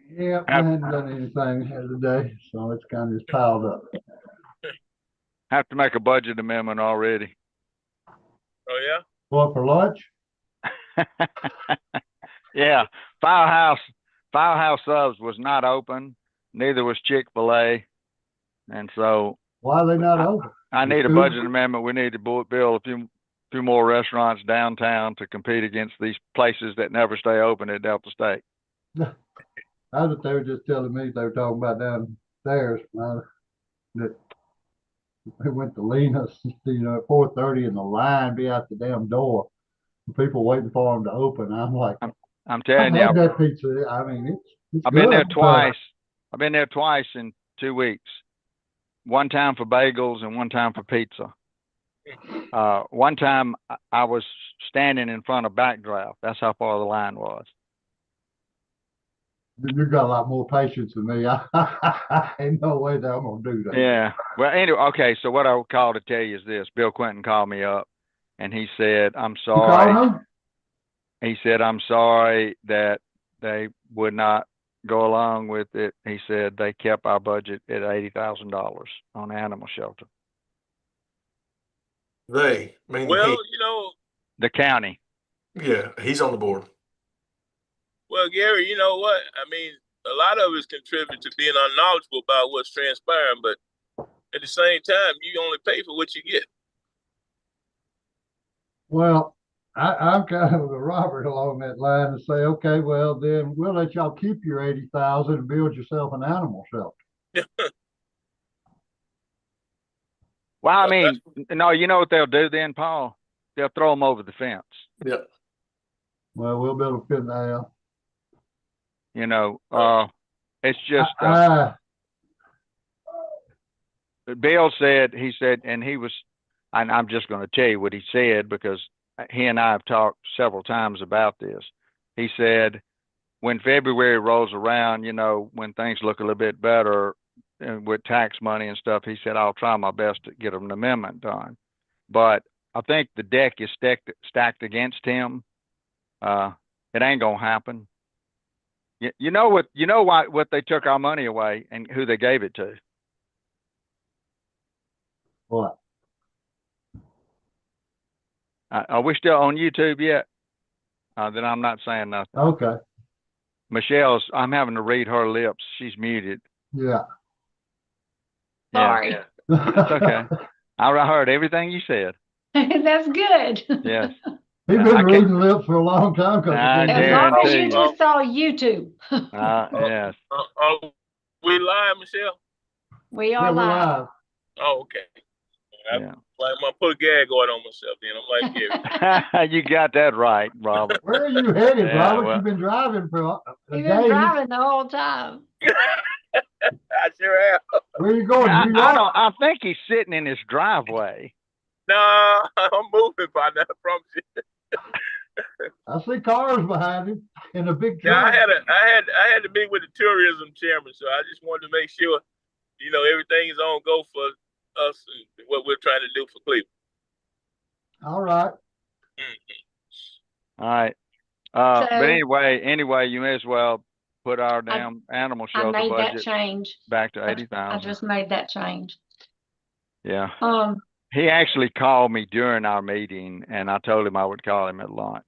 Yeah, I Have, hadn't done anything here today, so it's kind of just piled up. have to make a budget amendment already. Oh yeah. What for lunch? Yeah, Firehouse Firehouse Subs was not open. Neither was Chick-fil-A, and so Why are they not I, open? I The need a school? budget amendment. We need to build a few more restaurants downtown to compete against these places that never stay open at Delta State. I thought they were just telling me they were talking about downstairs. That they went to Lena's, at 4:30, and the line be out the damn door. People waiting for them to open. I'm like, I'm I'm I've telling you, had that pizza. I mean, it's I've been there good, but twice. I've been there twice in 2 weeks. One time for bagels and one time for pizza. One time I was standing in front of Backdraft. That's how far the line was. you got a lot more patience than me. Ain't no way that I'm gonna do that. Yeah. Well, anyway, okay. So what I called to tell you is this: Bill Quinton called me up, and he said, "I'm You sorry." call me? He said, "I'm sorry that they would not go along with it." He said they kept our budget at $80,000 on animal shelter. Meaning Well, he. The county. Yeah, he's on the board. well, Gary, you know what? I mean, a lot of us contribute to being unknowledgeable about what's transpiring, but at the same time, you only pay for what you get. Well, I'm kind of a Robert along that line and say, okay, well then we'll let y'all keep your 80,000 and build yourself an animal shelter. Well, I That's mean, no, you know what they'll do then, Paul? They'll throw them over the fence. Yeah. Well, we'll build a fit now. You know, it's just Bill said, he said, and he was, and I'm just going to tell you what he said because he and I have talked several times about this. He said, when February rolls around, when things look a little bit better with tax money and stuff, he said, I'll try my best to get an amendment done. But I think the deck is stacked against him. It ain't going to happen. You know what they took our money away and who they gave it to? What? Are we still on YouTube yet? Then I'm not saying nothing. Okay. I'm having to read her lips. She's muted. Yeah. Sorry. That's okay. I heard everything you said. That's good. Yes. He's been reading lips for a long time. As long as you just saw YouTube. Yes. Are we live, Michelle? We are live. Oh, okay. Yeah. I'm gonna put a gag order on myself. Then I'm like, yeah. You got that right, Robert. Where are you headed, Robert? You've been driving for a You've day. been driving the whole time. I sure have. Where are you going? I think he's sitting in his driveway. Nah, I'm moving by now. I promise you. I see cars behind him in a big Yeah, truck. I had to meet with the tourism chairman, so I just wanted to make sure, everything is on go for us and what we're trying to do for Cleveland. All right. All right. But anyway, you may as well put our damn animal shelter budget that change back to 80,000. I just made that change. Yeah. He actually called me during our meeting, and I told him I would call him at lunch.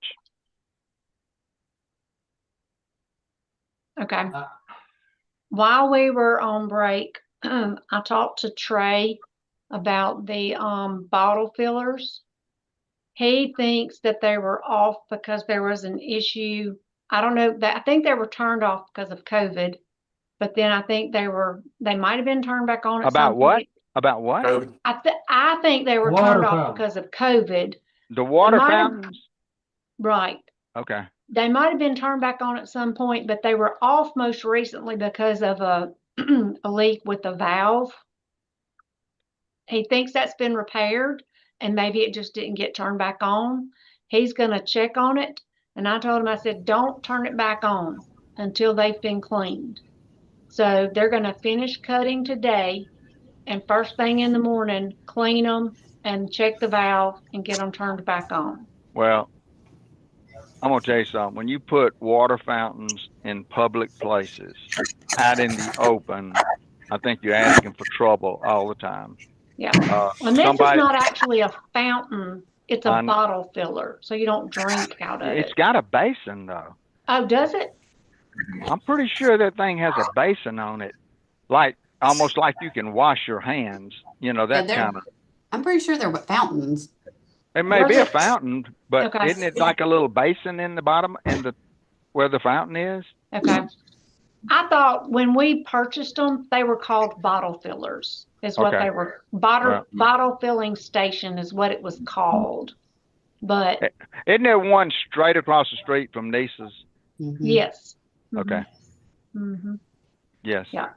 Okay. While we were on break, I talked to Trey about the bottle fillers. He thinks that they were off because there was an issue. I don't know that I think they were turned off because of COVID, but then I think they might have been turned back on at About some what? point. About what? I think they were turned off because of COVID. The water fountains? Right. Okay. They might have been turned back on at some point, but they were off most recently because of a leak with the valve. He thinks that's been repaired and maybe it just didn't get turned back on. He's going to check on it. And I told him, I said, don't turn it back on until they've been cleaned. So they're going to finish cutting today and first thing in the morning, clean them and check the valve and get them turned back on. Well, I'm gonna tell you something. When you put water fountains in public places, out in the open, I think you're asking for trouble all the time. Yeah. Uh, And this is somebody, not actually a fountain, it's a I kn- bottle filler, so you don't drink out of it's it. got a basin though. Oh, does it? I'm pretty sure that thing has a basin on it, like almost like you can wash your hands. You know, Yeah, that kind of. I'm pretty sure they're fountains. It may Was be a it? fountain, but Okay. isn't it like a little basin in the bottom and where the fountain is? Okay. I thought when we purchased them, they were called bottle fillers, is what Okay. they were. Bottle, Well- bottle filling station is what it was called. But Isn't there one straight across the street from Nisa's? Mhm. yes. Okay. Mm-hmm. Yes. Yeah.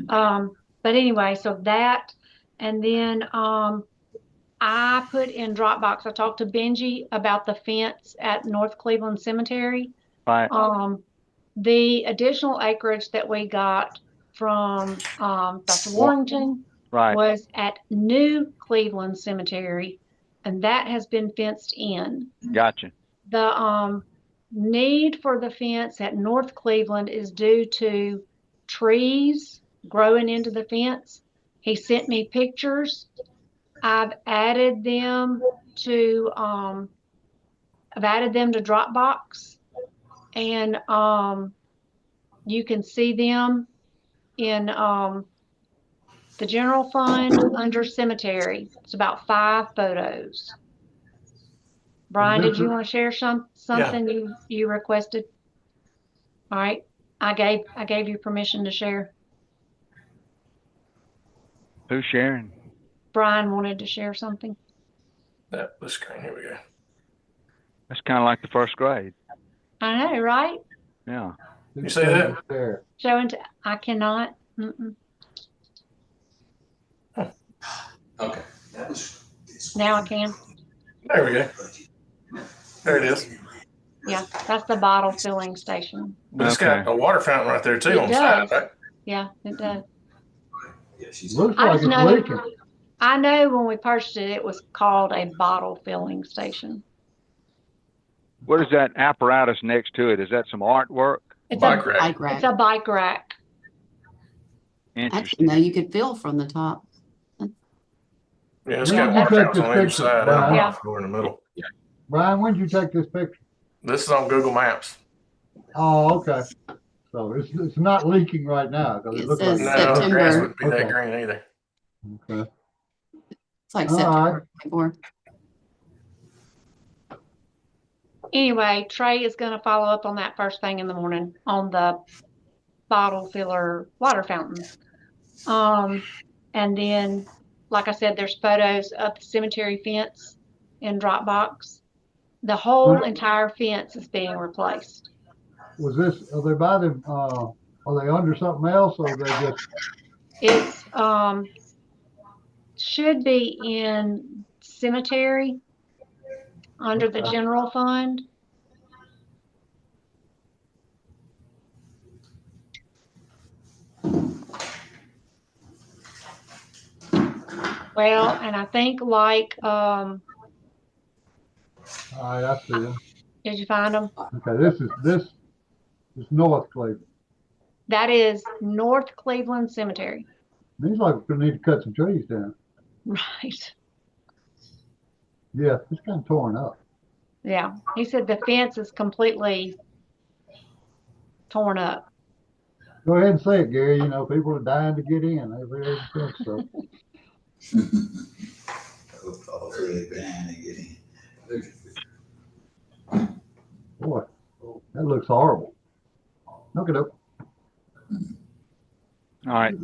But anyway, so that, and then, I put in Dropbox, I talked to Benji about the fence at North Cleveland Cemetery. Right. The additional acreage that we got from, Dr. Warrington Right. was at New Cleveland Cemetery, and that has been fenced in. Gotcha. The, need for the fence at North Cleveland is due to trees growing into the fence. He sent me pictures. I've added them to Dropbox, and you can see them in the general fund under cemetery. It's about 5 photos. Brian, did you want to share something you requested? All right, I gave you permission to share. Who's sharing? Brian wanted to share something. The screen. Here we go. That's kind of like the first grade. I know, right? Yeah. You see that? There. Showing to, I cannot. Mm-mm. Okay. Now I can. There we go. There it is. Yeah, that's the bottle filling station. But it's got Okay. a water fountain right there too It on the side, does. right? Yeah, it does. Yeah, she's. Looks I like just it's know, leaking. I know when we purchased it, it was called a bottle filling station. What is that apparatus next to it? Is that some artwork? It's Bike a, rack. Bike rack. it's a bike rack. I didn't Interesting. know you could fill from the top. Yeah, it's Yeah, got you water take fountains this on either picture, side and Brian. a Yeah. floor in the middle. Brian, when did you take this picture? This is on Google Maps. Oh, okay. So it's not leaking right now, because it It looks like. says No, it's- September. grass wouldn't be that Okay. green either. Okay. It's like All September 24. Anyway, Trey is going to follow up on that first thing in the morning on the bottle filler water fountain. And then, like I said, there's photos of the cemetery fence in Dropbox. The whole entire fence is being replaced. Was this, are they by the, are they under something else, or they just, It's, should be in cemetery under the Okay. general fund. Well, and I think like, all right, I see them. did you find them? Okay, this is North Cleveland. That is North Cleveland Cemetery. Seems like we're gonna need to cut some trees down. Right. Yeah, it's kind of torn up. Yeah. He said the fence is completely torn up. Go ahead and say it, Gary. You know, people are dying to get in every fence, so. Oh, really bad to get in. Boy, that looks horrible. Look it up. All right.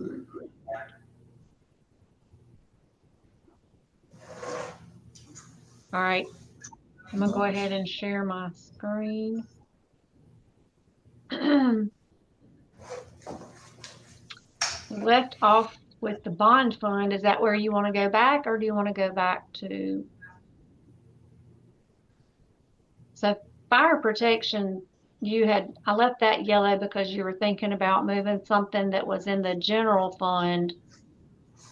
All right. I'm gonna go ahead and share my screen. Left off with the bond fund. Is that where you want to go back, or do you want to go back to? So fire protection, I left that yellow because you were thinking about moving something that was in the general fund.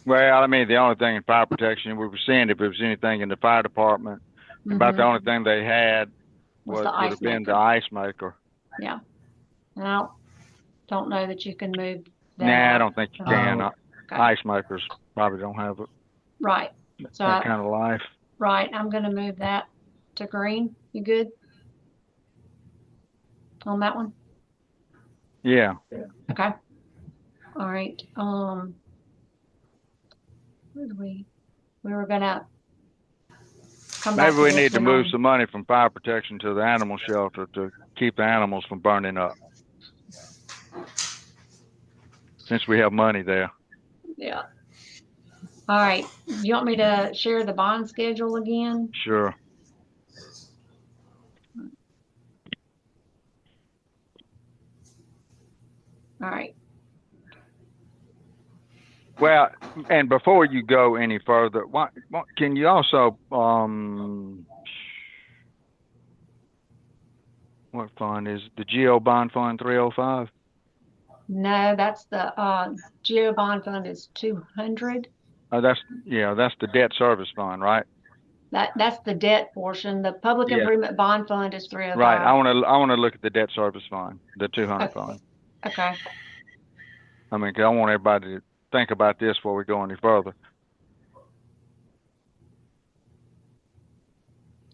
Well, I mean, the only thing in fire protection, we were seeing if there was anything in the fire department. About the only thing they had Was what the would ice have been the maker. ice maker. Yeah. I don't know that you can move that. Nah, I out. don't think you can. Oh. Okay. Ice makers probably don't have Right. So, that kind of life. right, I'm gonna move that to green. You good? On that one? Yeah. Okay. All right, where did we were gonna come back Maybe to we this need to one move on- some money from fire protection to the animal shelter to keep the animals from burning up. Since we have money there. Yeah. All right, you want me to share the bond schedule again? Sure. All right, Well, and before you go any further, can you also, what fund is the Geo Bond Fund 305? no, that's the, Geo Bond Fund is 200. Oh, that's the debt service fund, right? That's the debt portion. The Public Yeah. Improvement Bond Fund is 305. Right. I want to look at the debt service fund, the 200 Okay. fund. Okay, I mean, 'cause I want everybody to think about this before we go any further.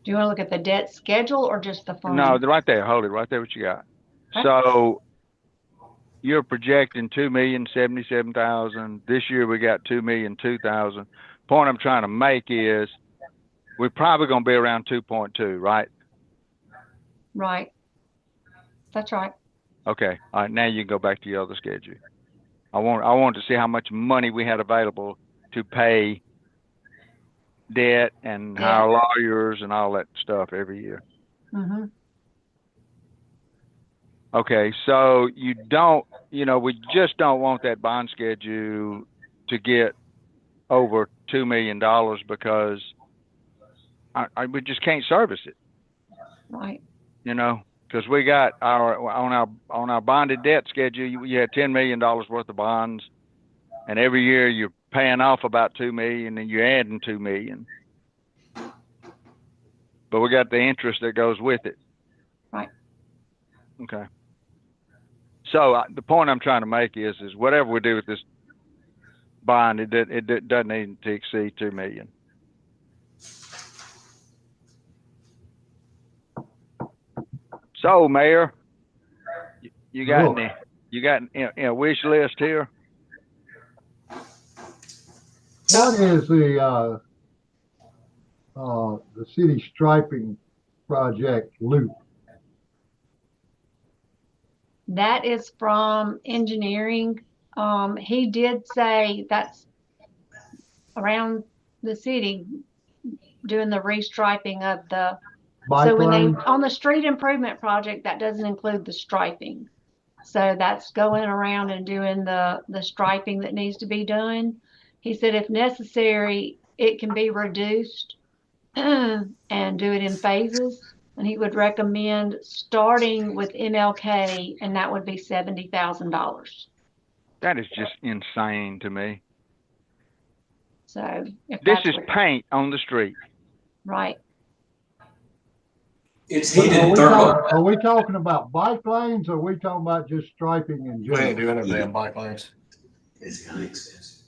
do you wanna look at the debt schedule or just the fund? No, they're right there. Hold it right there. What you got? Okay. So you're projecting 2,077,000. This year we got 2,002,000. Point I'm trying to make is we're probably going to be around 2.2, right? Right. That's right. Okay. All right. Now you can go back to your other schedule. I want to see how much money we had available to pay debt and Yeah. hire lawyers and all that stuff every year. Mm-hmm. Okay, so we just don't want that bond schedule to get over $2 million because we just can't service it, Right. because we got on our bonded debt schedule, you had $10 million worth of bonds, and every year you're paying off about $2 million and you're adding $2 million. But we got the interest that goes with it. Right. Okay. So the point I'm trying to make is whatever we do with this bond, it doesn't need to exceed $2 million. So, Mayor, you got any wish list here? What is the city striping project loop? That is from engineering. He did say that's around the city doing the restriping of the, Bike so when lanes? on the street improvement project, that doesn't include the striping. So that's going around and doing the striping that needs to be done. He said if necessary, it can be reduced and do it in phases. And he would recommend starting with MLK, and that would be $70,000. That is just insane to me. So if This that's is what- paint on the street. right. It's But heated thermal. Are we talking about bike lanes or are we talking about just striping in We ain't general? doing them damn bike lanes. It's kind of expensive.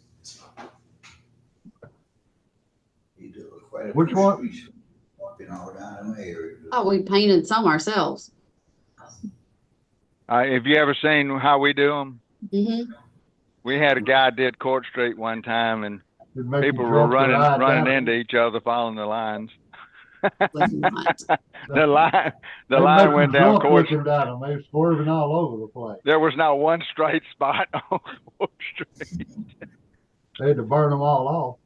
You do quite a Which few one? streets, walking all down the area. Oh, we painted some ourselves. Have you ever seen how we do them? Mm-hmm. We had a guy did Court Street one time, and It'd make you people were drunk to running ride down it. into each other, following the lines. Was not. The line They'd line make you went down drunk Court. looking down them. They were swerving all over the place. There was not one straight spot on Court Street. They had to burn them all off.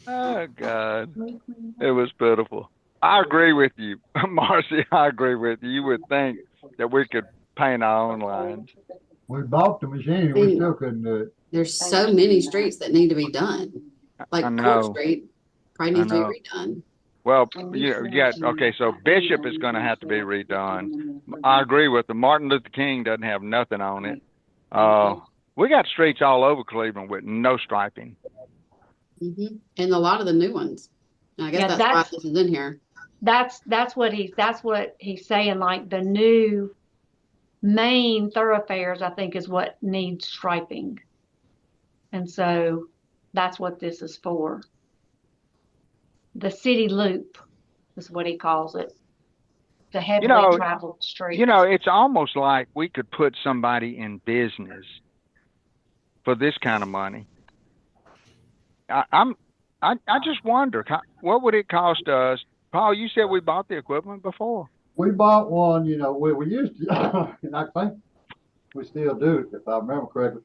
Oh God, it was pitiful. I agree with you, Marcy. I agree with you. You would think that we could paint our own lines. We bought the machine, we still couldn't do it. There's so many streets that need to be done. Like I Court know. Street probably I needs to know. be redone. Well, you got okay. So Bishop is going to have to be redone. I agree with the Martin Luther King doesn't have nothing on it. We got streets all over Cleveland with no striping. Mm-hmm. And a lot of the new ones. I guess Yeah, that's why that's- this is in here. That's what he's saying, like the new main thoroughfares, I think, is what needs striping. And so that's what this is for. The city loop is what he calls it. The heavily know, traveled streets. You know, it's almost like we could put somebody in business for this kind of money. I just wonder, what would it cost us? Paul, you said we bought the equipment before. We bought one, you know, we used to, and I think we still do, if I remember correctly.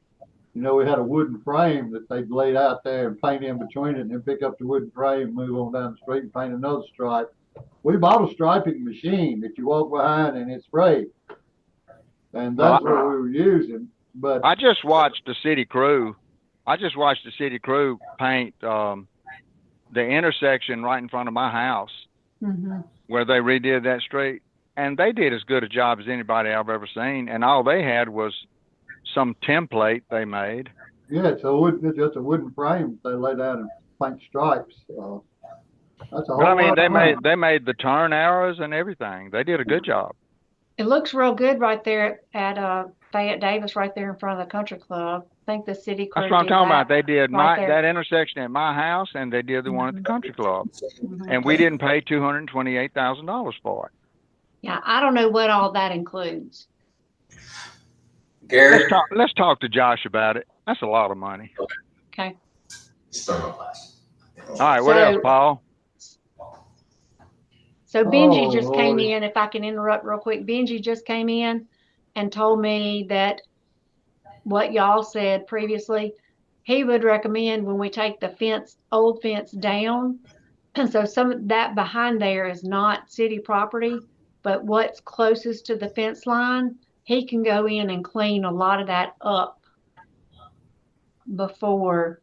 You know, we had a wooden frame that they'd laid out there and paint in between it and then pick up the wooden frame, move on down the street and paint another stripe. We bought a striping machine that you walk behind and it sprayed. And that's what we were using, but. I just watched the city crew paint the intersection right in front of my house Mhm. where they redid that street. And they did as good a job as anybody I've ever seen. And all they had was some template they made. Yeah, it's just a wooden frame they lay down and paint stripes. That's a whole But I mean, lot of money. they made the turn arrows and everything. They did a good job. It looks real good right there at Fayette Davis, right there in front of the country club. I think the city crew That's what I'm did talking that. about. They did right there. that intersection at my house, and they did the one at the country club. Mhm. And we didn't pay $228,000 for it. Yeah, I don't know what all that includes. Gary. Let's talk to Josh about it. That's a lot of money. Okay. All right, what So- else, Paul? So Benji Oh, just came Lordy. in, if I can interrupt real quick. Benji just came in and told me that what y'all said previously, he would recommend when we take the old fence down. And so some of that behind there is not city property, but what's closest to the fence line, he can go in and clean a lot of that up before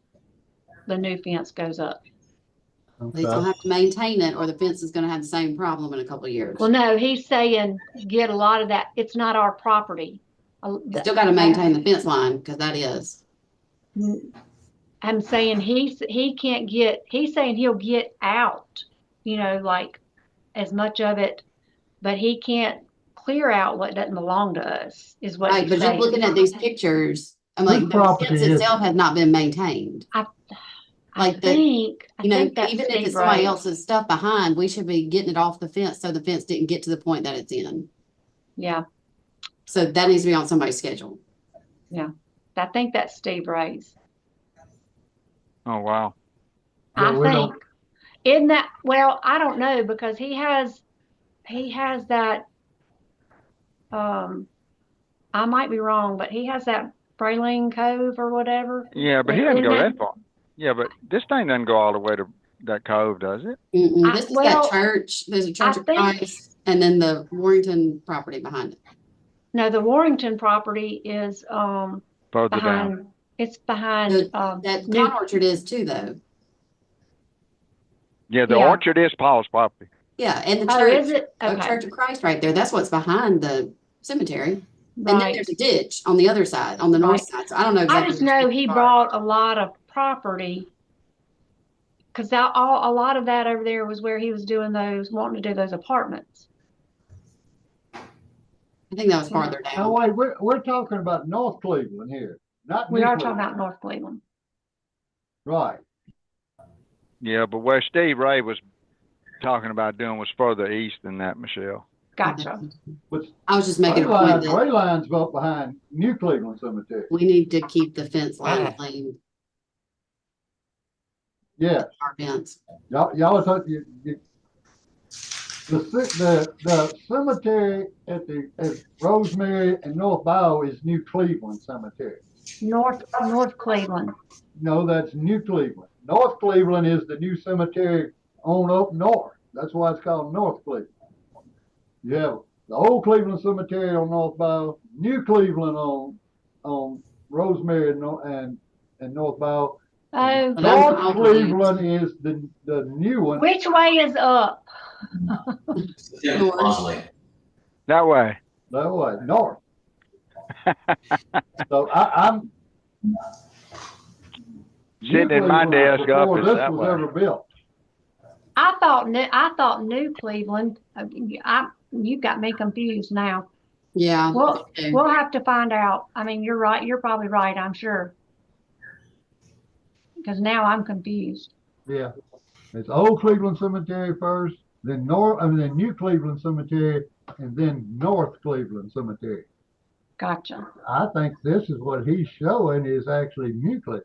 the new fence goes up. They still have to maintain it or the fence is gonna have the same problem in a couple of years. Well, no, he's saying get a lot of that. It's not our property. Still gotta maintain the fence line, cause that is. I'm saying he's saying he'll get out, you know, like as much of it, but he can't clear out what doesn't belong to us, is what Right, he's but just saying. looking at these pictures, I'm like, Whose the property fence is itself has not been maintained. I like the- think You know, that's even if Steve it's somebody Ray. else's stuff behind, we should be getting it off the fence so the fence didn't get to the point that it's in. Yeah, So that needs to be on somebody's schedule. I think that's Steve Ray's. Oh, wow. Yeah, I we don't- think. Isn't that, well, I don't know because he has that, I might be wrong, but he has that Praline Cove or whatever. Yeah, but he doesn't go Isn't that far. Yeah, but this thing doesn't go all the way to that cove, does it? This is well, that church, there's a Church I of think- Christ, and then the Warrington property behind it. No, the Warrington property is, Further down. behind, it's behind, That New- Con Orchard is too, though. Yeah, the Yeah. orchard is Paul's property. Yeah, and the oh, is church, it? of Okay, Church of Christ right there, that's what's behind the cemetery. And then right. there's a ditch on the other side, on the north side, so I don't know I exactly. just which know ditch he you are. bought a lot of property. Cause a lot of that over there was where he was wanting to do those apartments. I think that was farther No, down. wait, we're talking about North Cleveland here, not We New are talking Cleveland. about North Cleveland. Right. Yeah, but where Steve Ray was talking about doing was further east than that, Michelle. Gotcha. But I was just making a point that Wayline's up behind New Cleveland Cemetery. we need to keep the fence line clean, Yeah, our fence. y'all are talking, the cemetery at Rosemary and North Bow is New Cleveland Cemetery. North Cleveland. No, that's New Cleveland. North Cleveland is the new cemetery on up north. That's why it's called North Cleveland. You have the old Cleveland Cemetery on North Bow, New Cleveland on Rosemary and North Bow. Oh, But I'm North confused. Cleveland is the new one. which way is up? That way. That way, north. So I'm Sitting at my New Cleveland was desk up before is this that was way. ever built. I thought New Cleveland, you got me confused now. Yeah. Well, okay. we'll have to find out. I mean, you're right. You're probably right, I'm sure. Because now I'm confused. Yeah. It's Old Cleveland Cemetery first, then then New Cleveland Cemetery, and then North Cleveland Cemetery. Gotcha. I think this is what he's showing is actually New Cleveland.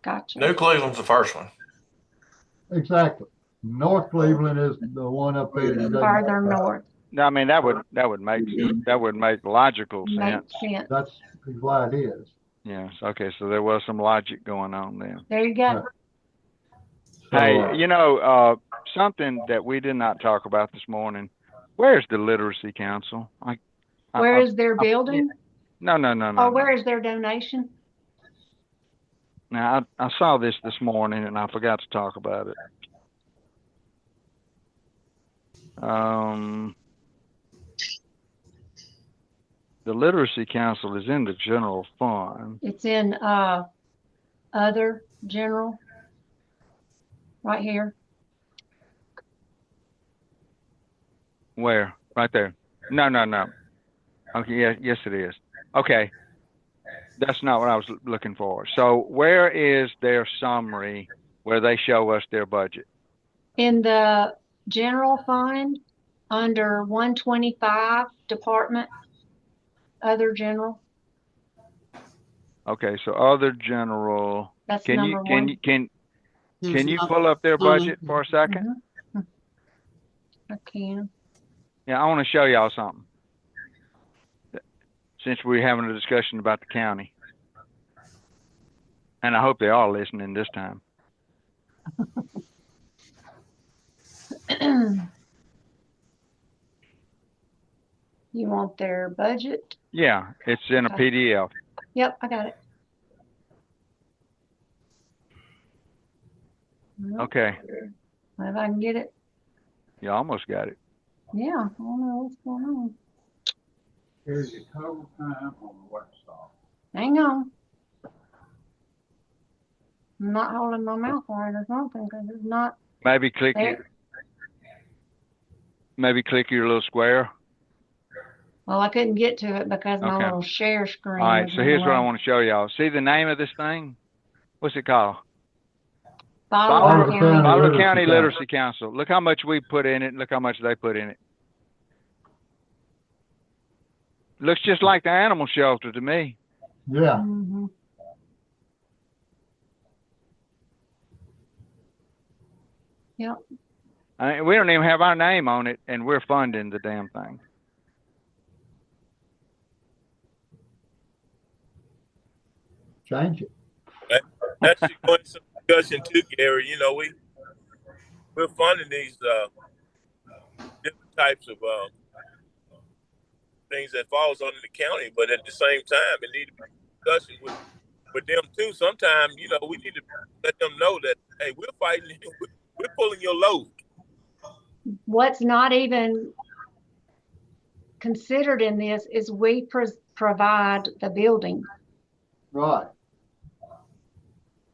Gotcha. New Cleveland's the first one. Exactly. North Cleveland is the one up there. that doesn't- Farther north. No, I mean, that would make logical sense. Makes sense. That's why it is. Yes. Okay. So there was some logic going on there. There you go. So, Hey, something that we did not talk about this morning. Where's the Literacy Council? Where is their building? No. Or where is their donation? Now, I saw this morning and I forgot to talk about it. The Literacy Council is in the general fund. It's in other general. Right here. Where? Right there. No. Okay, yes it is. Okay. That's not what I was looking for. So where is their summary where they show us their budget? In the general fund, under 125 department, other general. Okay, so other general. That's Can number one. Can There's you nothing pull up their on budget it. for a second? Mhm. I can. Yeah, I want to show y'all something. Since we're having a discussion about the county. And I hope they are listening this time. You want their budget? Yeah, it's in a Okay. PDF. Yep, I got it. Well, Okay, if I can get it. you almost got it. Yeah, I don't know what's going on. here's your total time on the work stop. Hang on. I'm not holding my mouth on it or something because it's not Maybe click there. your little square. Well, I couldn't get to it because my Okay. little share screen. All right, was so in here's the what I way. want to show y'all. See the name of this thing? What's it called? Bolivar Bolivar County. County. Bolivar Literacy County Council. Literacy Council. Look how much we put in it. Look how much they put in it. Looks just like the animal shelter to me. Yeah. Mhm. Yep. I mean, we don't even have our name on it, and we're funding the damn thing. Change it. That's going some discussion too, Gary. You know, we're funding these different types of things that falls under the county, but at the same time, it need to be discussion with them too. Sometimes, you know, we need to let them know that hey, we're fighting, we're pulling your load. What's not even considered in this is we provide the building. Right.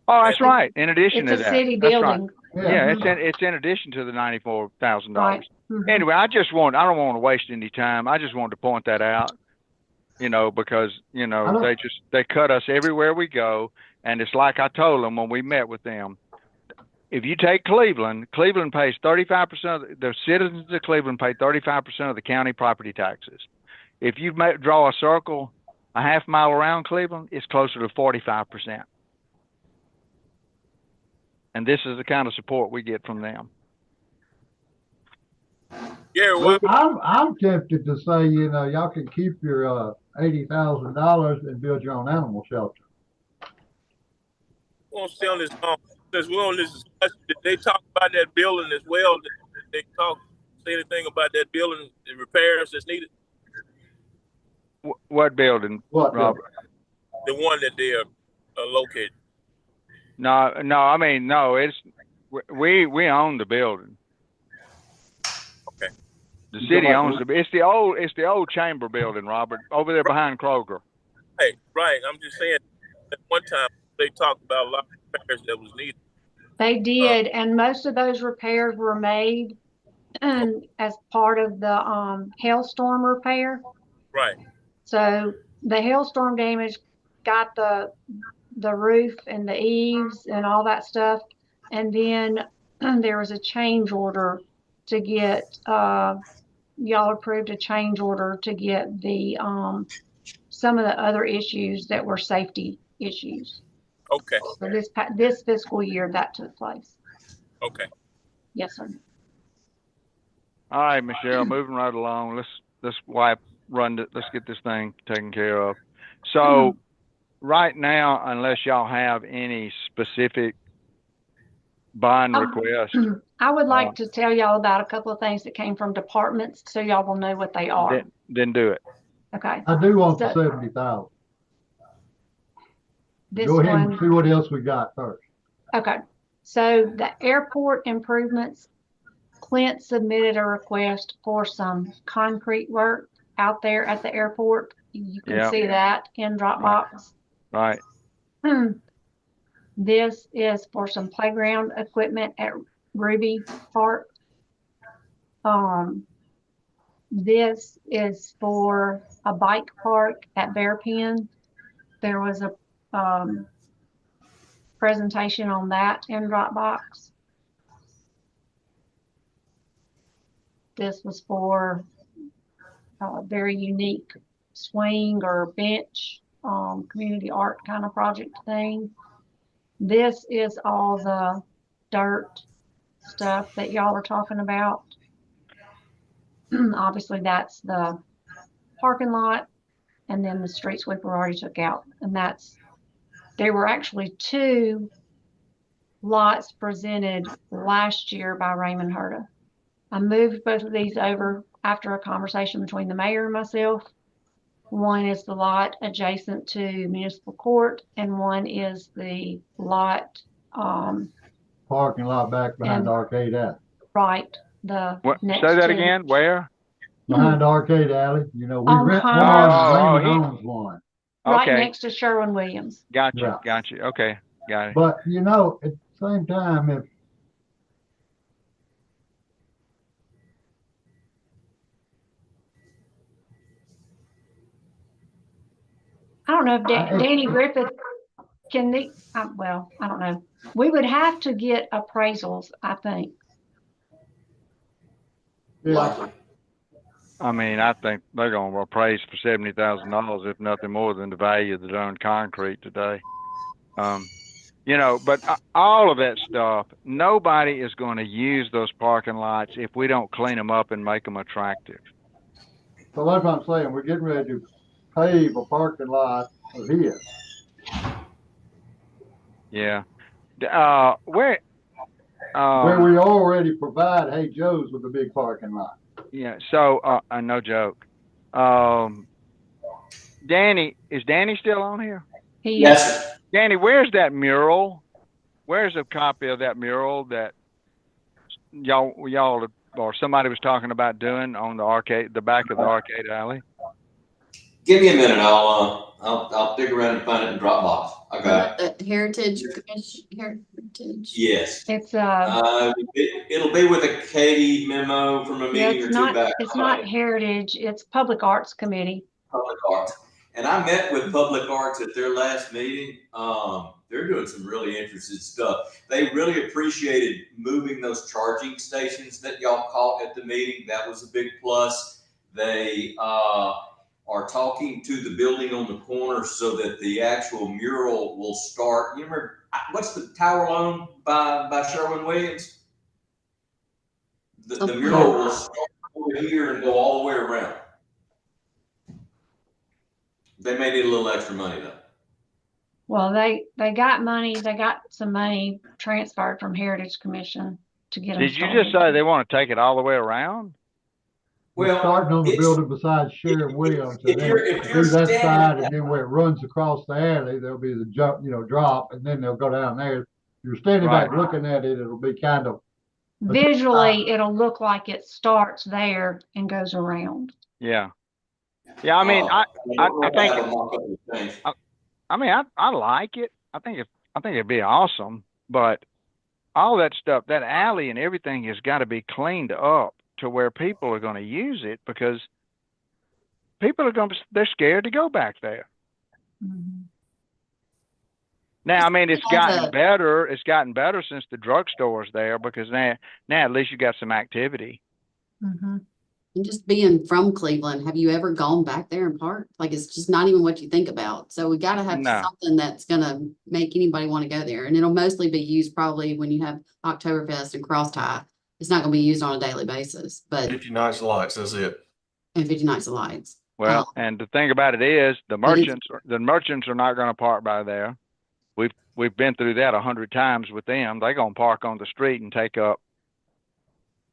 Oh, that's right. In addition It's to a that, city that's right. building. Yeah, it's in addition to the $94,000. Right. Mhm. Anyway, I don't want to waste any time. I just wanted to point that out, because, they cut us everywhere we go. And it's like I told them when we met with them, if you take Cleveland pays 35%, the citizens of Cleveland pay 35% of the county property taxes. If you draw a circle a half mile around Cleveland, it's closer to 45%. And this is the kind of support we get from them. Gary, what? I'm tempted to say, y'all can keep your $80,000 and build your own animal shelter. We won't stay on this long. Since we're on this discussion, did they talk about that building as well? Did they say anything about that building, the repairs that's needed? What building, What? Robert? The one that they are located. No. I mean, no. It's we own the building. Okay. The city owns the. It's the old chamber building, Robert, over there behind Kroger. Hey, right. I'm just saying. At one time, they talked about a lot of repairs that was needed. They did, and most of those repairs were made as part of the hailstorm repair. Right. So the hailstorm damage got the roof and the eaves and all that stuff. And then there was a change order to get, y'all approved a change order to get the, some of the other issues that were safety issues. Okay. So this fiscal year that took place. Okay. Yes, sir. All right, Michelle, moving right along. Let's let's get this thing taken care of. So right now, unless y'all have any specific bond requests, I would like to tell y'all about a couple of things that came from departments so y'all will know what they are. then do it. Okay. I do want the So- 70,000. This Go ahead and one, see what else we got first. okay. So the airport improvements, Clint submitted a request for some concrete work out there at the airport. You can Yep. see that in Dropbox. Right. This is for some playground equipment at Ruby Park. This is for a bike park at Bear Pen. There was a presentation on that in Dropbox. This was for a very unique swing or bench, community art kind of project thing. This is all the dirt stuff that y'all are talking about. Obviously, that's the parking lot, and then the street sweeper already took out. And there were actually 2 lots presented last year by Raymond Herta. I moved both of these over after a conversation between the mayor and myself. One is the lot adjacent to municipal court, and one is the lot, Parking lot back behind And- Arcade Alley. right, the What? next Say that to- again. Where? Behind Arcade Alley, you know, we On rent one, Commerce. Raymond Oh, owns one. Right Okay. next to Sherwin-Williams. Got you. Yeah. Got you. Okay. Got it. But, you know, at the same time, if I don't know if I- Danny Griffith well, I don't know. We would have to get appraisals, I think. yeah, Likely. I mean, I think they're gonna appraise for $70,000, if nothing more than the value of the darn concrete today. You know, but all of that stuff, nobody is going to use those parking lots if we don't clean them up and make them attractive. so that's what I'm saying, we're getting ready to pave a parking lot of his. Yeah. Where? Where we already provide Hey Joe's with a big parking lot. Yeah. So, no joke. Danny, is Danny still on here? He Yes, sir. Danny, where's that mural? Where's a copy of that mural that y'all or somebody was talking about doing on the back of the arcade alley? Give me a minute. I'll dig around and find it in Dropbox. I got it. Heritage Commission, Heritage. Yes. It's It'll be with a Katie memo from a yeah, meeting or two back. it's not Heritage, it's Public Arts Committee. Public Arts. And I met with Public Arts at their last meeting. They're doing some really interesting stuff. They really appreciated moving those charging stations that y'all caught at the meeting. That was a big plus. They are talking to the building on the corner so that the actual mural will start. You remember, what's the tower loan by Sherwin-Williams? The mural will start over here and go all the way around. They may need a little extra money though. Well, they got some money transferred from Heritage Commission to get them Did you started. just say they want to take it all the way around? We're Well, starting on the it's- building beside Sharon Williams, and if then you're do that standing- side, and then where it runs across the alley, there'll be the jump, drop, and then they'll go down there. If you're standing back Right. looking at it, it'll be kind of, Visually, it'll look like it starts there and goes around. Yeah. Yeah. I mean, I think- have a mock-up of the thing. I like it. I think it'd be awesome, but all that stuff, that alley and everything has got to be cleaned up to where people are going to use it, because people are going to, they're scared to go back there. Mhm. Now, I mean, it's Has gotten a- better. It's gotten better since the drugstore's there, because now at least you got some activity. Mhm. And just being from Cleveland, have you ever gone back there and parked? Like, it's just not even what you think about. So we gotta have No. something that's gonna make anybody want to go there. And it'll mostly be used probably when you have Oktoberfest and cross tie. It's not gonna be used on a daily basis, but 50 nights of lights, that's it. and 50 nights of lights. Well, and the thing about it is, the But it's- merchants are not going to park by there. We've been through that 100 times with them. They're going to park on the street and take up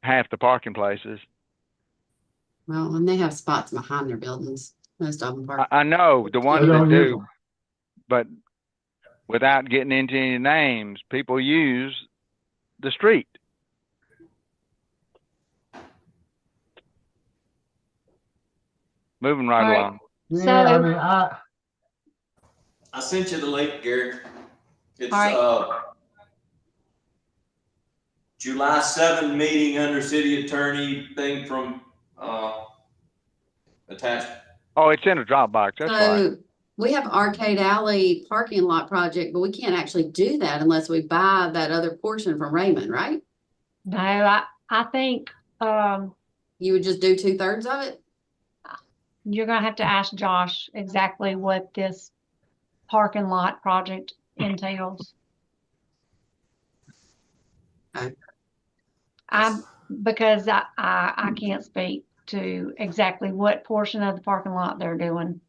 half the parking places. Well, and they have spots behind their buildings. Most of them park. I know the ones They that don't use do, them. but without getting into any names, people use the street. Moving right All right. along. Yeah, I So- mean, I sent you the link, Gary. It's, All right. July 7 meeting under city attorney thing from, attachment. Oh, it's in a Dropbox. That's right. So we have Arcade Alley parking lot project, but we can't actually do that unless we buy that other portion from Raymond, right? No, I think, You would just do 2/3 of it? you're gonna have to ask Josh exactly what this parking lot project entails. Okay. Because I can't speak to exactly what portion of the parking lot they're doing.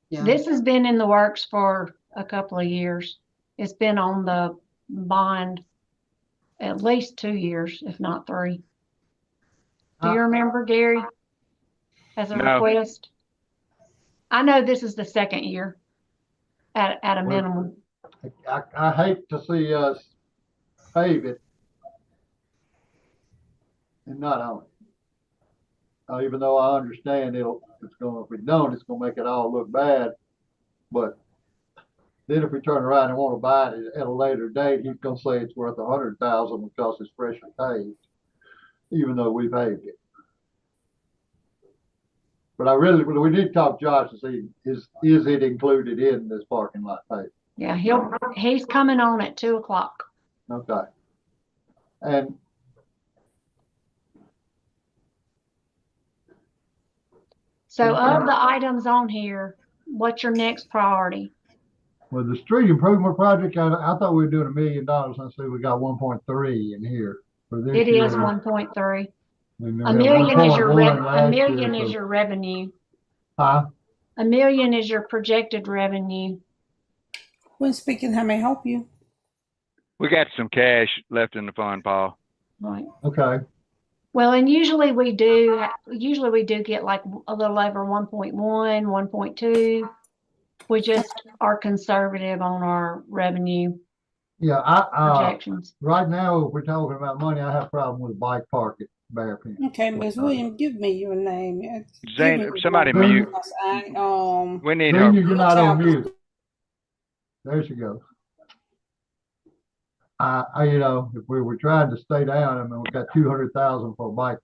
Yeah. This has been in the works for a couple of years. It's been on the bond at least 2 years, if not 3. Do you remember, Gary? As a No. request? I know this is the second year at a Well- minimum. I hate to see us pave it and not own it. Even though I understand if we don't, it's gonna make it all look bad. But then if we turn around and wanna buy it at a later date, he's gonna say it's worth 100,000 because it's freshly paved, even though we paved it. But we did talk to Josh to see, is it included in this parking lot pave? Yeah, he's coming on at 2:00. Okay. And So of the items on here, what's your next priority? with the street improvement project, I thought we were doing $1 million. I see we got 1.3 in here for this It year. is 1.3. And A we had million is your 1.1 last year, so- revenue. Huh? $1 million is your projected revenue. When speaking, how may I help you? We got some cash left in the fund, Paul. Right. Okay. Well, and usually we do get like a little over 1.1, 1.2. We just are conservative on our revenue Yeah, projections. right now, if we're talking about money, I have a problem with bike park at Bear Pen. Okay, Ms. Williams, give me your name. Zane, Give me somebody your mute. because We need Then her. you're not on mute. There she goes. If we were trying to stay down, I mean, we got 200,000 for a bike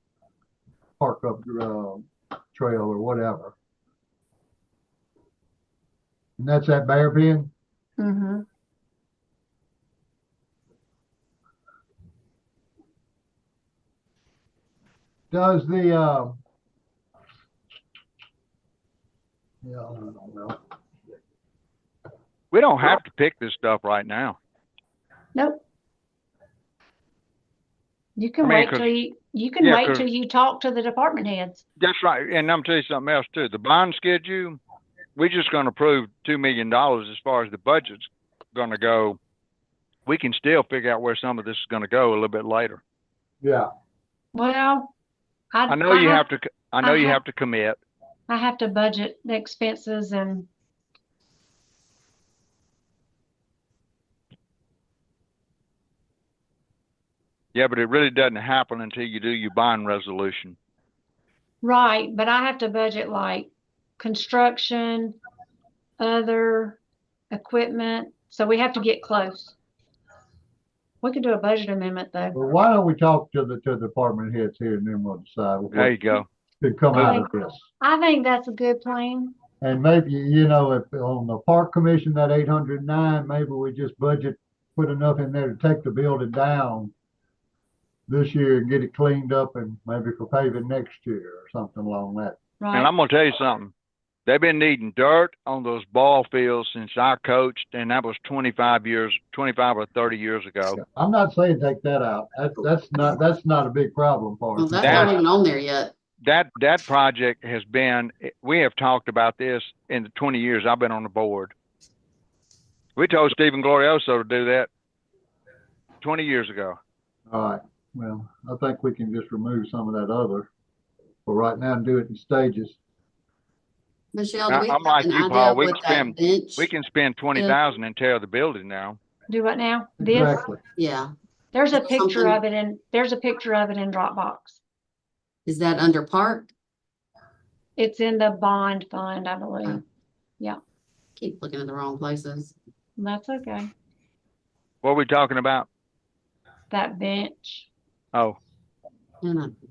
park up, trail or whatever. And that's at Bear Pen? Mm-hmm. Does the, yeah, I don't know. We don't have to pick this stuff right now. Nope. You can I mean, wait 'cause- till yeah, wait 'cause- till you talk to the department heads. That's right. And I'm gonna tell you something else too. The bond schedule, we're just gonna approve $2 million as far as the budget's gonna go. We can still figure out where some of this is gonna go a little bit later. Yeah, Well, I know you have to, I know I you have- have to commit. I have to budget the expenses and Yeah, but it really doesn't happen until you do your bond resolution. right, but I have to budget like construction, other equipment, so we have to get close. We could do a budget amendment though. Well, why don't we talk to the department heads here and then we'll decide There you what go. could come out of this. I think that's a good plan. And maybe, you know, if on the park commission, that 809, maybe we just budget, put enough in there to take the building down this year and get it cleaned up and maybe for paving next year or something along that. And Right. I'm gonna tell you something. They've been needing dirt on those ball fields since I coached, and that was 25 or 30 years ago. I'm not saying take that out. That's not a big problem for Well, us. that's That- not even on there yet. That project has been, we have talked about this in the 20 years I've been on the board. We told Stephen Glorioso to do that 20 years ago. All right. Well, I think we can just remove some of that other for right now and do it in stages. Michelle, do we I'm have like an you, idea Paul. of We what can spend, that bench? we can spend 20,000 and tear the building down. Do what now? This, Exactly. Yeah. there's a Is there picture something- of it in, there's a picture of it in Dropbox. Is that under park? It's in the bond fund, I believe. Keep looking at the wrong places. That's okay. What are we talking about? That bench. Oh, And I-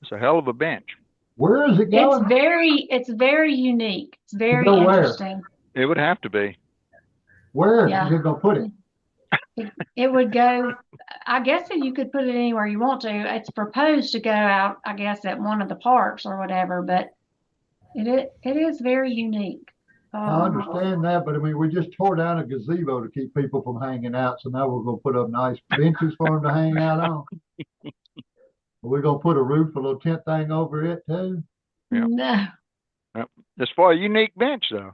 it's a hell of a bench. Where is it It's going? very unique. It's very go where? interesting. It would have to be. Where Yeah. is it gonna put it? It would go, I guess that you could put it anywhere you want to. It's proposed to go out, I guess, at one of the parks or whatever, but it is very unique. I understand that, but I mean, we just tore down a gazebo to keep people from hanging out, so now we're gonna put up nice benches for them to hang out on. We're gonna put a roof, a little tent thing over it too. Yeah. No, It's for a unique bench, though.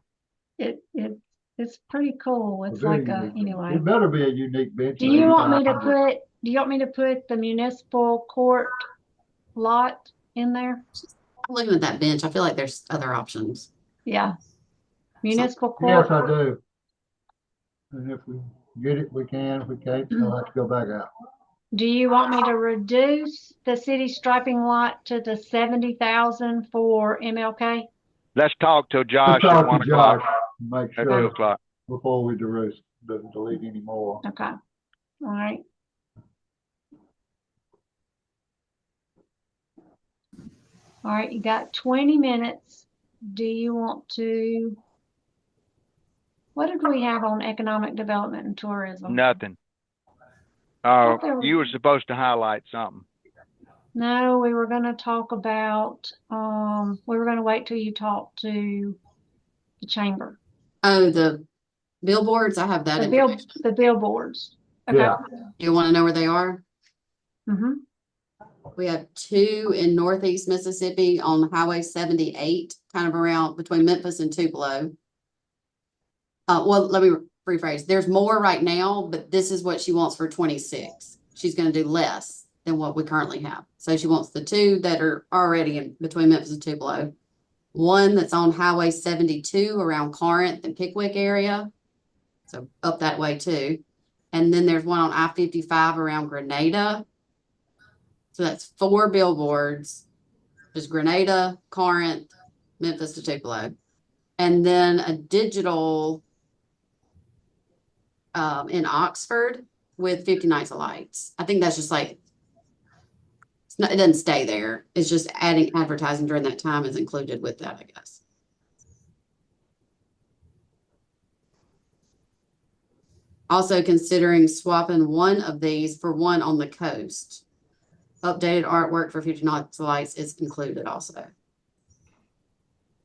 it's pretty cool. It's Very like a, unique. anyway. It better be a unique bench. Do you want me to put the municipal court lot in there? Looking at that bench, I feel like there's other options. Yeah. Municipal Yes, court. I do. And if we get it, we can. If we can't, we'll have to go back out. Do you want me to reduce the city striping lot to the 70,000 for MLK? Let's talk to Let's Josh at talk 1 to Josh, o'clock. and make At 2 sure o'clock. before we delete any more. Okay. All right. All right, you got 20 minutes. Do you want to? What did we have on economic development and tourism? Nothing. there was- You were supposed to highlight something. No, we were gonna talk about, we were gonna wait till you talk to the chamber, Oh, the billboards, I have that information. the billboards. Okay. Yeah. You want to know where they are? Mm-hmm. We have two in northeast Mississippi on Highway 78, kind of around between Memphis and Tupelo. Well, let me rephrase. There's more right now, but this is what she wants for 26. She's going to do less than what we currently have. So she wants the two that are already in between Memphis and Tupelo. One that's on Highway 72 around Corinth and Pickwick area. So up that way too. And then there's one on I-55 around Grenada. So that's 4 billboards. There's Grenada, Corinth, Memphis to Tupelo. And then a digital in Oxford with 50 Nights of Lights. I think that's just like, it doesn't stay there. It's just adding advertising during that time is included with that, I guess. Also considering swapping one of these for one on the coast. Updated artwork for 50 Nights of Lights is included also.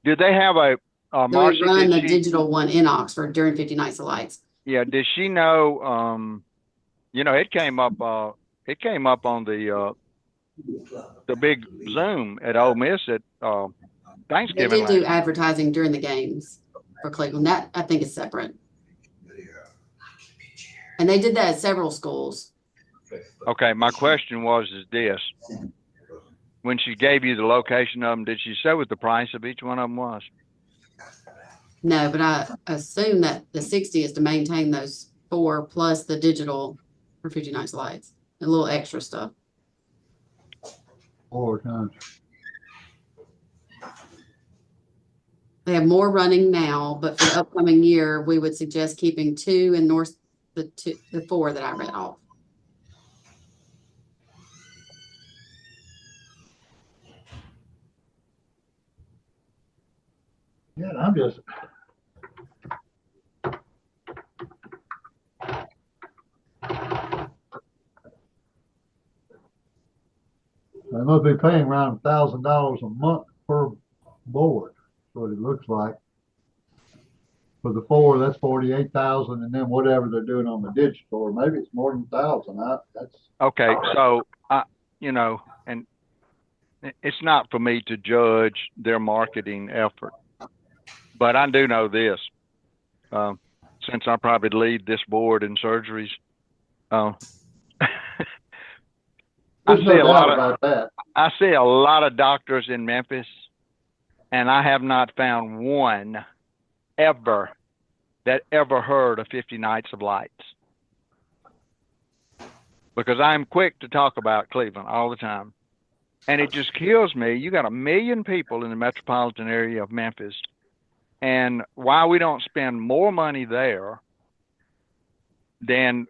Do they have a So Marcy? we run the Did she, digital one in Oxford during 50 Nights of Lights. yeah. Does she know? It came up. It came up on the big Zoom at Ole Miss at They Thanksgiving. did do last- advertising during the games for Cleveland. That I think is separate. And they did that at several schools. Okay, my question is this: when she gave you the location of them, did she say what the price of each one of them was? No, but I assume that the 60 is to maintain those 4 plus the digital for 50 Nights of Lights, a little extra stuff. 4 times. They have more running now, but for the upcoming year, we would suggest keeping 2 and the 4 that I read off. Yeah, I'm just. They must be paying around $1,000 a month per board. That's what it looks like. For the four, that's 48,000, and then whatever they're doing on the digital, or maybe it's more than 1,000. That's Okay, so you know, and it's not for me to judge their marketing effort, but I do know this. Since I probably lead this board in surgeries, I there's see no a lot doubt of about that. I see a lot of doctors in Memphis, and I have not found one ever that ever heard of 50 Nights of Lights. Because I'm quick to talk about Cleveland all the time. And it just kills me. You got 1 million people in the metropolitan area of Memphis. And why we don't spend more money there than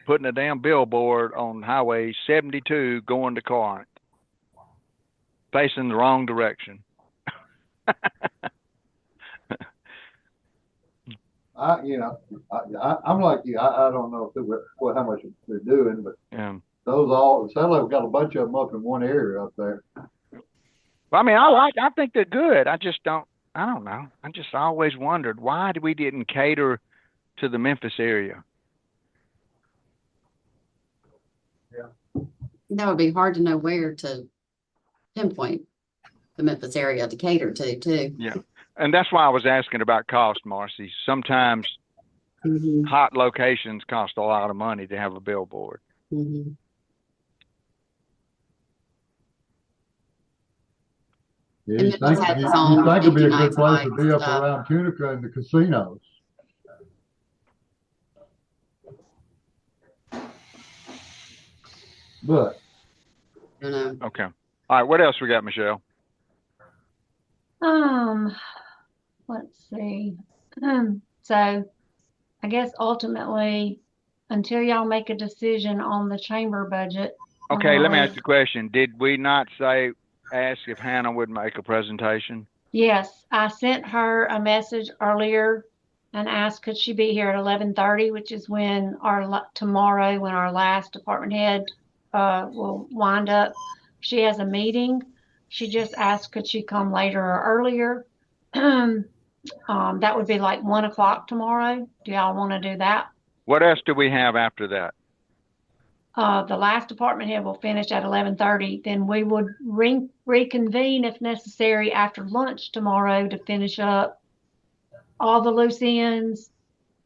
putting a damn billboard on Highway 72 going to Corinth, facing the wrong direction. I'm like you. I don't know if how much they're doing, but Yeah. those all it sounds like we've got a bunch of them up in one area up there. Well, I mean, I think they're good. I don't know. I just always wondered why we didn't cater to the Memphis area. That would be hard to know where to pinpoint the Memphis area to cater to too. Yeah. And that's why I was asking about cost, Marcy. Sometimes Mhm, hot locations cost a lot of money to have a billboard. mhm. Yeah, And you Memphis think has its you own think it'd be 50 a good Nights of place to Lights be up stuff. around Tunica and the casinos. But You know, Okay. All right. What else we got, Michelle? Let's see. So I guess ultimately, until y'all make a decision on the chamber budget. Okay. Let me ask you a question. Did we not ask if Hannah would make a presentation? Yes, I sent her a message earlier and asked could she be here at 11:30, which is when tomorrow, when our last department head will wind up. She has a meeting. She just asked could she come later or earlier. That would be like 1 o'clock tomorrow. Do y'all want to do that? What else do we have after that? The last department head will finish at 11:30. Then we would reconvene if necessary after lunch tomorrow to finish up all the loose ends,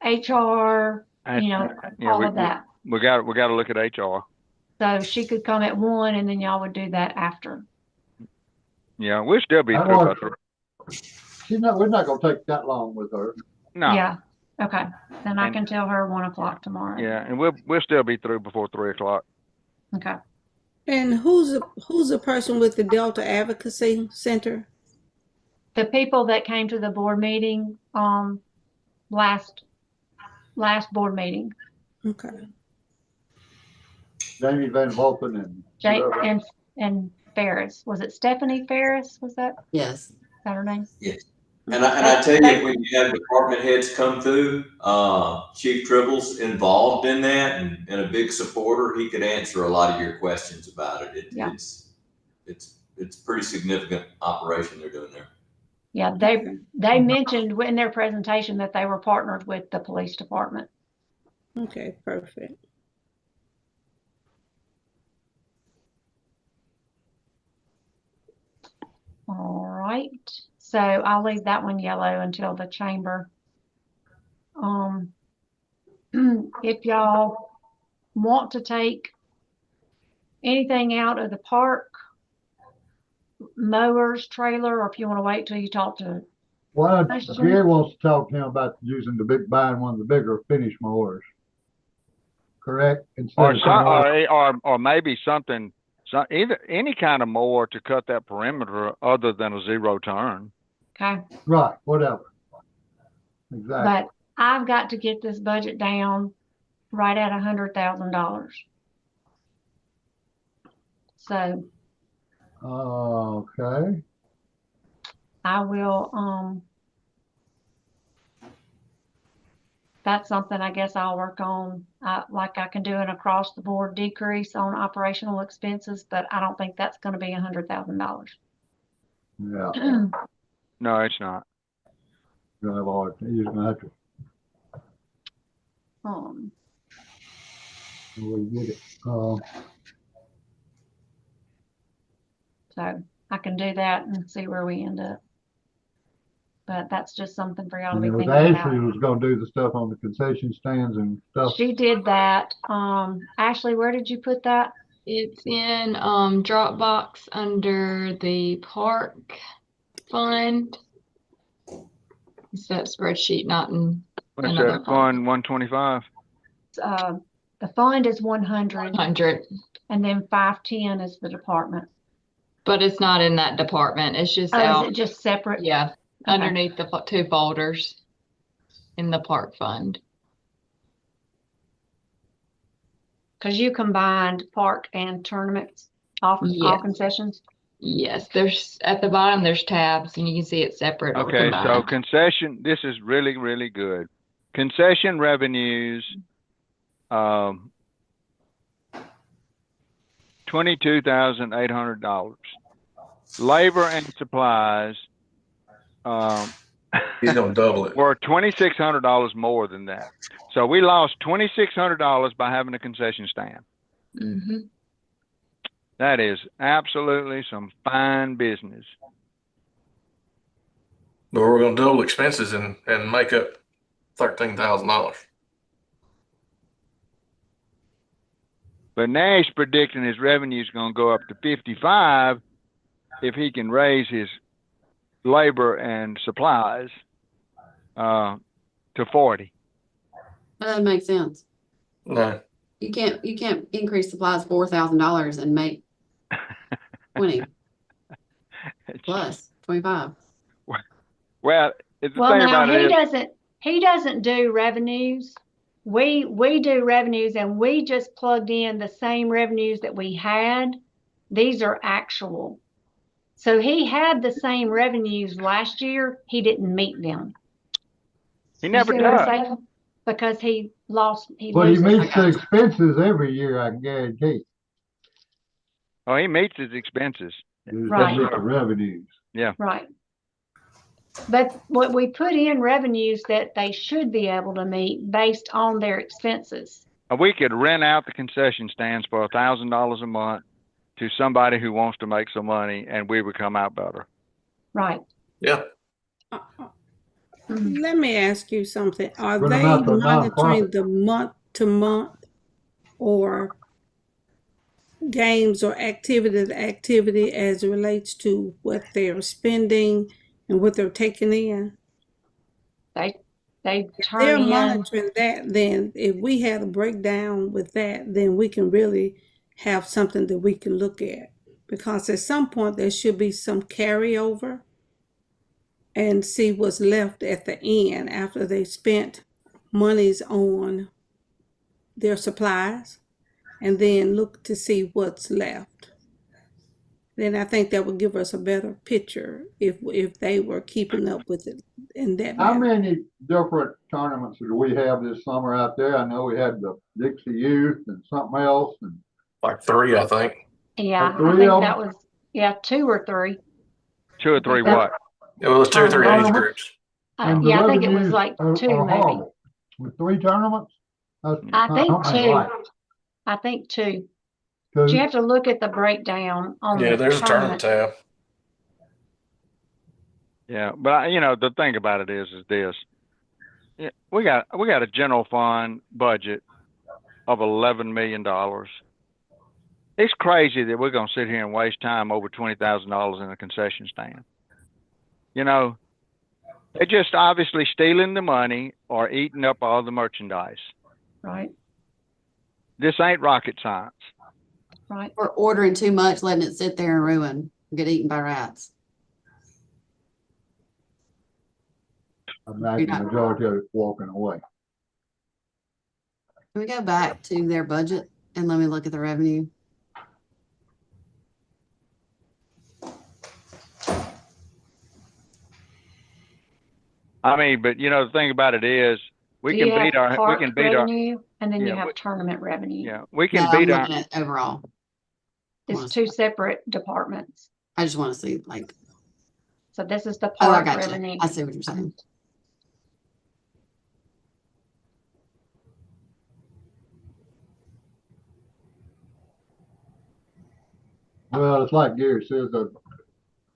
HR, all of that. We got to look at HR. So she could come at 1 and then y'all would do that after. Yeah, we'll still be through by 3. we're not gonna take that long with her. No. Yeah. Okay. Then I can tell her 1 o'clock tomorrow. Yeah, and we'll still be through before 3 o'clock. Okay. And who's the person with the Delta Advocacy Center? The people that came to the board meeting, last board meeting, Okay. Jamie Van Volpen and Ferris. Was it Stephanie Ferris? Was that Yes. her name? Yes. And I tell you, when you have department heads come through, Chief Tribble's involved in that and a big supporter. He could answer a lot of your questions about it. It's pretty significant operation they're doing there. Yeah, they mentioned in their presentation that they were partnered with the police department. Okay, perfect. All right. So I'll leave that one yellow until the chamber. If y'all want to take anything out of the park, mowers, trailer, or if you want to wait till you talk to. Well, Question? Jerry wants to talk to him about buying one of the bigger finish mowers. Correct? Or maybe something, either any kind of mower to cut that perimeter other than a zero turn. Okay. Right, whatever. Exactly. But I've got to get this budget down right at $100,000. So Okay. I will that's something I guess I'll work on. Like I can do an across the board decrease on operational expenses, but I don't think that's gonna be $100,000. Yeah, No, it's not. you're gonna have a hard, you're gonna have to, Um, really get it. so I can do that and see where we end up. But that's just something for y'all to And be it was thinking Ashley who about. was gonna do the stuff on the concession stands and stuff. She did that. Ashley, where did you put that? It's in Dropbox under the park fund. It's that spreadsheet, not in What's another that, Fund 125? The fund is 100 100, and then 510 is the department. but it's not in that department. It's just Oh, is out. it just separate? Yeah, Okay. underneath the two folders in the park fund. Because you combined park and tournaments, all Yes. concessions. Yes, there's at the bottom, there's tabs and you can see it separate or Okay, so combined. concession, this is really, really good. Concession revenues, $22,800. Labor and supplies, He's gonna double it. were $2,600 more than that. So we lost $2,600 by having a concession stand. Mhm. That is absolutely some fine business. But we're gonna double expenses and make up $13,000. But Nash predicting his revenue is going to go up to 55 if he can raise his labor and supplies to 40. That doesn't make sense. No. You can't increase supplies $4,000 and make 20 plus 25. Well, the Well, thing now about it is, he doesn't do revenues. We do revenues and we just plugged in the same revenues that we had. These are actual. So he had the same revenues last year. He didn't meet them. he You never see what I'm does. saying? Because he But he loses. meets the expenses every year, I can guarantee. Oh, he meets his expenses. He just Right. doesn't meet the revenues. Right. But what we put in revenues that they should be able to meet based on their expenses. We could rent out the concession stands for $1,000 a month to somebody who wants to make some money, and we would come out better. Right. Yeah. Let me ask you something. Are Run them they out to monitoring nonprofit. the month to month or games or activity to activity as it relates to what they're spending and what they're taking in? They If turn they're in. monitoring that, then if we had a breakdown with that, then we can really have something that we can look at. Because at some point there should be some carryover and see what's left at the end after they spent monies on their supplies, and then look to see what's left. Then I think that would give us a better picture if they were keeping up with it in that How manner. many different tournaments do we have this summer out there? I know we had the Dixie Youth and something else and Like 3, I think. Yeah, Like 3 I think of that them? was, 2 or 3. 2 or 3 that- what? It was 2 or 3 age Tournaments? groups. And the Yeah, I think it was revenues like are 2 maybe. horrible. With 3 tournaments? That's I think something 2. right. I think 2. 'Cause You have to look at the breakdown on Yeah, the there's a tournament tab. Yeah, but the thing about it is this. Yeah, we got a general fund budget of $11 million. It's crazy that we're going to sit here and waste time over $20,000 in a concession stand. They're just obviously stealing the money or eating up all the merchandise. Right, This ain't rocket science. right. Or ordering too much, letting it sit there and ruin, get eaten by rats. I imagine the majority of it's walking away. Can we go back to their budget and let me look at the revenue? I mean, but the thing about it is We So can you have beat our, we park can beat our, revenue, and then you yeah, have tournament revenue. yeah, we No, can I'm beat our, looking at overall. It's two separate departments. I just want to see like, So this is the oh, I park got you. revenue. I see what you're saying. Well, it's like Gary says, the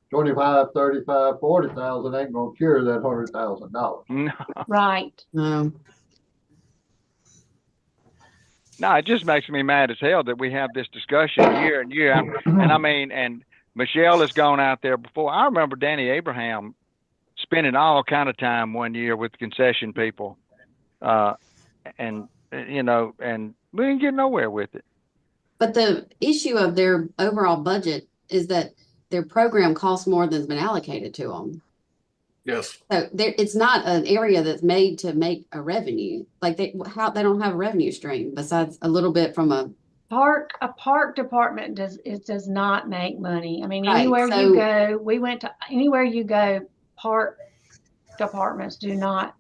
25, 35, 40,000 ain't gonna cure that $100,000. no, Right. No, no, it just makes me mad as hell that we have this discussion year and year. And I mean, and Michelle has gone out there before. I remember Danny Abraham spending all kind of time one year with concession people. And you know, and we didn't get nowhere with it. but the issue of their overall budget is that their program costs more than's been allocated to them. Yes. So there, it's not an area that's made to make a revenue. Like they don't have a revenue stream besides a little bit from a park department does not make money. I mean, Right, anywhere so- you go, anywhere you go, park departments do not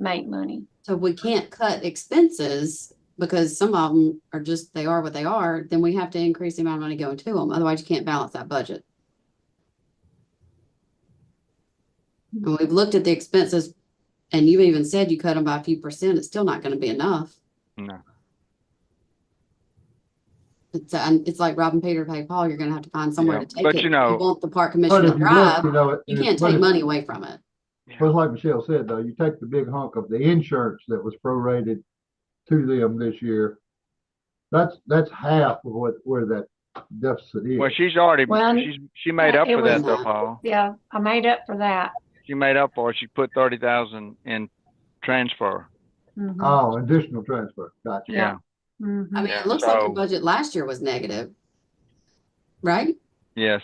make money. so we can't cut expenses because some of them are just they are what they are. Then we have to increase the amount of money going to them. Otherwise, you can't balance that budget. And we've looked at the expenses, and you even said you cut them by a few percent. It's still not going to be enough. No. It's like robbing Peter to pay Paul. You're going to have to find somewhere Yeah, to take but it. you know- If you want the park But commission if to you look, thrive, you know, you can't take money away from it. But like Michelle said, though, you take the big hunk of the insurance that was prorated to them this year. That's half of where that deficit is. Well, she's already, Well, she made up it for that was though, not. Paul. Yeah, I made up for that. She made up for it. She put 30,000 in transfer. Mhm. Oh, additional transfer. Gotcha. Yeah. Mhm. I mean, Yeah, it looks like the so- budget last year was negative, right? Yes.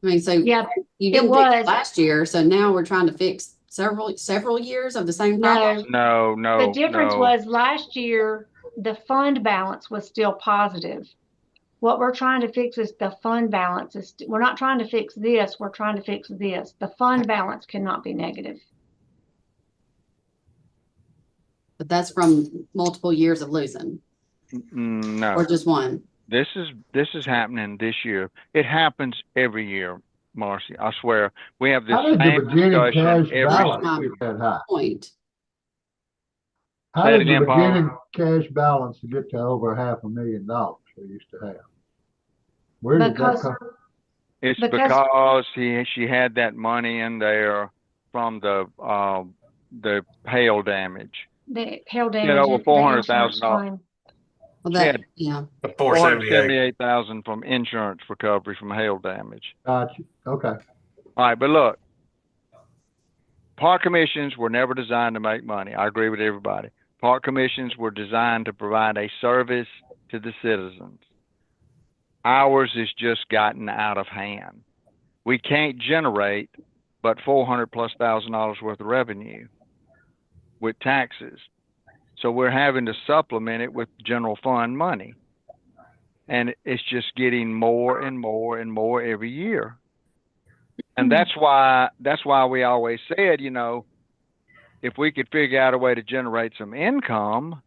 I mean, so Yeah, you it didn't fix was. it last year, so now we're trying to fix several years of the same problem. no, No, the difference no. was last year, the fund balance was still positive. What we're trying to fix is the fund balance. We're not trying to fix this, we're trying to fix this. The fund balance cannot be negative. But that's from multiple years of losing, No. or just one. This is happening this year. It happens every year, Marcy. I swear. We have this How did the same beginning discussion cash every balance year. get that high? Point. How Say it did the again, Paul. beginning cash balance get to over $500,000 we used to have? Where did that Because come? It's Because- because she had that money in there from the hail damage. the hail damage. Yeah, over and the $400,000. insurance claim. Well, Yeah. that, yeah. The 478. 478,000 from insurance recovery from hail damage. Gotcha. Okay. All right, but look, park commissions were never designed to make money. I agree with everybody. Park commissions were designed to provide a service to the citizens. Ours has just gotten out of hand. We can't generate but $400,000+ worth of revenue with taxes. So we're having to supplement it with general fund money. And it's just getting more and more and more every year. And that's why we always said, you know, if we could figure out a way to generate some income,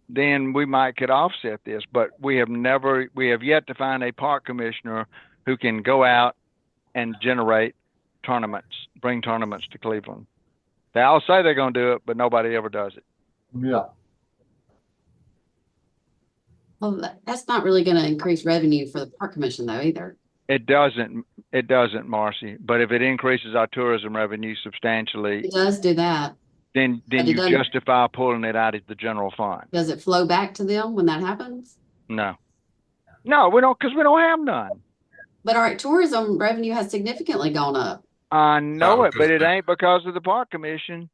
then we could offset this. But we have yet to find a park commissioner who can go out and generate tournaments, bring tournaments to Cleveland. They all say they're going to do it, but nobody ever does it. Yeah. Well, that's not really going to increase revenue for the park commission though either. It doesn't, Marcy. But if it increases our tourism revenue substantially, It does do that. then But it you doesn't- justify pulling it out of the general fund. Does it flow back to them when that happens? No, we don't, because we don't have none. But our tourism revenue has significantly gone up. I know it, but because it ain't because of the park commission.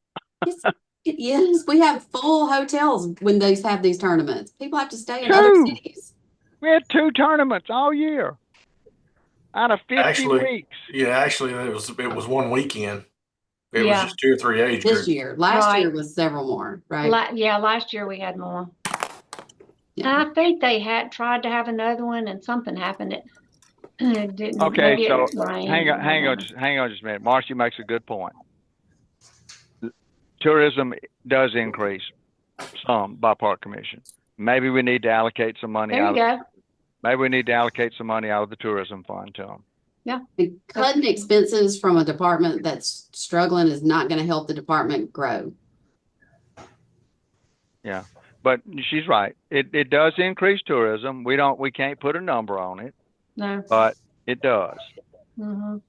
Yes, yes, we have full hotels when they have these tournaments. People have to stay in other Two. cities. We had 2 tournaments all year out of 50 Actually, weeks. Yeah, actually, it was one weekend. It Yeah. was just 2 or 3 age This groups. year, last year Right. was several more, right? Last year we had more. Yeah. And I think they had tried to have another one and something happened. It didn't. Okay, maybe it so rained hang or on whatever. just a minute. Marcy makes a good point. tourism does increase some by park commission. Maybe we need to allocate some money There you out. go. Maybe we need to allocate some money out of the tourism fund to them. And cutting expenses from a department that's struggling is not gonna help the department grow. But she's right. It does increase tourism. We can't put a number on it, No. but it does. Mhm.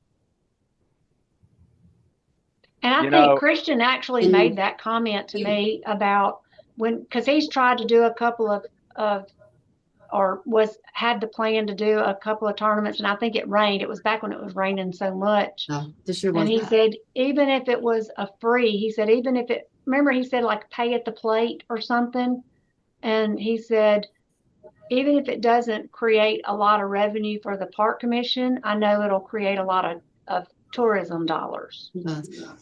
And I You think know- Christian actually And made that comment to you- me about because he's tried to do a couple of or had the plan to do a couple of tournaments, and I think it rained. It was back when it was raining so much. This year And was he bad. said, even if it was he said, even if remember he said like pay at the plate or something. And he said, even if it doesn't create a lot of revenue for the park commission, I know it'll create a lot of tourism dollars.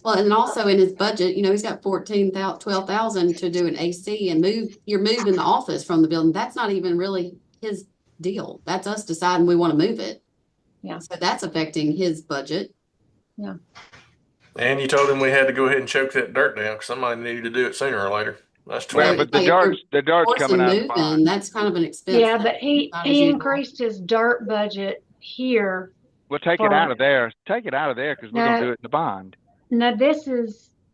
Well, and also in his budget, he's got 12,000 to do an AC and you're moving the office from the building. That's not even really his deal. That's us deciding we want to move it. Yeah. So that's affecting his budget. And you told him we had to go ahead and choke that dirt down because somebody needed to do it sooner or later. That's Well, 20. but the Like, if dirt's Forcing coming out of the moving, bond. that's kind of an expense. Yeah, that but he not as usual. increased his dirt budget here. We'll take it for- out of there. Take it out of there because we're gonna No. do it in the bond. Now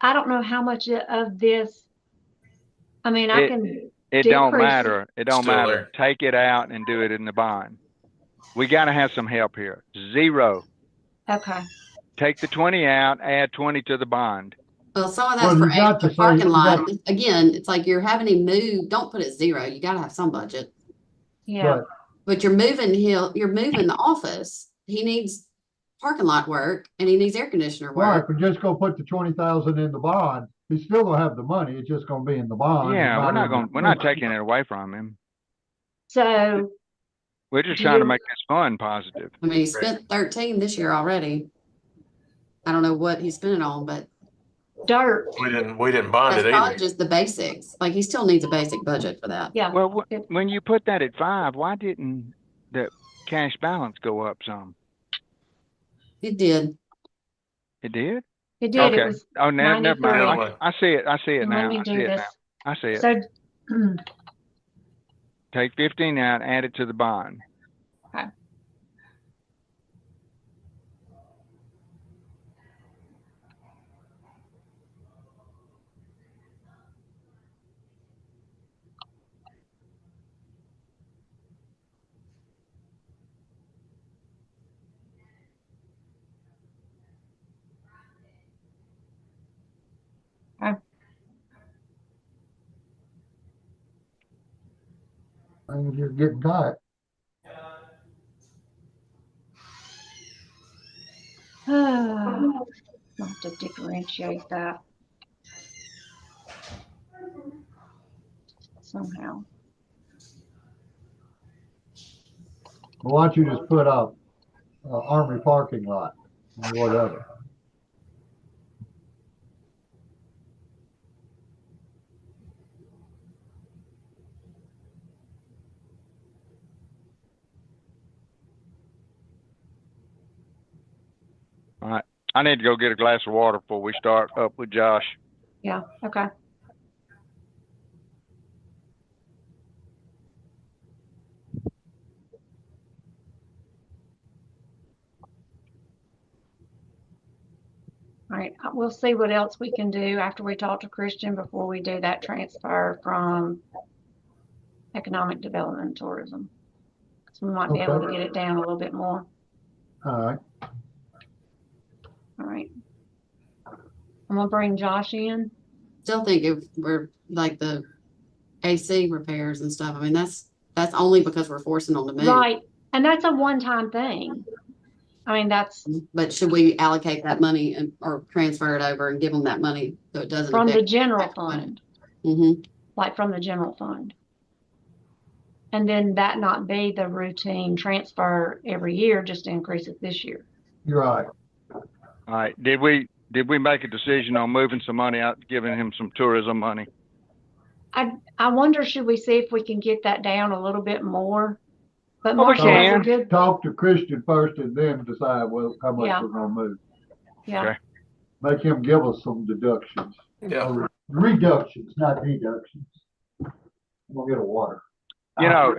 I don't know how much of this, I mean, I It- can, It don't Decrease. matter. It don't Still matter. there. Take it out and do it in the bond. We gotta have some help here. Zero. okay. Take the 20 out, add 20 to the bond. Well, some of Well, that's for you got extra to say- parking you lot. got- Again, it's like you're having him move. Don't put it 0. You gotta have some budget. Yeah, But you're moving the office. He needs parking lot work and he needs air conditioner Right, work. but just go put the 20,000 in the bond. He's still gonna have the money. It's just gonna be in the bond. Yeah, we're not in the- we're not taking it away from him. so, We're just Do trying to you- make this fund positive. I mean, he spent 13 this year already. I don't know what he's spending on, but dirt, We didn't bond that's it probably either. just the basics. Like he still needs a basic budget for that. yeah. Well, It- when you put that at 5, why didn't the cash balance go up some? It did. It did? It did, Okay. it was, Oh, never 93. mind. I see it. I see it let now. me I do see it now. this. I see it. So, Take 15 out, add it to the bond. Okay. Things just getting tight. I'll have to differentiate that somehow. Well, why don't you just put up Army parking lot or whatever? All right. I need to go get a glass of water before we start up with Josh. Yeah, okay. All right, we'll see what else we can do after we talk to Christian before we do that transfer from economic development and tourism. So we might be able to get it down a little bit more. All right. All right. I'm gonna bring Josh in. Still think if we're like the AC repairs and stuff, I mean, that's only because we're forcing them to move. Right, and that's a one-time thing. I mean, that's But should we allocate that money or transfer it over and give them that money so it doesn't? from the affect- general fund, Mhm. like from the general fund. And then that not be the routine transfer every year, just increase it this year. You're right. All right. Did we make a decision on moving some money out, giving him some tourism money? I wonder, should we see if we can get that down a little bit more? But Well, we Marshall has a can. good, Talk to Christian first and then decide, well, how much Yeah. we're gonna move. yeah, Okay. Make him give us some deductions. Yeah. Reductions, not deductions. I'm gonna get a water. You know,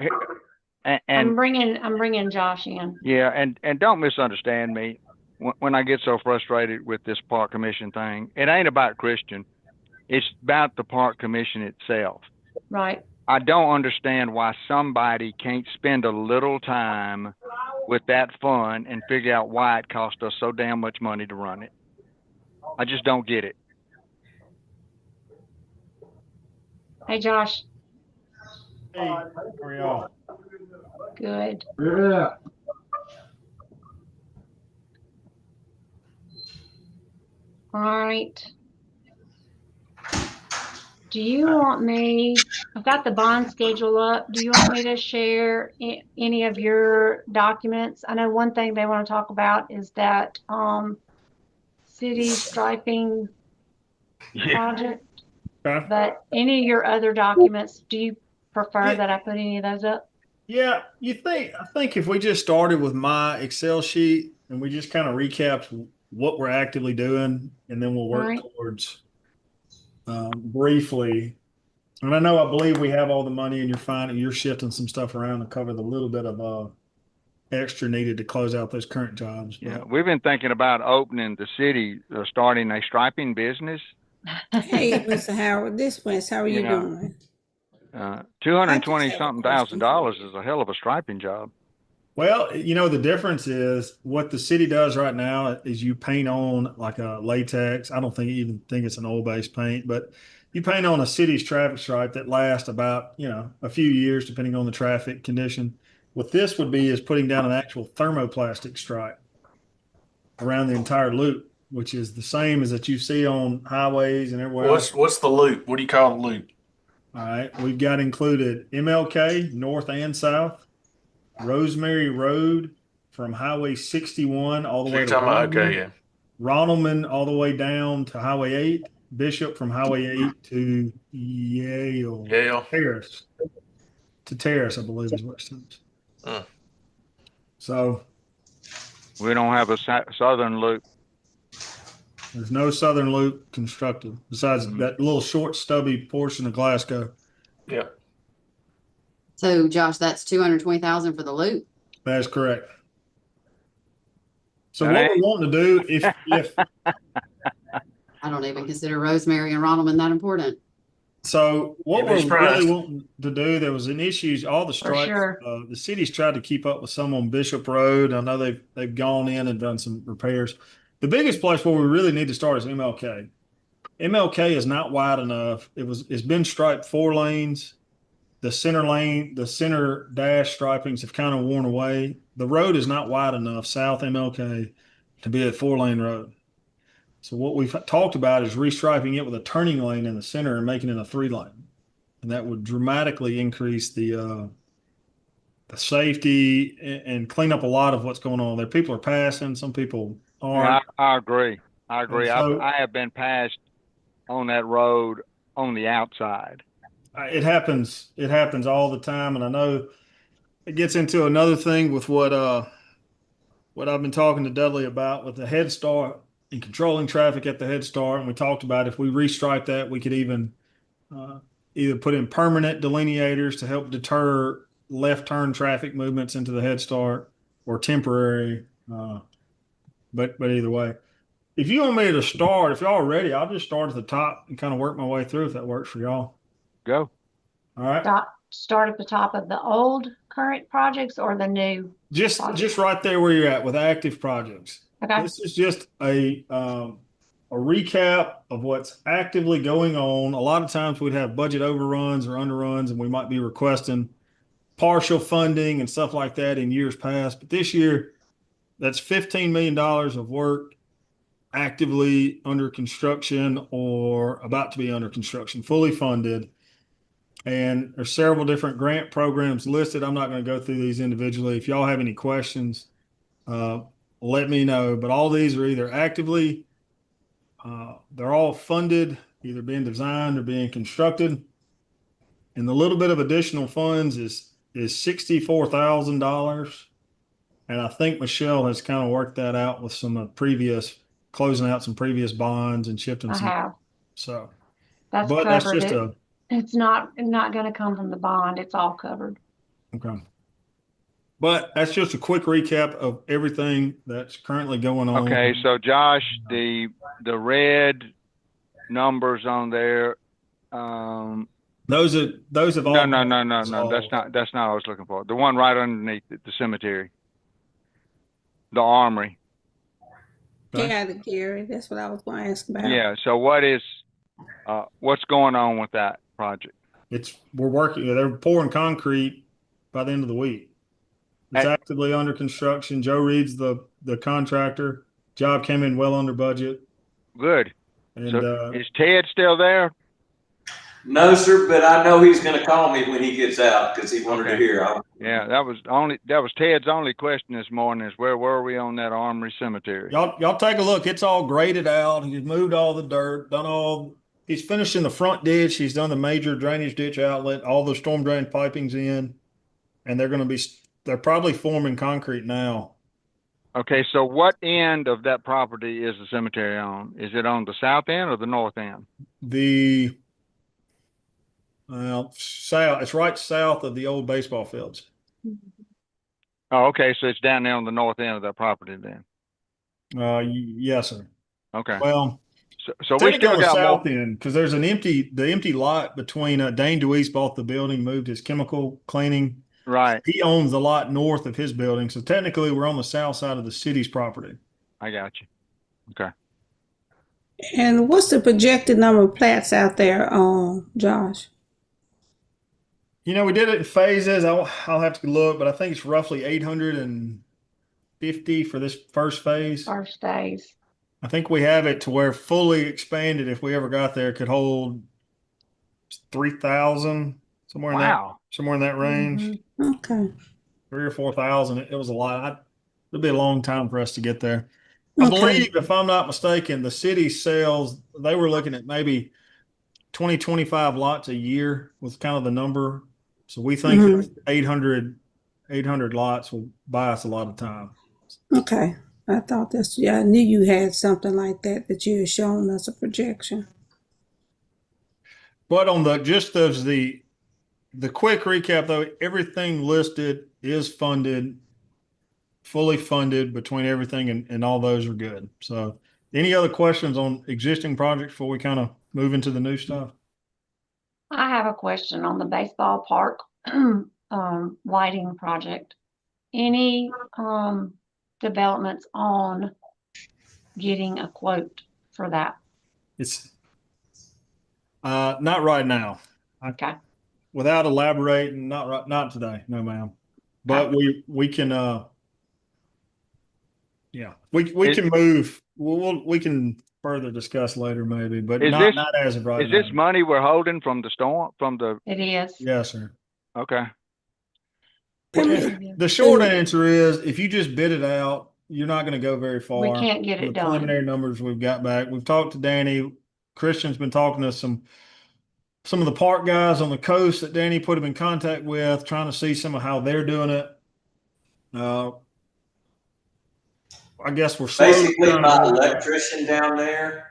and, I'm bringing Josh in. yeah, and don't misunderstand me. When I get so frustrated with this park commission thing, it ain't about Christian. It's about the park commission itself. Right. I don't understand why somebody can't spend a little time with that fund and figure out why it cost us so damn much money to run it. I just don't get it. Hey, Josh. Hey, how are y'all? Good. Yeah. All right. Do you want me, I've got the bond schedule up. Do you want me to share any of your documents? I know one thing they want to talk about is that city striping project. Okay. But any of your other documents, do you prefer Yeah. that I put any of those up? Yeah, I think if we just started with my Excel sheet and we just kind of recapped what we're actively doing, and then we'll work Right. towards briefly. And I believe we have all the money, and you're shifting some stuff around to cover the little bit of extra needed to close out those current jobs. Yeah, we've been thinking about opening the city, starting a striping business. Hey, Mr. Howard, this Wes, how are you Yeah. doing? $220-something thousand is a hell of a striping job. Well, the difference is what the city does right now is you paint on like a latex. I don't even think it's an oil-based paint, but you paint on a city's traffic stripe that lasts about, a few years, depending on the traffic condition. What this would be is putting down an actual thermoplastic stripe around the entire loop, which is the same as that you see on highways and everywhere else. What's the loop? What do you call the loop? All right, we've got included MLK, north and south, Rosemary Road from Highway 61 all the So way you're to talking about, Ronalman, okay, yeah. Ronalman all the way down to Highway 8, Bishop from Highway 8 to Yale. Terrace. To Terrace, I believe is what it says. So We don't have a southern loop. there's no southern loop constructed besides that little short stubby portion of Glasgow. Yep. So Josh, that's 220,000 for the loop. That is correct. So That what ain't- we want to do, if I don't even consider Rosemary and Ronalman that important. so, what You'd be we're surprised. really wanting to do, there was an issue. All the stripes, sure. the city's tried to keep up with some on Bishop Road. I know they've gone in and done some repairs. The biggest place where we really need to start is MLK. MLK is not wide enough. It's been striped 4 lanes. The center lane, the center dash stripings have kind of worn away. The road is not wide enough south MLK to be a 4-lane road. So what we've talked about is restriping it with a turning lane in the center and making it a 3-lane, and that would dramatically increase the safety and clean up a lot of what's going on there. People are passing, some people aren't. I agree. I agree. So- I have been passed on that road on the outside. It happens. It happens all the time, and I know it gets into another thing with what I've been talking to Dudley about with the Head Start and controlling traffic at the Head Start. And we talked about if we restripe that, we could even either put in permanent delineators to help deter left turn traffic movements into the Head Start, or temporary. But either way, if you want me to start, if y'all are ready, I'll just start at the top and kind of work my way through if that works for y'all. Go. All right. Start at the top of the old current projects or the new? Just right there where you're at with active projects. Okay. This is just a recap of what's actively going on. A lot of times we'd have budget overruns or underruns, and we might be requesting partial funding and stuff like that in years past. But this year, that's $15 million of work actively under construction or about to be under construction, fully funded. And there's several different grant programs listed. I'm not going to go through these individually. If y'all have any questions, let me know. But all these are either actively, they're all funded, either being designed or being constructed. And the little bit of additional funds is $64,000. And I think Michelle has kind of worked that out with some closing out some previous bonds and shifting I have. So, That's but that's covered. just a, It's not gonna come from the bond. It's all covered. okay. But that's just a quick recap of everything that's currently going on. Okay, so Josh, the red numbers on there, Those have all. no, that's not what I was looking for. The one right underneath it, the cemetery. The armory. Okay. Yeah, Gary, that's what I was going to ask about. Yeah, so what's going on with that project? We're working, they're pouring concrete by the end of the week. It's Hey. actively under construction. Joe Reed's the contractor. Job came in well under budget. Good. And So is Ted still there? No, sir, but I know he's gonna call me when he gets out because he wanted to Okay. hear. Yeah, that was Ted's only question this morning is where were we on that armory cemetery? y'all take a look. It's all graded out. He's moved all the dirt, he's finishing the front ditch. He's done the major drainage ditch outlet, all the storm drain piping's in, and they're probably forming concrete now. Okay, so what end of that property is the cemetery on? Is it on the south end or the north end? South. It's right south of the old baseball fields. Oh, okay, so it's down there on the north end of that property then. Yes, sir. Okay. Well, so we still got south more. end because there's the empty lot between Dane DeWeese bought the building, moved his chemical cleaning. Right. He owns the lot north of his building, so technically we're on the south side of the city's property. I got you. Okay. And what's the projected number of plats out there, Josh? We did it in phases. I'll have to look, but I think it's roughly 850 for this first phase. First days. I think we have it to where fully expanded, if we ever got there, could hold 3,000 somewhere in that range. Mm-hmm. Okay. 3,000 or 4,000. It was a lot. It'll be a long time for us to get there. I Okay. believe, if I'm not mistaken, the city sales, they were looking at maybe 20, 25 lots a year was kind of the number. So we think that 800 lots will buy us a lot of time. Okay. I thought I knew you had something like that you had shown us a projection. But on just as the quick recap though, everything listed is funded, fully funded between everything, and all those are good. So any other questions on existing projects before we kind of move into the new stuff? I have a question on the baseball park lighting project. Any developments on getting a quote for that? It's not right now. Okay. Without elaborating, not today, no ma'am. But we can we can move. We can further discuss later maybe, but not as of right now. Is this money we're holding from the storm, It is. Yes, sir. Okay. The short answer is if you just bid it out, you're not going to go very far. We can't get it The done. preliminary numbers we've got back. We've talked to Danny. Christian's been talking to some of the park guys on the coast that Danny put him in contact with, trying to see some of how they're doing it. I guess we're basically my electrician down there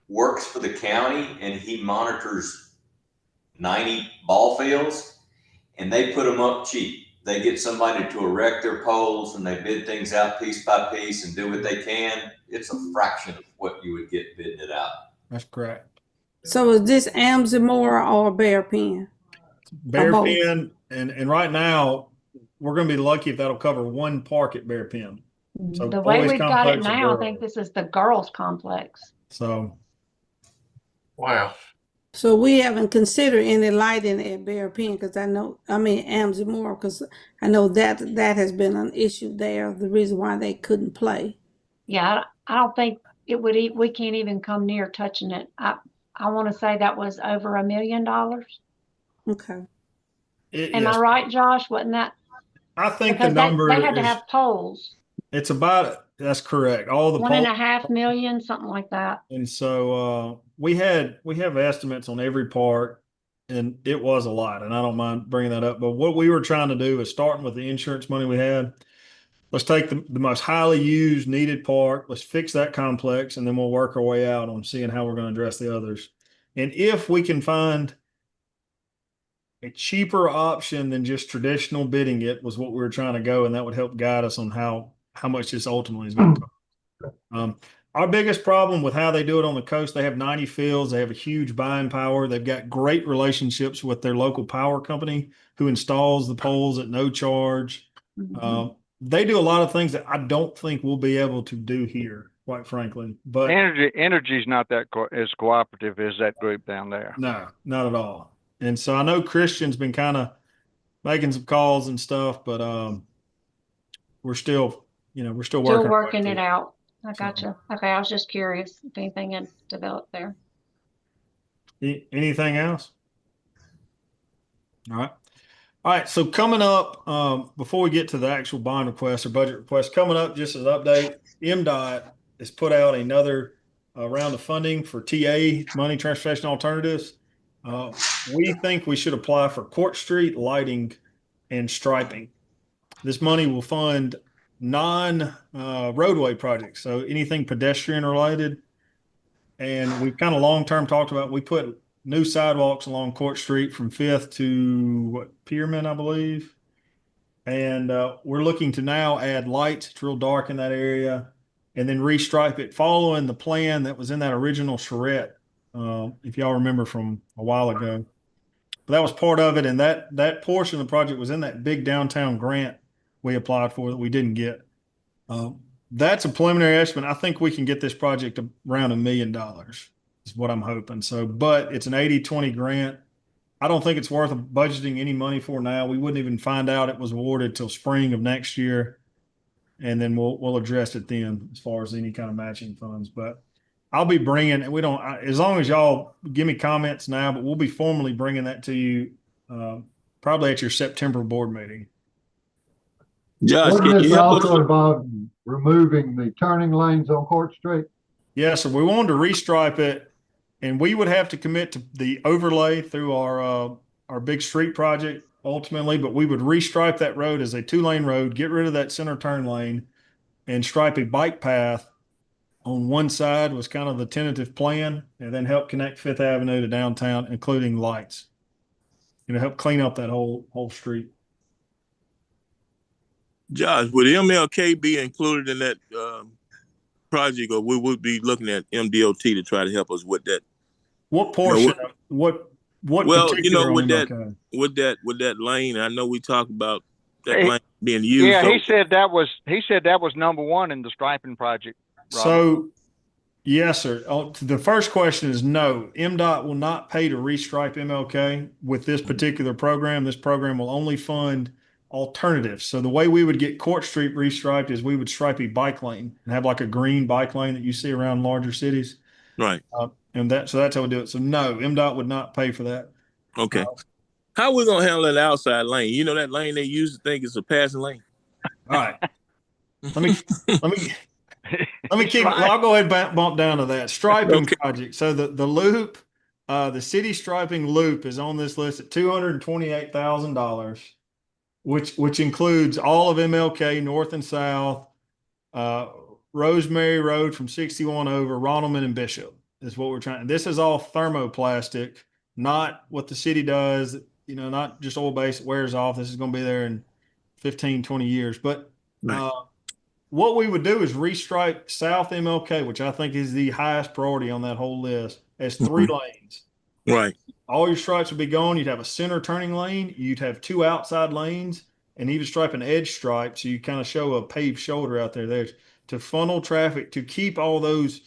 works for the county, and he monitors 90 ball fields, and they put them up cheap. They get somebody to erect their poles, and they bid things out piece by piece and do what they can. It's a fraction of what you would get bidding it out. That's correct. So is this Amzamora or Bear Pen? Bear Pen, and right now we're going to be lucky if that'll cover one park at Bear Pen. So the way we've got it now, I think this is the girls' complex. So, wow. So we haven't considered any lighting at Bear Pen because Amzamora, because I know that has been an issue there. The reason why they couldn't play. Yeah, I don't think it would. We can't even come near touching it. I want to say that was over $1 million. Okay. Am I right, Josh? Wasn't that? I think the number they had to have poles. It's about, that's correct. All the $1.5 million, something like that. And so we have estimates on every part, and it was a lot. And I don't mind bringing that up. But what we were trying to do is starting with the insurance money we had. Let's take the most highly used, needed part. Let's fix that complex, and then we'll work our way out on seeing how we're going to address the others. And if we can find a cheaper option than just traditional bidding it was what we were trying to go, and that would help guide us on how much this ultimately is going to cost. Our biggest problem with how they do it on the coast, they have 90 fields. They have a huge buying power. They've got great relationships with their local power company who installs the poles at no charge. They do a lot of things that I don't think we'll be able to do here, quite frankly. But Energy's not that as cooperative as that group down there. no, not at all. And so I know Christian's been kind of making some calls and stuff, but we're still working it out. I gotcha. Okay, I was just curious if anything had developed there. Anything else? All right. So coming up, before we get to the actual bond request or budget request, coming up, just as an update, MDOT has put out another round of funding for TA, money transportation alternatives. We think we should apply for Court Street lighting and striping. This money will fund non-roadway projects, so anything pedestrian related. And we've kind of long-term talked about, we put new sidewalks along Court Street from 5th to Pierman, I believe. And we're looking to now add lights. It's real dark in that area, and then restripe it following the plan that was in that original charrette, if y'all remember from a while ago. But that was part of it, and that portion of the project was in that big downtown grant we applied for that we didn't get. That's a preliminary estimate. I think we can get this project around $1 million is what I'm hoping. So, but it's an 80-20 grant. I don't think it's worth budgeting any money for now. We wouldn't even find out it was awarded till spring of next year. And then we'll address it then as far as any kind of matching funds. But I'll be bringing, as long as y'all give me comments now, but we'll be formally bringing that to you probably at your September board meeting. Josh, Wouldn't can this you help also us? involve removing the turning lanes on Court Street? Yeah, so we wanted to restripe it, and we would have to commit to the overlay through our big street project ultimately, but we would restripe that road as a 2-lane road, get rid of that center turn lane, and stripe a bike path on one side was kind of the tentative plan, and then help connect 5th Avenue to downtown, including lights. Help clean up that whole street. Josh, would MLK be included in that project, or we would be looking at MDOT to try to help us with that? What portion? What well, particular with MLK? that lane, I know we talked about that lane being used. Yeah, he said that was number one in the striping project. Robert. So, yes, sir. The first question is no. MDOT will not pay to restripe MLK with this particular program. This program will only fund alternatives. So the way we would get Court Street restriped is we would stripe a bike lane and have like a green bike lane that you see around larger cities. Right. So that's how we do it. So no, MDOT would not pay for that. Okay. How are we gonna handle that outside lane? That lane they used to think is a passing lane. All right. Let me keep. I'll go ahead and bump down to that striping project. So the loop, the city striping loop is on this list at $228,000, which includes all of MLK north and south, Rosemary Road from 61 over, Ronaldman and Bishop is what we're trying. This is all thermoplastic, not what the city does. Not just oil based, it wears off. This is going to be there in 15, 20 years. But what we would do is restripe South MLK, which I think is the highest priority on that whole list, as 3 lanes. Right. All your stripes would be gone. You'd have a center turning lane. You'd have 2 outside lanes, and even stripe an edge stripe. So you kind of show a paved shoulder out there to funnel traffic, to keep all those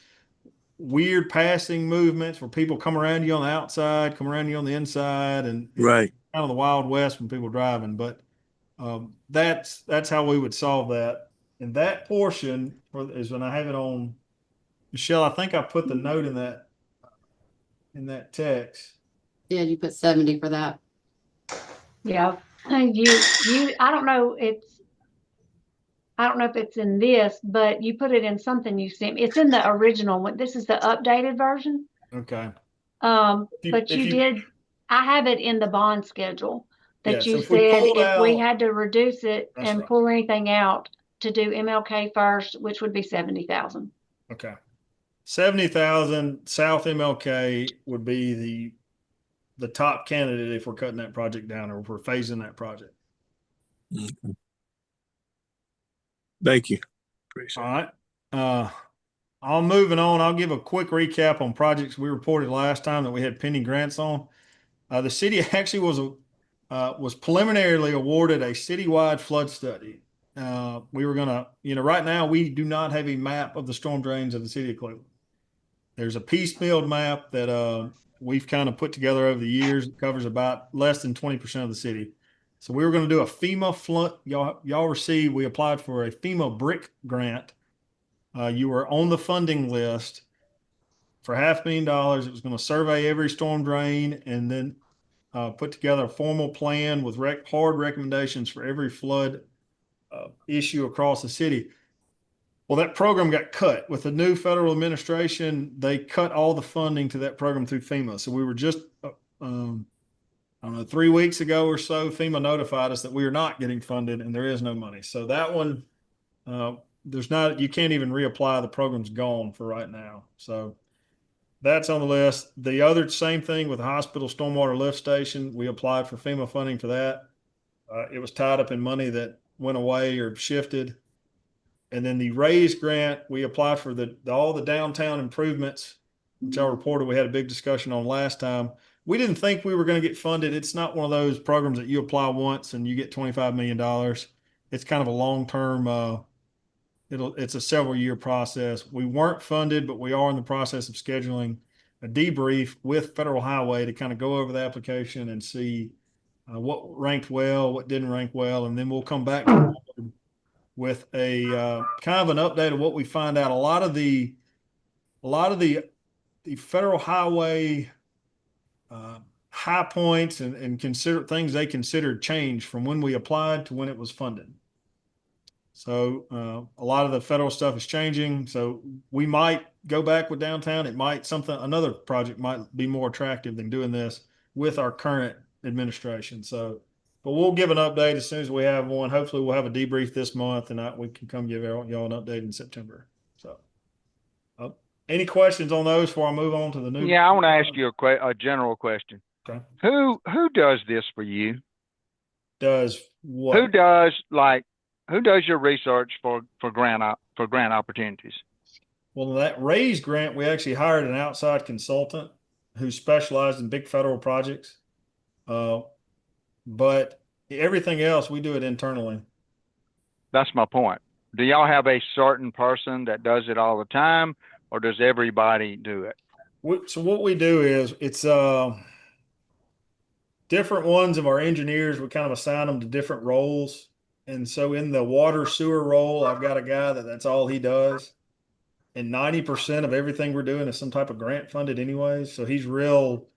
weird passing movements where people come around you on the outside, come around you on the inside, and right. Kind of the Wild West when people are driving. But that's how we would solve that. And that portion is when I have it on. Michelle, I think I put the note in that text. Yeah, you put 70 for that. Yeah. I don't know if it's in this, but you put it in something you sent me. It's in the original one. This is the updated version. Okay. But you did, I have it in the bond schedule that you so said if we had to reduce it and right. pull anything out to do MLK first, which would be 70,000. Okay. 70,000 South MLK would be the top candidate if we're cutting that project down or if we're phasing that project. Okay. Thank you. All right. I'm moving on. I'll give a quick recap on projects we reported last time that we had pending grants on. The city actually was preliminarily awarded a citywide flood study. We were gonna, right now we do not have a map of the storm drains of the city of Cleveland. There's a piecemealed map that we've kind of put together over the years. It covers about less than 20% of the city. So we were going to do a FEMA flood. Y'all received. We applied for a FEMA brick grant. You were on the funding list for $500,000. It was going to survey every storm drain and then put together a formal plan with hard recommendations for every flood issue across the city. Well, that program got cut with the new federal administration. They cut all the funding to that program through FEMA. So we were just, I don't know, 3 weeks ago or so, FEMA notified us that we are not getting funded and there is no money. So that one, you can't even reapply. The program's gone for right now. So that's on the list. The other same thing with the hospital stormwater lift station. We applied for FEMA funding for that. It was tied up in money that went away or shifted. And then the RAISE grant, we applied for all the downtown improvements, which I reported we had a big discussion on last time. We didn't think we were going to get funded. It's not one of those programs that you apply once and you get $25 million. It's kind of a long-term, it's a several-year process. We weren't funded, but we are in the process of scheduling a debrief with Federal Highway to kind of go over the application and see what ranked well, what didn't rank well, and then we'll come back with a kind of an update of what we find out. A lot of the Federal Highway high points and consider things they considered changed from when we applied to when it was funded. So a lot of the federal stuff is changing. So we might go back with downtown. Another project might be more attractive than doing this with our current administration. So, but we'll give an update as soon as we have one. Hopefully we'll have a debrief this month and we can come give y'all an update in September. So any questions on those before I move on to the new? Yeah, I want to ask you a general question. Okay. Who does this for you? Does what? Who does your research for grant opportunities? Well, that RAISE grant, we actually hired an outside consultant who specialized in big federal projects. But everything else, we do it internally. That's my point. Do y'all have a certain person that does it all the time, or does everybody do it? So what we do is it's different ones of our engineers. We kind of assign them to different roles. And so in the water sewer role, I've got a guy that's all he does. And 90% of everything we're doing is some type of grant funded anyways. So he's real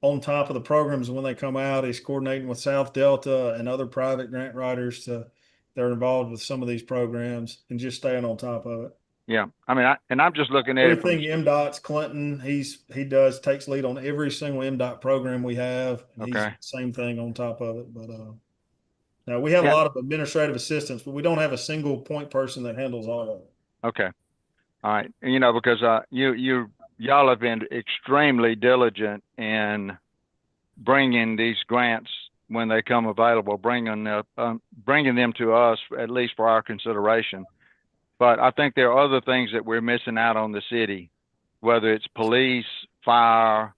on top of the programs when they come out. He's coordinating with South Delta and other private grant writers that are involved with some of these programs and just staying on top of it. Yeah. I mean, I'm just looking at everything MDOT's Clinton. He takes lead on every single MDOT program we have. And okay. He's same thing on top of it. But now we have a lot of administrative assistants, but we don't have a single point person that handles all of it. Okay. All right. Because y'all have been extremely diligent in bringing these grants when they come available, bringing them to us, at least for our consideration. But I think there are other things that we're missing out on the city, whether it's police, fire,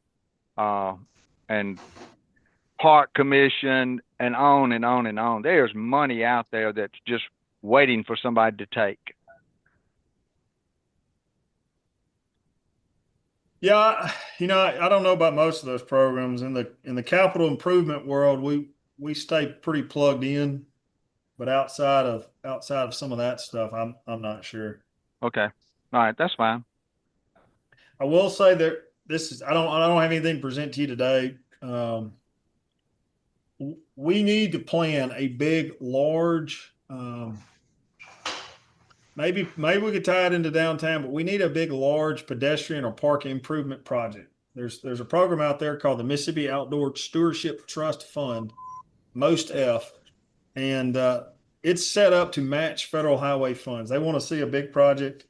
and park commission, and on and on and on. There's money out there that's just waiting for somebody to take. Yeah, I don't know about most of those programs. In the capital improvement world, we stay pretty plugged in, but outside of some of that stuff, I'm not sure. Okay. All right, that's fine. I will say that I don't have anything to present to you today. We need to plan a big, large, maybe we could tie it into downtown, but we need a big, large pedestrian or park improvement project. There's a program out there called the Mississippi Outdoor Stewardship Trust Fund, MOST-F, and it's set up to match federal highway funds. They want to see a big project,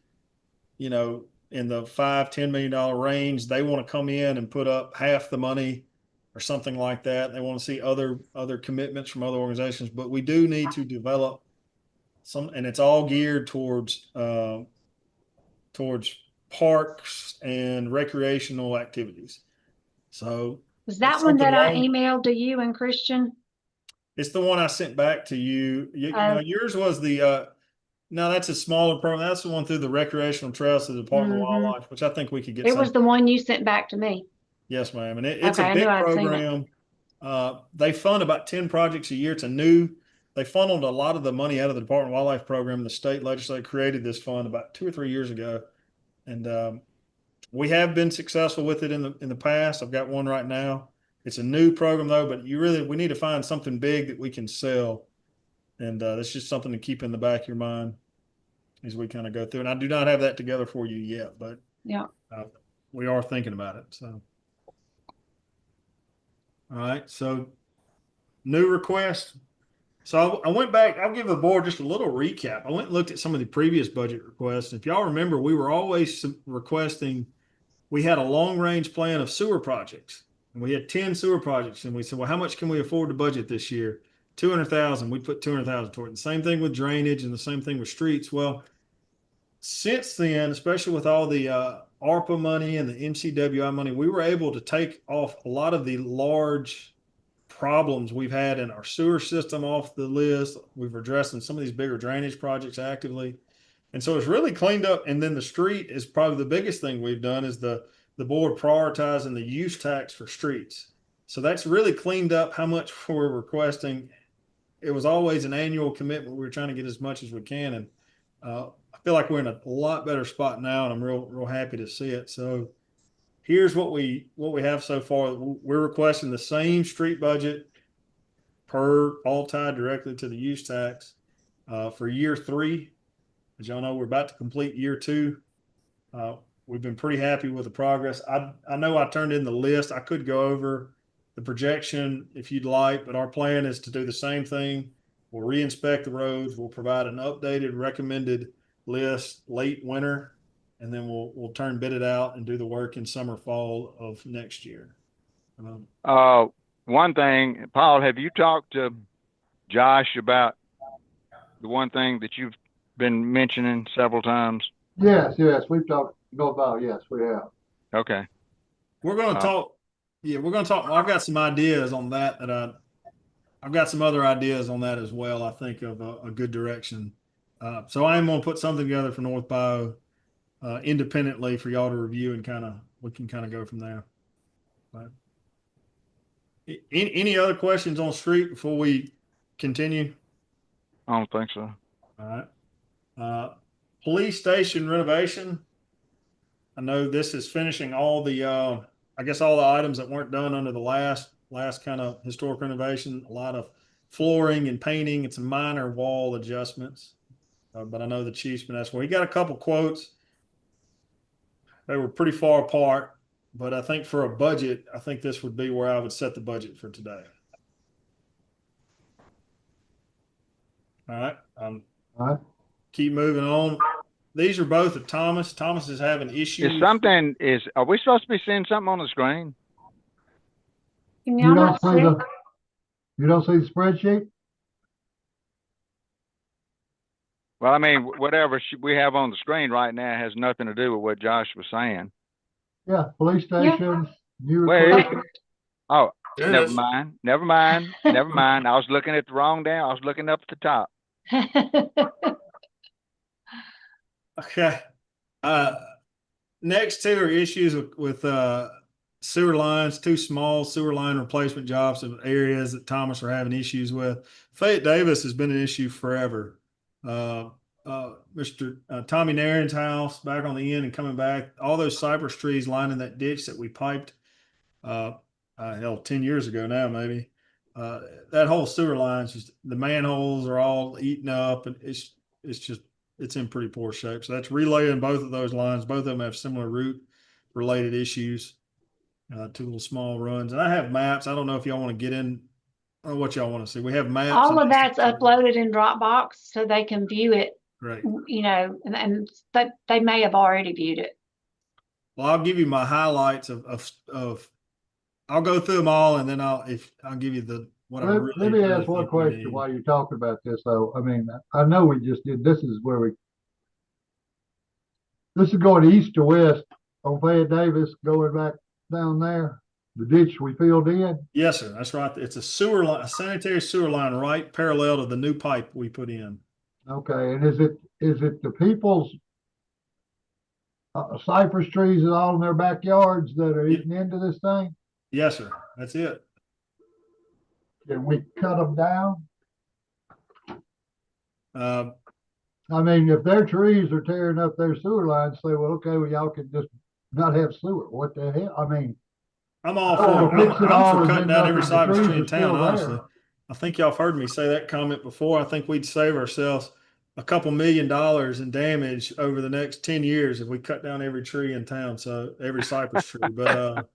in the $5-10 million range. They want to come in and put up half the money or something like that. They want to see other commitments from other organizations, but we do need to develop some, and it's all geared towards parks and recreational activities. So Was that it's one something that I long- emailed to you and Christian? It's the one I sent back to you. No, yours was the no, that's a smaller program. That's the one through the recreational trails of the Department of Mhm. Wildlife, which I think we could get It was something. the one you sent back to me. Yes, ma'am. And it's Okay, a I big knew I'd seen it. program. They fund about 10 projects a year. They funneled a lot of the money out of the Department of Wildlife program. The state legislature created this fund about 2 or 3 years ago. And we have been successful with it in the past. I've got one right now. It's a new program though, but we need to find something big that we can sell. And that's just something to keep in the back of your mind as we kind of go through. And I do not have that together for you yet, but Yeah. we are thinking about it. So, all right. So, new request. So I went back. I'll give the board just a little recap. I went and looked at some of the previous budget requests. If y'all remember, we were always requesting. We had a long range plan of sewer projects, and we had 10 sewer projects. And we said, well, how much can we afford to budget this year? 200,000. We put 200,000 toward it. The same thing with drainage, and the same thing with streets. Well, since then, especially with all the ARPA money and the NCWI money, we were able to take off a lot of the large problems we've had in our sewer system off the list. We've addressed some of these bigger drainage projects actively. And so it's really cleaned up. And then the street is probably the biggest thing we've done is the board prioritizing the use tax for streets. So that's really cleaned up how much we're requesting. It was always an annual commitment. We were trying to get as much as we can. And I feel like we're in a lot better spot now, and I'm real happy to see it. So here's what we have so far. We're requesting the same street budget all tied directly to the use tax for year 3. As y'all know, we're about to complete year 2. We've been pretty happy with the progress. I know I turned in the list. I could go over the projection if you'd like, but our plan is to do the same thing. We'll reinspect the roads. We'll provide an updated recommended list late winter, and then we'll bid it out and do the work in summer, fall of next year. One thing, Paul, have you talked to Josh about the one thing that you've been mentioning several times? Yes, we've talked about, yes, we have. Okay. We're going to talk. Yeah, we're going to talk. I've got some ideas on that I've got some other ideas on that as well. I think of a good direction. So I am going to put something together for North Bio independently for y'all to review, and we can go from there. Right. Any other questions on street before we continue? I don't think so. All right. Police station renovation. I know this is finishing all the, I guess all the items that weren't done under the last kind of historic renovation. A lot of flooring and painting and some minor wall adjustments. But I know the chief's been asking. Well, he got a couple quotes. They were pretty far apart, but I think for a budget, I think this would be where I would set the budget for today. All right. All right. Keep moving on. These are both of Thomas. Thomas is having issues. Are we supposed to be seeing something on the screen? Can You y'all don't not see see? you don't see the spreadsheet? Well, I mean, whatever we have on the screen right now has nothing to do with what Josh was saying. Yeah, police stations, new Wait. recruitment. Oh, There it never is. mind. I was looking at the wrong down. I was looking up at the top. Okay. Next two are issues with sewer lines, 2 small sewer line replacement jobs in areas that Thomas are having issues with. Fayette Davis has been an issue forever. Mr. Tommy Nairn's house back on the end and coming back, all those cypress trees lining that ditch that we piped 10 years ago now, maybe. That whole sewer line is just, the manholes are all eaten up, and it's in pretty poor shape. So that's relaying both of those lines. Both of them have similar root related issues. 2 little small runs. And I have maps. I don't know if y'all want to get in or what y'all want to see. We have maps. All of that's uploaded in Dropbox so they can view it, Great. and that they may have already viewed it. Well, I'll give you my highlights of I'll go through them all, and then I'll give you what I really. Let me really ask one think we question need. while you're talking about this, though. I mean, I know we just did, this is going east to west on Fayette Davis, going back down there, the ditch we filled in. Yes, sir. That's right. It's a sewer line, a sanitary sewer line, right parallel to the new pipe we put in. Okay, and is it the people's cypress trees that all in their backyards that are eating into this thing? Yes, sir. That's it. Can we cut them down? Uh, I mean, if their trees are tearing up their sewer lines, say, well, okay, well, y'all can just not have sewer. What the hell? I mean, I'm all Oh, for fix it all I'm and for then cutting down every nothing, the cypress trees tree in are still town, there. honestly. I think y'all have heard me say that comment before. I think we'd save ourselves a couple $1 million in damage over the next 10 years if we cut down every tree in town. So every cypress tree, but,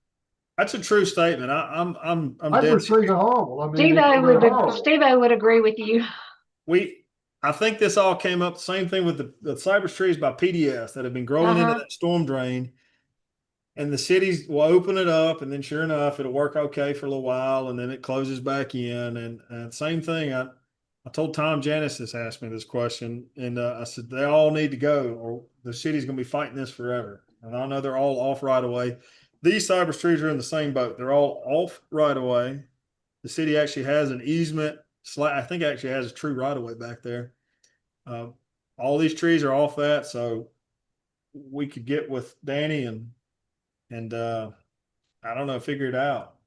that's a true statement. I'm dead cypress trees are horrible. I mean, Steve-O would agree with you. I think this all came up the same thing with the cypress trees by PDS that have been growing into that storm drain. And the cities will open it up, and then sure enough, it'll work okay for a little while, and then it closes back in. And same thing. I told Tom Janis this asked me this question, and I said they all need to go, or the city's going to be fighting this forever. And I know they're all off right away. These cypress trees are in the same boat. They're all off right away. The city actually has an easement. I think it actually has a true right of way back there. All these trees are off that, so we could get with Danny and I don't know, figure it out.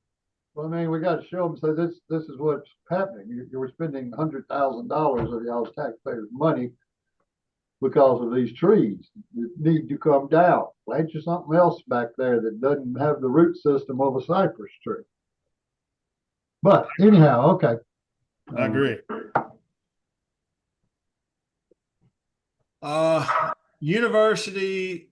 Well, I mean, we got to show them. So this is what's happening. You're spending $100,000 of y'all's taxpayers' money because of these trees that need to come down. Plant you something else back there that doesn't have the root system of a cypress tree. But anyhow, okay. I agree. University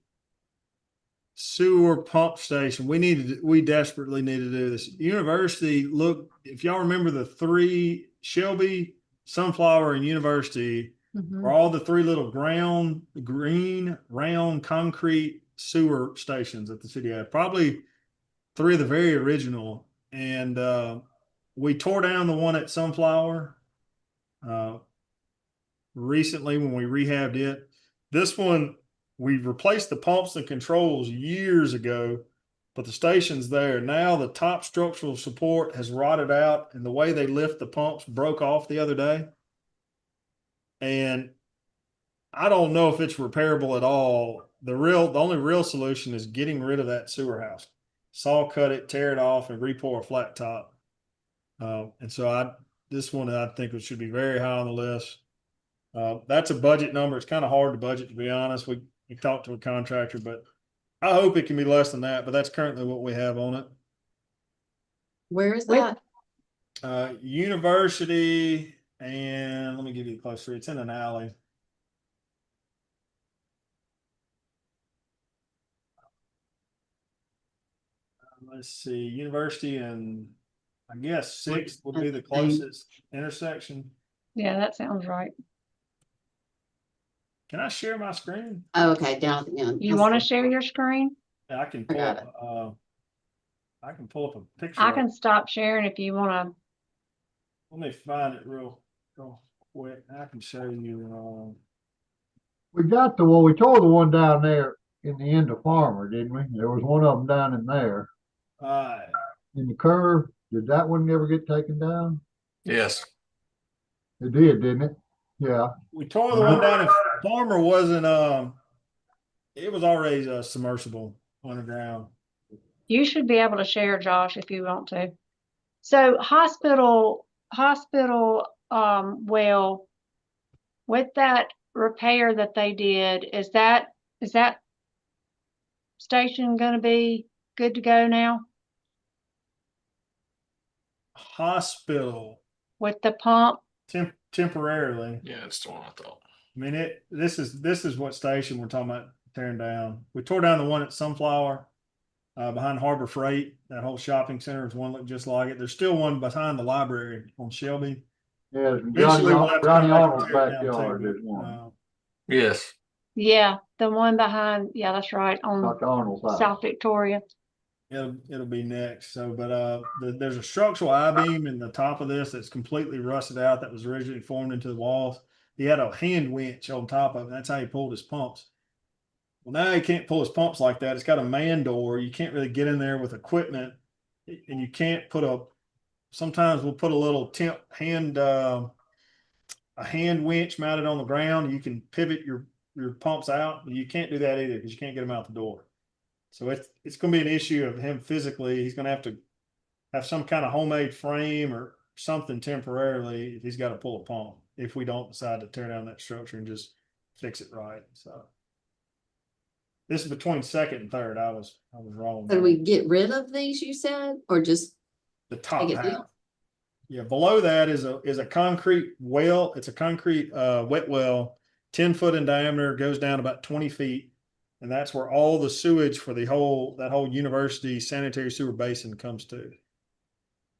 sewer pump station. We desperately need to do this. University, look, if y'all remember the three, Shelby, Sunflower, and University, were all the three little green, round, concrete sewer stations that the city had. Probably three of the very original. And we tore down the one at Sunflower recently when we rehabbed it. This one, we replaced the pumps and controls years ago, but the station's there. Now the top structural support has rotted out, and the way they lift the pumps broke off the other day. And I don't know if it's repairable at all. The only real solution is getting rid of that sewer house. Saw cut it, tear it off, and re-pour a flat top. And so this one I think it should be very high on the list. That's a budget number. It's kind of hard to budget, to be honest. We talked to a contractor, but I hope it can be less than that. But that's currently what we have on it. Where is that? University, and let me give you the close street. It's in an alley. Let's see, University, and I guess 6th would be the closest intersection. Yeah, that sounds right. Can I share my screen? Oh, okay, down at the end. You want to share your screen? Yeah, I can pull got up. I can pull up a picture. I can stop sharing if you want to. Let me find it real quick. I can show you. We got we tore the one down there in the end of Farmer, didn't we? There was one of them down in there. In the curve, did that one ever get taken down? Yes. It did, didn't it? Yeah. We tore the one down in Farmer wasn't, it was already submersible underground. You should be able to share, Josh, if you want to. So hospital, well, with that repair that they did, is that station going to be good to go now? Hospital. With the pump? Temporarily. Yeah, it's the one I thought. I mean, this is what station we're talking about tearing down. We tore down the one at Sunflower behind Harbor Freight. That whole shopping center is one looked just like it. There's still one behind the library on Shelby. Yeah, Eventually we'll have to Johnny come back and Arnold's tear it down backyard too, is one. Yes. Yeah, the one behind, yeah, that's right, on Dr. Arnold's house. South Victoria. It'll be next. So, but there's a structural I-beam in the top of this that's completely rusted out. That was originally formed into the walls. He had a hand winch on top of it. That's how he pulled his pumps. Well, now he can't pull his pumps like that. It's got a man door. You can't really get in there with equipment, and you can't put a. Sometimes we'll put a little a hand winch mounted on the ground. You can pivot your pumps out. You can't do that either because you can't get them out the door. So it's going to be an issue of him physically. He's going to have some kind of homemade frame or something temporarily if he's got to pull a pump, if we don't decide to tear down that structure and just fix it right. So this is between second and third. I was wrong. So do we get rid of these, you said, or just The top take it half. down? Yeah, below that is a concrete well. It's a concrete wet well, 10 foot in diameter, goes down about 20 feet. And that's where all the sewage for that whole university sanitary sewer basin comes to.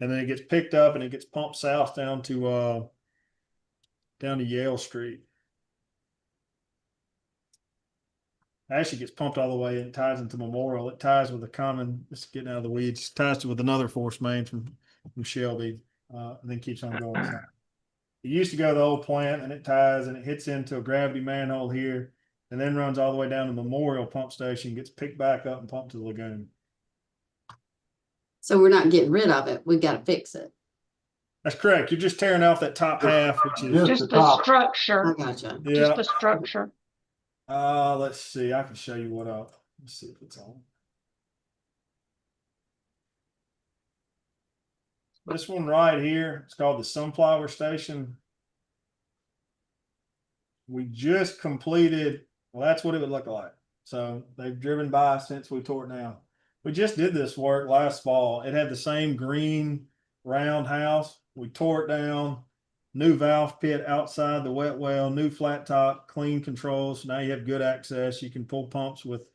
And then it gets picked up and it gets pumped south down to Yale Street. It actually gets pumped all the way and ties into Memorial. It ties with a common, it's getting out of the weeds, ties with another force main from Shelby, and then keeps on going. So it used to go to the old plant and it ties and it hits into a gravity manhole here and then runs all the way down to Memorial Pump Station, gets picked back up and pumped to the lagoon. So we're not getting rid of it. We've got to fix it. That's correct. You're just tearing off that top half, which is Just Just the the top. I structure, gotcha. yeah. just the structure. Let's see. I can show you what up. Let's see if it's on. This one right here, it's called the Sunflower Station. We just completed, well, that's what it would look like. So they've driven by since we tore it down. We just did this work last fall. It had the same green round house. We tore it down, new valve pit outside the wet well, new flat top, clean controls. Now you have good access. You can pull pumps with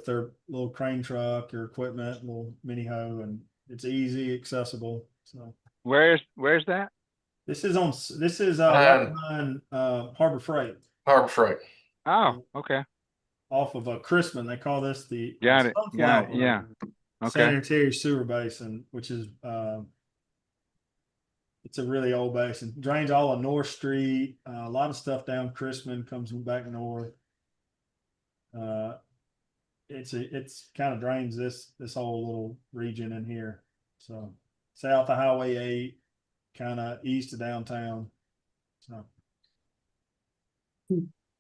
their little crane truck or equipment, little mini hoe, and it's easy, accessible. So Where's that? this is right behind Harbor Freight. Harbor Freight. Oh, okay. Off of Chrisman. They call this the Got it. Sunflower Yeah. Okay. Sanitary Sewer Basin, which is it's a really old basin. Drains all of North Street. A lot of stuff down Chrisman comes back north. It's kind of drains this whole little region in here. So south of Highway 8, kind of east of downtown. So.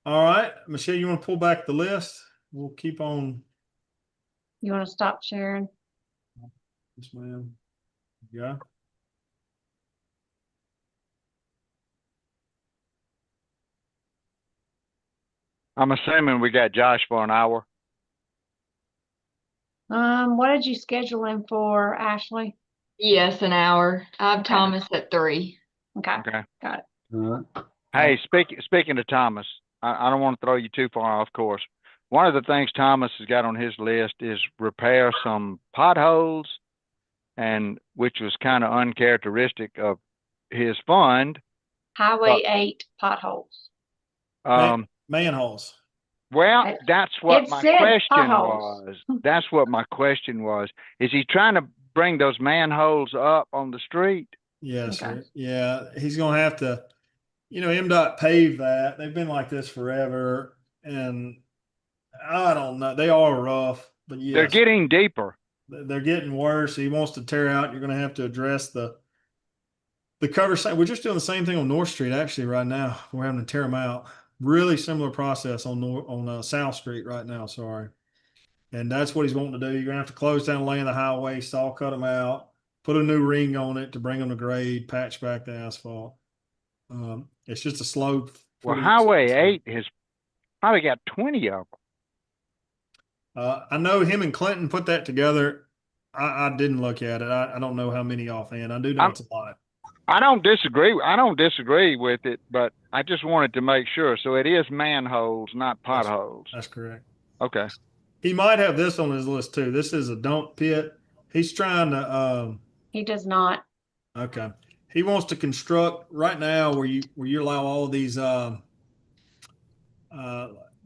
All right, Michelle, you want to pull back the list? We'll keep on. You want to stop sharing? Yes, ma'am. Yeah. I'm assuming we got Josh for an hour. What did you schedule him for, Ashley? Yes, an hour. I have Okay. Thomas at 3. Okay, Okay. got it. Hey, speaking of Thomas, I don't want to throw you too far off course. One of the things Thomas has got on his list is repair some potholes, and which was kind of uncharacteristic of his fund. Highway 8 potholes. Manholes. Well, that's what it my said question potholes. was. That's what my question was. Is he trying to bring those manholes up on the street? Yes, Okay. sir. Yeah, he's gonna have to. MDOT paved that. They've been like this forever, and I don't know. They are rough, but yes, They're getting deeper. they're getting worse. He wants to tear out. You're gonna have to address the cover side. We're just doing the same thing on North Street actually right now. We're having to tear them out. Really similar process on South Street right now. Sorry, and that's what he's wanting to do. You're gonna have to close down the lane of the highway, saw cut them out, put a new ring on it to bring them to grade, patch back the asphalt. It's just a slow. Well, Highway 8 has probably got 20 of them. I know him and Clinton put that together. I didn't look at it. I don't know how many offhand. I do know it's a lot. I don't disagree. I don't disagree with it, but I just wanted to make sure. So it is manholes, not potholes. That's correct. Okay. He might have this on his list too. This is a dump pit. He's trying to. He does not. Okay. He wants to construct right now where you allow all of these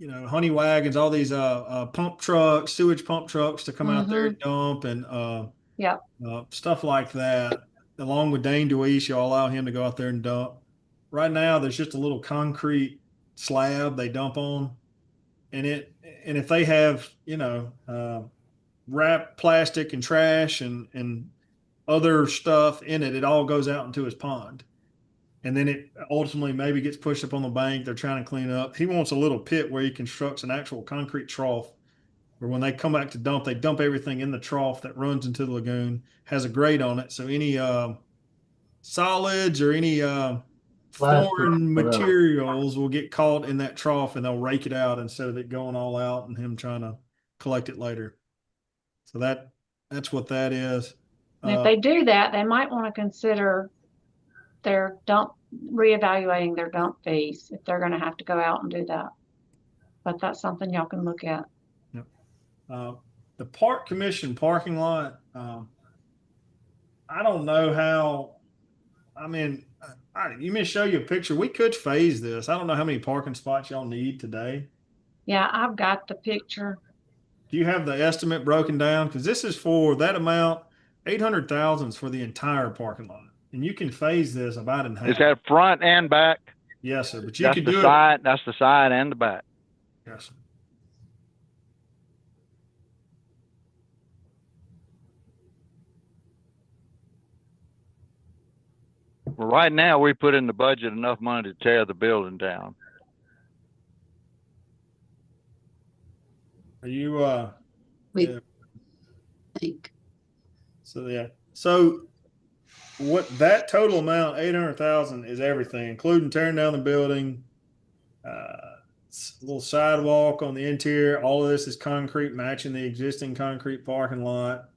honey wagons, all these pump trucks, sewage pump trucks to come out there and dump and Yeah. stuff like that. Along with Dane Deweese, you'll allow him to go out there and dump. Right now, there's just a little concrete slab they dump on, and if they have wrapped plastic and trash and other stuff in it, it all goes out into his pond. And then it ultimately maybe gets pushed up on the bank. They're trying to clean up. He wants a little pit where he constructs an actual concrete trough where when they come back to dump, they dump everything in the trough that runs into the lagoon, has a grate on it. So any solids or any Plastic, foreign whatever. materials will get caught in that trough and they'll rake it out instead of it going all out and him trying to collect it later. So that's what that is. And if they do that, they might want to consider reevaluating their dump fees if they're going to have to go out and do that. But that's something y'all can look at. The park commission parking lot, I don't know how. I mean, you may show you a picture. We could phase this. I don't know how many parking spots y'all need today. Yeah, I've got the picture. Do you have the estimate broken down? Because this is for that amount. 800,000 is for the entire parking lot, and you can phase this about in half. Is that front and back? Yes, sir. But you That's can the do side. That's the side and the back. it. Yes, sir. Well, right now we put in the budget enough money to tear the building down. Are you We yeah. think. So yeah. So what that total amount, 800,000, is everything, including tearing down the building, little sidewalk on the interior. All of this is concrete, matching the existing concrete parking lot.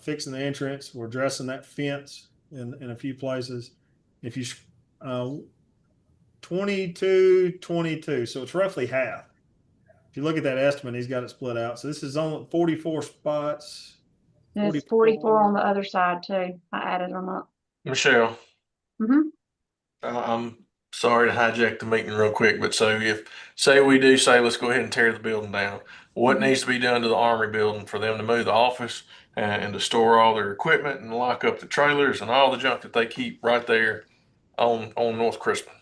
Fixing the entrance. We're addressing that fence in a few places. If you 22, so it's roughly half. If you look at that estimate, he's got it split out. So this is on 44 spots. And it's 44 on the other side too. I added them up. Michelle, Mm-hmm. I'm sorry to hijack the meeting real quick, but so say we do say, let's go ahead and tear the building down, what needs to be done to the Armory building for them to move the office and to store all their equipment and lock up the trailers and all the junk that they keep right there on North Crispin?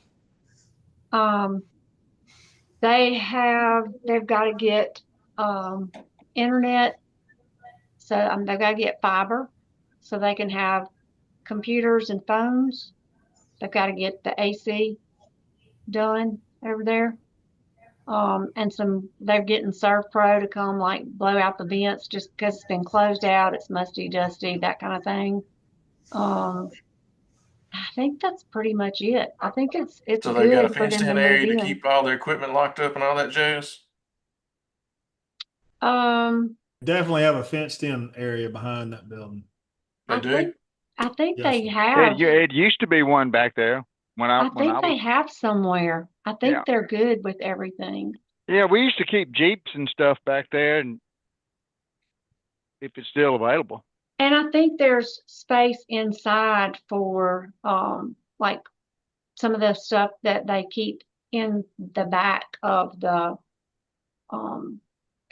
They've got to get internet. So they've got to get fiber so they can have computers and phones. They've got to get the AC done over there. And they're getting ServPro to come like blow out the vents just because it's been closed out. It's musty, dusty, that kind of thing. I think that's pretty much it. I think it's So they got a good for them fenced to in move area to in. keep all their equipment locked up and all that jazz? Definitely have a fenced in area behind that building. I think Yes, they sir. have. It used to be one back there I think they have somewhere. I think they're good with everything. Yeah, we used to keep Jeeps and stuff back there, and if it's still available. And I think there's space inside for like some of the stuff that they keep in the back of the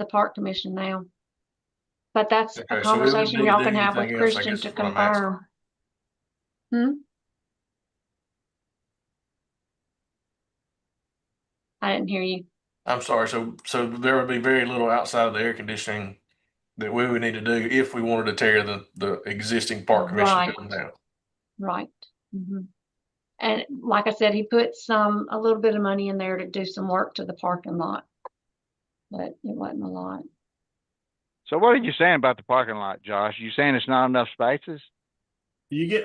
park commission now. But that's Okay, a so we wouldn't conversation need to y'all do can have with anything else, I Christian guess to is what I'm asking. confirm. I didn't hear you. I'm sorry. So there would be very little outside of the air conditioning that we would need to do if we wanted to tear the existing park commission Right. building down. Right. And like I said, he put a little bit of money in there to do some work to the parking lot, but it wasn't a lot. So what are you saying about the parking lot, Josh? You saying it's not enough spaces?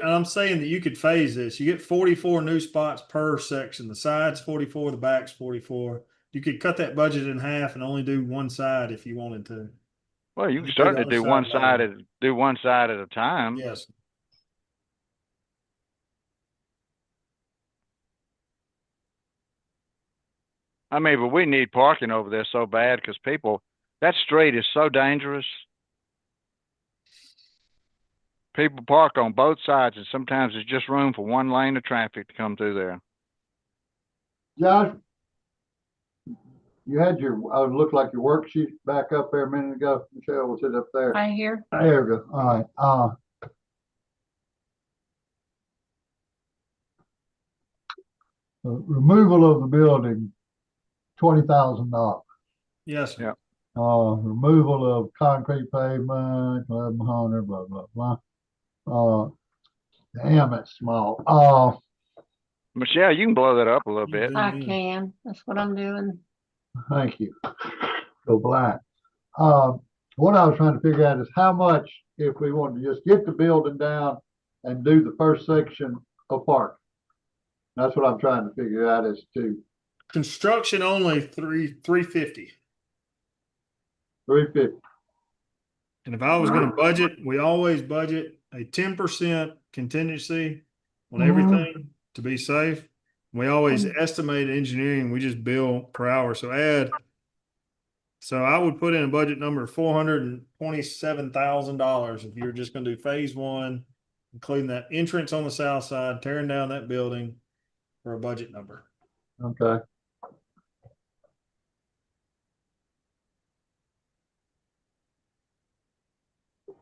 I'm saying that you could phase this. You get 44 new spots per section. The side's 44, the back's 44. You could cut that budget in half and only do one side if you wanted to. Well, you can do the certainly other do one side side at a time. Yes. I mean, but we need parking over there so bad because that street is so dangerous. People park on both sides, and sometimes there's just room for one lane of traffic to come through there. Josh, you had your, looked like your worksheet back up there a minute ago. Michelle, was it up there? Right here. There we go. All right. Removal of the building, $20,000. Yes, sir. Yeah. Removal of concrete pavement, 1,100, blah, blah, blah. Damn, it's small. Michelle, you can blow that up a little bit. I can. That's what I'm doing. Thank you. Go blind. What I was trying to figure out is how much, if we wanted to just get the building down and do the first section of park. That's what I'm trying to figure out as to Construction only 350. 350. And if I was going to budget, we always budget a 10% contingency on everything to be safe. We always estimate engineering. We just bill per hour. So I would put in a budget number of $427,000 if you're just going to do phase one, including that entrance on the south side, tearing down that building for a budget number. Okay.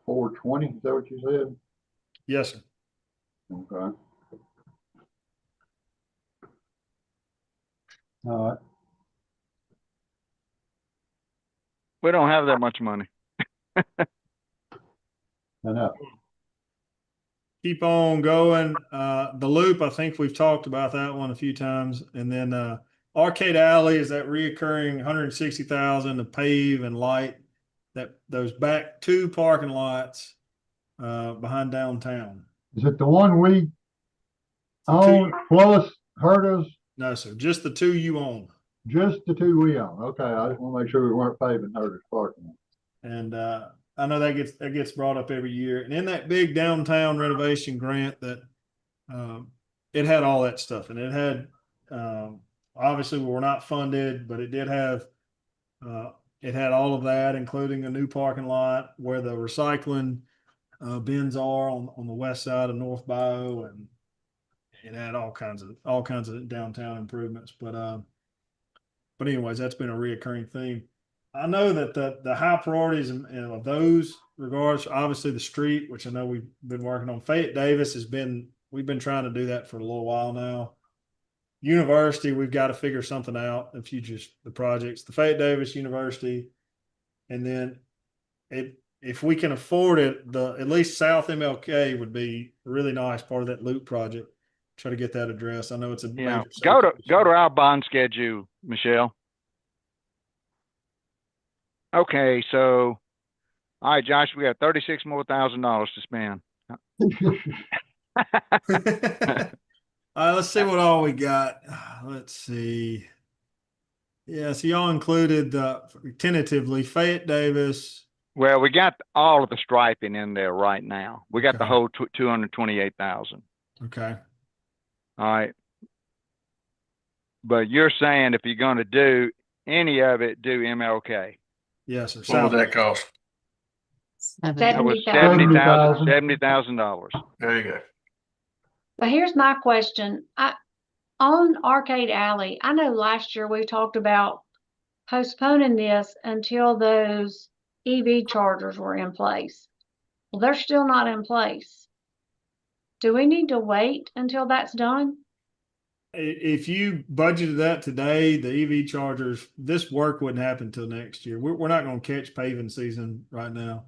$420, is that what you said? Yes, sir. Okay. All right. We don't have that much money. I know. Keep on going. The loop, I think we've talked about that one a few times. And then Arcade Alley is that reoccurring 160,000 to pave and light those back two parking lots behind downtown. Is it the one we own plus Herta's? No, sir. Just the two you own. Just the two we own. Okay, I just want to make sure we weren't paving Herta's parking lot. And I know that gets brought up every year. And in that big downtown renovation grant, that it had all that stuff, and it had obviously we were not funded, but it did have it had all of that, including a new parking lot where the recycling bins are on the west side of North Bio, and it had all kinds of downtown improvements. But anyways, that's been a reoccurring theme. I know that the high priorities of those regards, obviously the street, which I know we've been working on. Fayette Davis we've been trying to do that for a little while now. University, we've got to figure something out. The projects, the Fayette Davis University, and then if we can afford it, at least South MLK would be a really nice part of that loop project. Try to get that addressed. I know it's a major go to our bond schedule, Michelle. Okay, so all right, Josh, we got $36,000 more to spend. All right, let's see what all we got. Let's see. Yeah, so y'all included tentatively Fayette Davis. Well, we got all of the striping in there right now. We got the whole 228,000. Okay. All right. But you're saying if you're going to do any of it, do MLK. Yes, sir. What would that cost? That was $70,000. $70,000. There you go. But here's my question. On Arcade Alley, I know last year we talked about postponing this until those EV chargers were in place. Well, they're still not in place. Do we need to wait until that's done? If you budgeted that today, the EV chargers, this work wouldn't happen until next year. We're not going to catch paving season right now.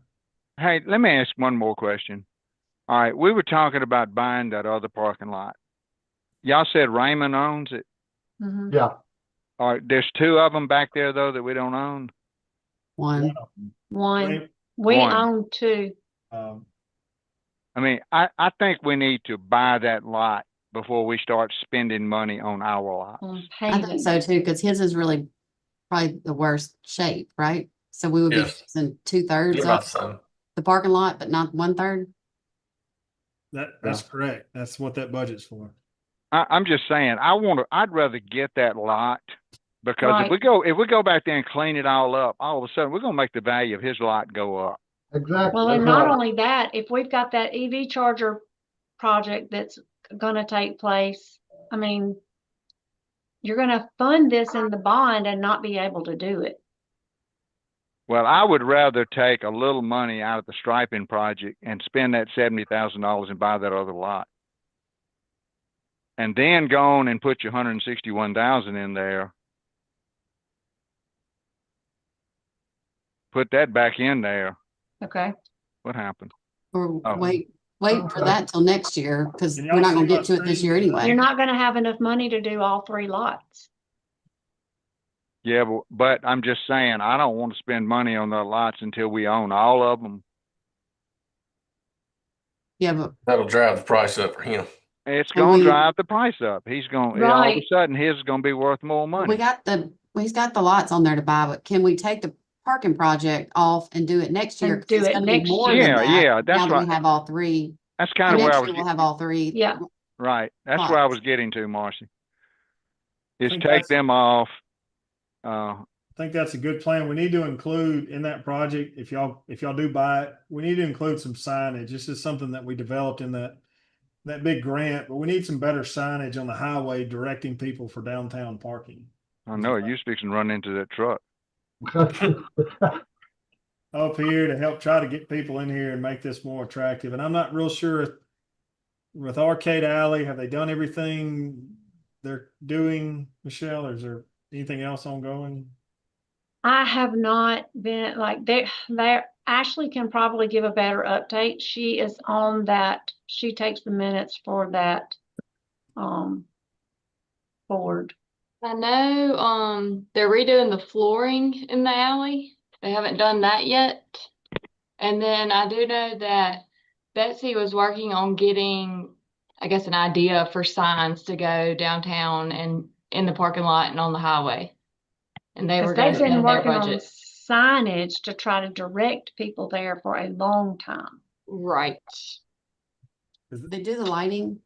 Hey, let me ask one more question. All right, we were talking about buying that other parking lot. Y'all said Raymond owns it? Mm-hmm. Yeah. All right, there's two of them back there, though, that we don't own? One. We One. own two. I mean, I think we need to buy that lot before we start spending money on our lots. I think so too, because his is really probably the worst shape, right? So we would Yes. be using 2/3 About of so. the parking lot, but not 1/3. That's correct. That's what that budget's for. I'm just saying, I'd rather get that lot because Right. if we go back there and clean it all up, all of a sudden we're gonna make the value of his lot go up. Exactly. Well, and That's not right. only that, if we've got that EV charger project that's gonna take place, I mean, you're gonna fund this in the bond and not be able to do it. Well, I would rather take a little money out of the striping project and spend that $70,000 and buy that other lot. And then go on and put your 161,000 in there. Put that back in there. Okay. What happened? Or Oh. wait for that till next year, because Can we're y'all not gonna see my get to it this screen? year anyway. You're not gonna have enough money to do all 3 lots. Yeah, but I'm just saying, I don't want to spend money on the lots until we own all of them. Yeah, but That'll drive the price up for him. It's Well, gonna we- drive the price up. He's gonna, all of a Right. sudden, his is gonna be worth more money. he's got the lots on there to buy, but can we take the parking project off and do it next year? And 'Cause do it's it gonna be next more year. than Yeah, that, yeah, that's now that right. we have all 3. That's kind of where I Next was, year we'll have all 3. Yeah. right. That's where I was getting to, Marcy. Is think take that's- them off. I think that's a good plan. We need to include in that project, if y'all do buy it, we need to include some signage. This is something that we developed in that big grant, but we need some better signage on the highway directing people for downtown parking. I know you fixing to run into that truck. Up here to help try to get people in here and make this more attractive. And I'm not real sure if, with Arcade Alley, have they done everything they're doing, Michelle? Or is there anything else ongoing? I have not been like Ashley can probably give a better update. She is on that. She takes the minutes for that board. I know, they're redoing the flooring in the alley. They haven't done that yet. And then I do know that Betsy was working on getting, I guess, an idea for signs to go downtown and in the parking lot and on the highway. And they were Because they've going to been their working on budget. signage to try to direct people there for a long time. Right. They do the lighting,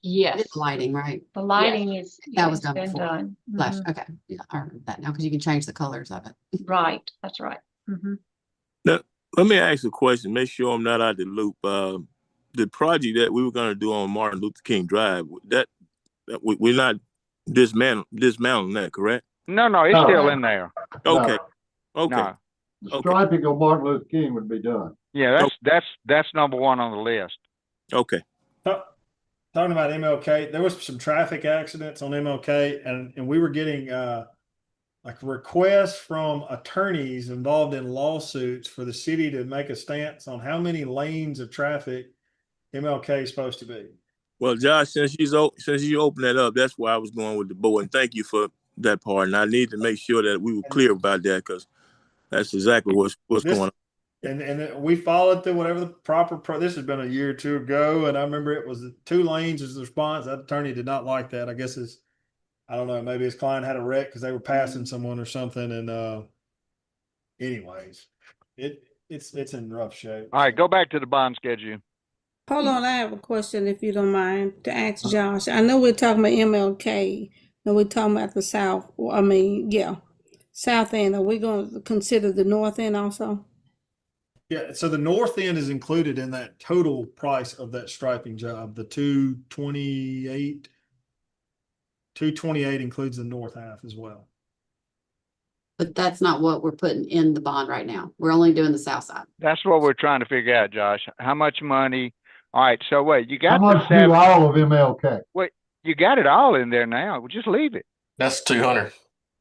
Yes. it's lighting, right? The lighting is, That was it's done been before. done. Flash, Mhm. okay, yeah, I remember that now, because you can change the colors of it. Right, that's right. Hmm. Let me ask a question, make sure I'm not out of the loop. The project that we were gonna do on Martin Luther King Drive, that we're not dismantling that, correct? No, it's No. still in there. Okay, okay. No. The striping on Martin Luther King would be done. Yeah, that's number 1 on the list. Okay. Talking about MLK, there was some traffic accidents on MLK, and we were getting like requests from attorneys involved in lawsuits for the city to make a stance on how many lanes of traffic MLK is supposed to be. Well, Josh, since you opened that up, that's where I was going with the board, and thank you for that part. And I need to make sure that we were clear about that, because that's exactly what's going on. And we followed through whatever the proper, this has been a year or 2 ago, and I remember it was 2 lanes as the response. That attorney did not like that. I guess I don't know, maybe his client had a wreck because they were passing someone or something. And anyways, it's in rough shape. All right, go back to the bond schedule. Hold on, I have a question if you don't mind to ask Josh. I know we're talking about MLK, and we're talking about the south, south end. Are we going to consider the north end also? Yeah, so the north end is included in that total price of that striping job, the 228. 228 includes the north half as well. But that's not what we're putting in the bond right now. We're only doing the south side. That's what we're trying to figure out, Josh. How much money? All right, so wait, you How got the much do 7. all of MLK? Wait, you got it all in there now. Well, just leave it. That's 200.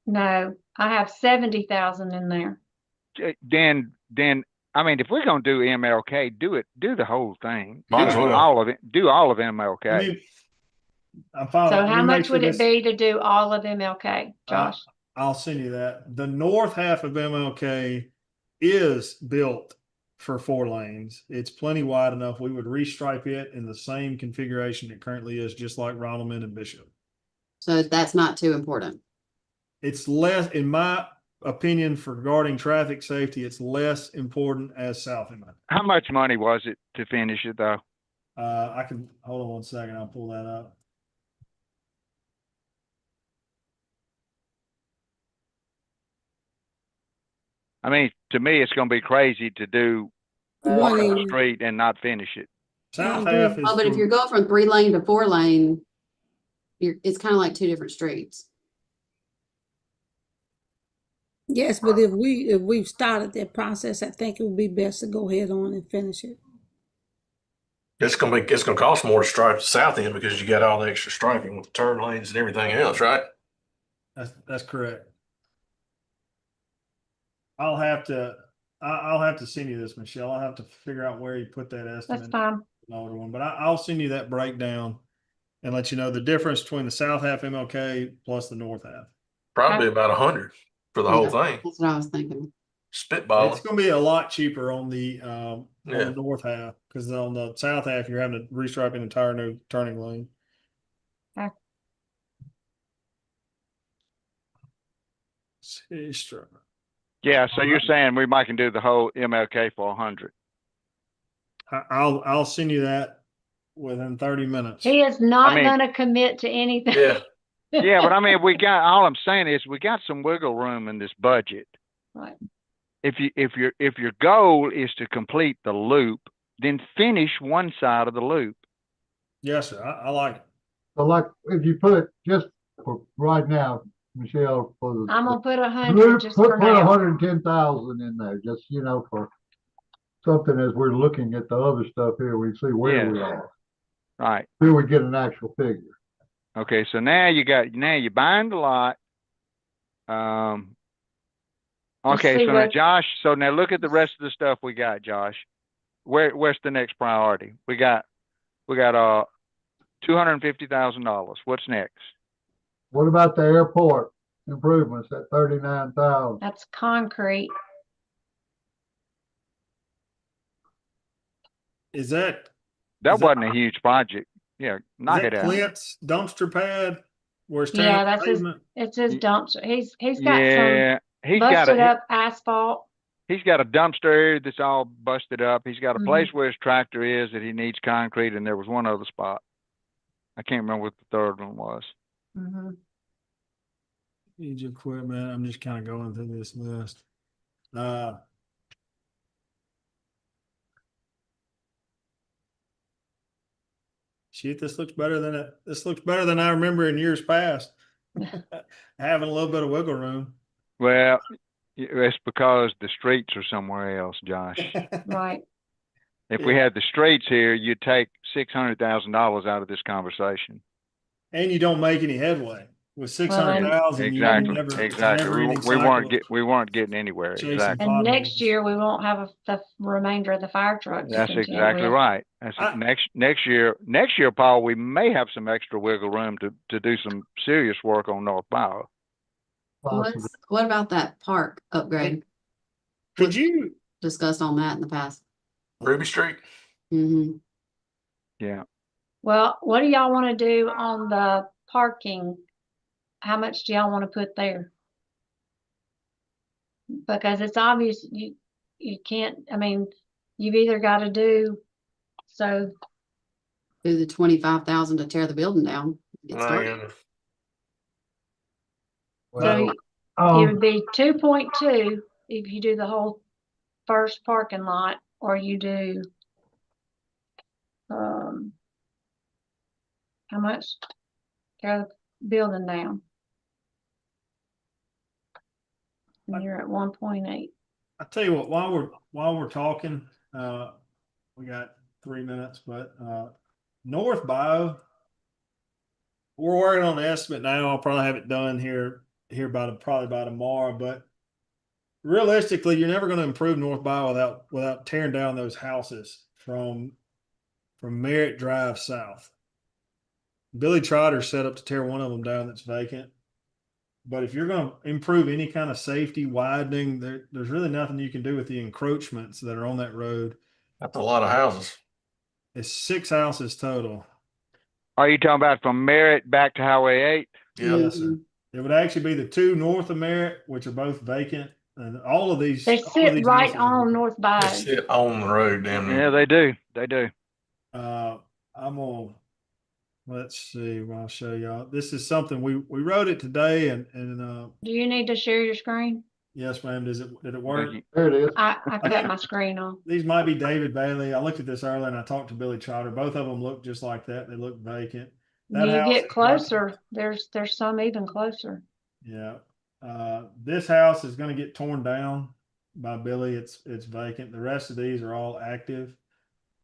No, I have 70,000 in there. Then, I mean, if we're gonna do MLK, do the whole thing. Might as Do well. all of it. Do all of MLK. I mean, I'm fine. So Let me how make much sure would it this- be to do all of MLK, Josh? I'll send you that. The north half of MLK is built for 4 lanes. It's plenty wide enough. We would restripe it in the same configuration it currently is, just like Ronaldman and Bishop. So that's not too important. It's less, in my opinion, for regarding traffic safety, it's less important as South End. How much money was it to finish it though? I can, hold on one second, I'll pull that up. I mean, to me, it's gonna be crazy to do One one end. street and not finish it. South I agree. half is. Oh, but if for- you're going from 3 lane to 4 lane, It's kind of like two different streets. Yes, but if we've started that process, I think it would be best to go ahead on and finish it. It's gonna cost more to stripe the south end because you got all the extra striping with the turn lanes and everything else, right? That's correct. I'll have to send you this, Michelle. I'll have to figure out where you put that estimate. That's fine. Older one, but I'll send you that breakdown and let you know the difference between the south half MLK plus the north half. Probably about 100 for the whole Yeah, thing. That's what I was thinking. Spitballing. It's going to be a lot cheaper on the Yeah. north half because on the south half you're having to restripe an entire new turning lane. Okay. Yeah, so you're saying we might can do the whole MLK for 100. I'll send you that within 30 minutes. He is not mean- gonna commit to anything. Yeah. Yeah, but I mean, all I'm saying is we got some wiggle room in this budget. Right. If your goal is to complete the loop, then finish one side of the loop. Yes, sir. I like it. So like, if you put just for right now, Michelle, for the. I'm gonna put 100 Put just for now. 110,000 in there, just, for something as we're looking at the other stuff here, we see where we Yes. are. Right. Here we get an actual figure. Okay, so now you're buying the lot. Okay, see so now what- Josh, so now look at the rest of the stuff we got, Josh. Where's the next priority? We got $250,000. What's next? What about the airport improvements at 39,000? That's concrete. Is that That Is that- wasn't a huge project. Yeah, knock it out. Clint's dumpster pad where it's Yeah, tearing up that's his, pavement? it's his dumpster. He's got Yeah, some busted up asphalt. he's got a dumpster area that's all busted up. He's got a Mhm. place where his tractor is that he needs concrete, and there was one other spot. I can't remember what the third one was. Mhm. Needs equipment. I'm just kind of going through this list. Shit, this looks better than I remember in years past. Having a little bit of wiggle room. Well, it's because the streets are somewhere else, Josh. Right. If we had the streets here, you'd take $600,000 out of this conversation. And you don't make any headway with 600,000. Exactly. We weren't getting anywhere. Chasing Exactly. And next year, we won't have the remainder of the fire trucks. to That's contend exactly with. right. That's I- next year, Paul, we may have some extra wiggle room to do some serious work on North Bow. What about that park upgrade? Could you, Discussed on that in the past. Ruby Street. Hmm. Yeah. Well, what do y'all want to do on the parking? How much do y'all want to put there? Because it's obvious you can't, I mean, you've either got to do, so Do the 25,000 to tear the building down. Get started. Man, So it Um, would be 2.2 if you do the whole first parking lot, or you do, how much? Tear the building down. And you're at 1.8. I tell you what, while we're talking, we got 3 minutes, but North Bio, we're working on the estimate now. I'll probably have it done here probably by tomorrow. But realistically, you're never going to improve North Bio without tearing down those houses from Merritt Drive south. Billy Trotter set up to tear one of them down that's vacant. But if you're going to improve any kind of safety widening, there's really nothing you can do with the encroachments that are on that road. that's a lot of houses. It's 6 houses total. Are you talking about from Merritt back to Highway 8? Yeah. Yes, sir. It would actually be the 2 north of Merritt, which are both vacant, and all of these. They all of sit these right houses on are- North They Bio. sit on the road, damn near. Yeah, they do. They do. I'm on. Let's see. I'll show y'all. This is something we wrote it today, and Do you need to share your screen? yes, ma'am. Did it work? there it is. I cut my screen off. These might be David Bailey. I looked at this earlier and I talked to Billy Trotter. Both of them look just like that. They look vacant. That You house get is closer, there's some even closer. Yeah. This house is gonna get torn down by Billy. It's vacant. The rest of these are all active.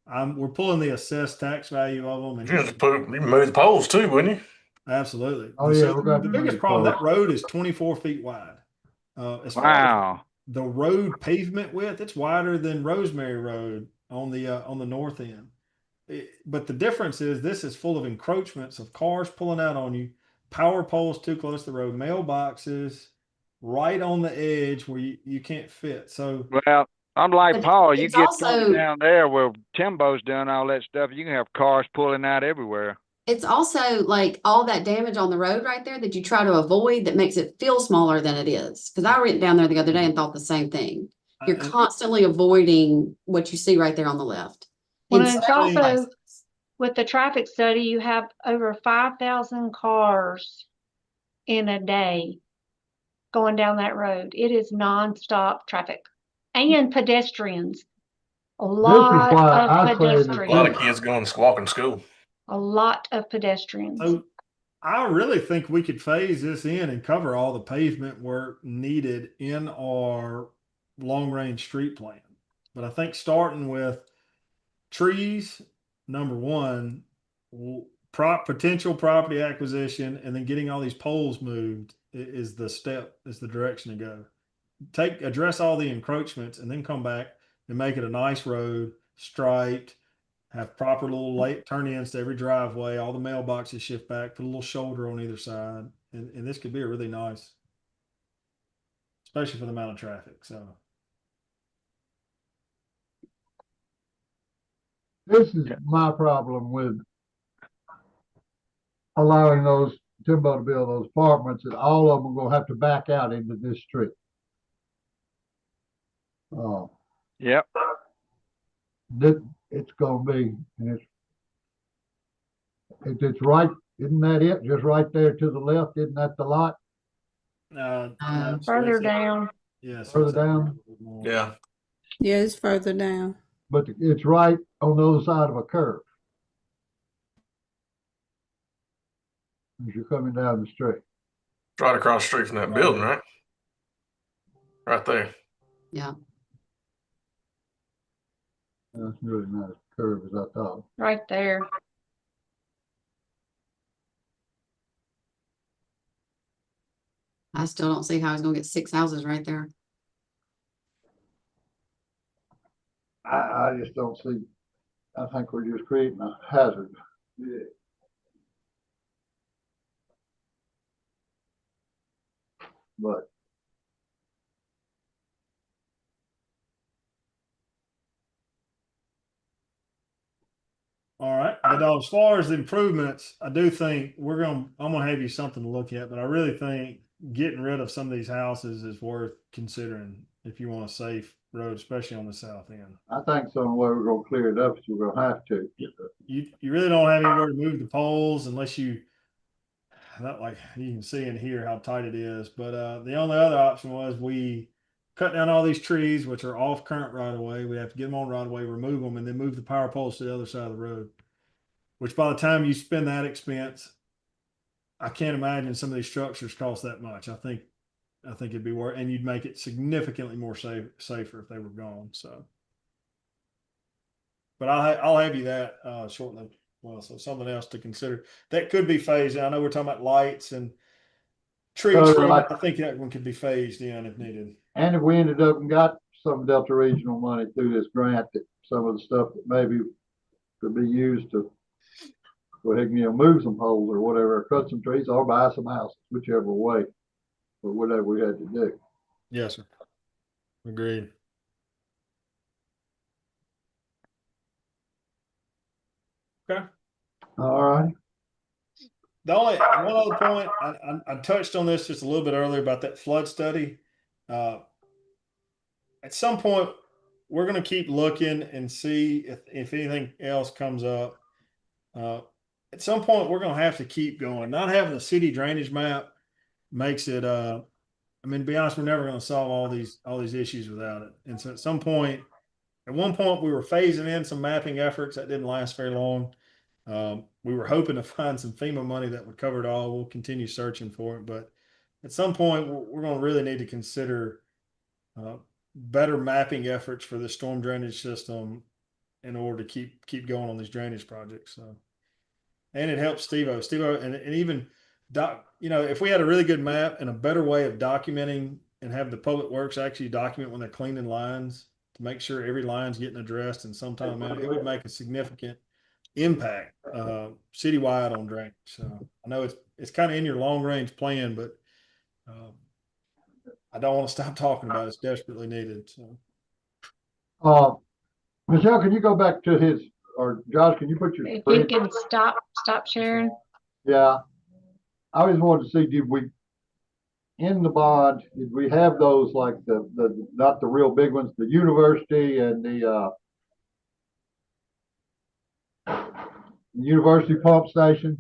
We're pulling the assessed tax value of them. You can move the poles too, wouldn't you? Absolutely. Oh, yeah, So we're gonna the have to biggest move problem, poles. that road is 24 feet wide. As far as Wow. the road pavement width, it's wider than Rosemary Road on the north end. But the difference is this is full of encroachments of cars pulling out on you, power poles too close to the road, mailboxes right on the edge where you can't fit. So Well, I'm like But Paul, you it's get also- down there where Timbo's doing all that stuff, you can have cars pulling out everywhere. It's also like all that damage on the road right there that you try to avoid that makes it feel smaller than it is. Because I went down there the other day and thought the same thing. You're and- constantly avoiding what you see right there on the left. Well, In and it's several also, places. with the traffic study, you have over 5,000 cars in a day going down that road. It is nonstop traffic and pedestrians. A lot why of I say that- A lot of pedestrians, kids going to walking to school. a lot of pedestrians. So I really think we could phase this in and cover all the pavement work needed in our long range street plan. But I think starting with trees, number one, potential property acquisition, and then getting all these poles moved is the direction to go. Address all the encroachments and then come back and make it a nice road, striped, have proper little late turn-ins to every driveway, all the mailboxes shift back, put a little shoulder on either side. And this could be a really nice, especially for the amount of traffic. So This is my problem with allowing those Timbo to build those apartments, that all of them are gonna have to back out into this street. Yep. That it's gonna be, and it's right, isn't that it? Just right there to the left, isn't that the lot? no, Further down. yes, Further down? Yeah. Yeah, it's further down. But it's right on the other side of a curve. As you're coming down the street. Right across the street from that building, right? Right there. Yeah. That's really not as curved as I thought. Right there. I still don't see how he's gonna get 6 houses right there. I just don't see, I think we're just creating a hazard. Yeah. But All right. But as far as the improvements, I do think I'm gonna have you something to look at, but I really think getting rid of some of these houses is worth considering if you want a safe road, especially on the south end. I think some way we're gonna clear it up, so we're gonna have to. You really don't have anywhere to move the poles unless not like you can see and hear how tight it is. But the only other option was we cut down all these trees, which are off current right away. We have to get them on right away, remove them, and then move the power poles to the other side of the road. Which by the time you spend that expense, I can't imagine some of these structures cost that much. I think it'd be worth, and you'd make it significantly more safer if they were gone. So, but I'll have you that shortly. Well, so something else to consider that could be phased in. I know we're talking about lights and tree trimming. I think that one could be phased in if needed. And if we ended up and got some Delta Regional money through this grant, that some of the stuff that maybe could be used to go ahead and, move some poles or whatever, cut some trees or buy some houses, whichever way, or whatever we had to do. Yes, sir. Agreed. Okay. All right. The only one other point, I touched on this just a little bit earlier about that flood study. At some point, we're going to keep looking and see if anything else comes up. At some point, we're going to have to keep going. Not having a city drainage map makes it. To be honest, we're never going to solve all these issues without it. And so, at one point, we were phasing in some mapping efforts that didn't last very long. we were hoping to find some FEMA money that would cover it all. We'll continue searching for it, but at some point we're going to really need to consider better mapping efforts for the storm drainage system in order to keep going on these drainage projects. So, and it helps Steve-O, and even if we had a really good map and a better way of documenting and have the public works actually document when they're cleaning lines to make sure every line's getting addressed in some time, it would make a significant impact citywide on drainage. So I know it's kind of in your long range plan, but I don't want to stop talking about it. It's desperately needed. So Michelle, can you go back to his, or Josh, can you put your If screen? you can stop sharing. Yeah, I just wanted to see, did we, in the bond, did we have those like the not the real big ones, the university and the university pump station?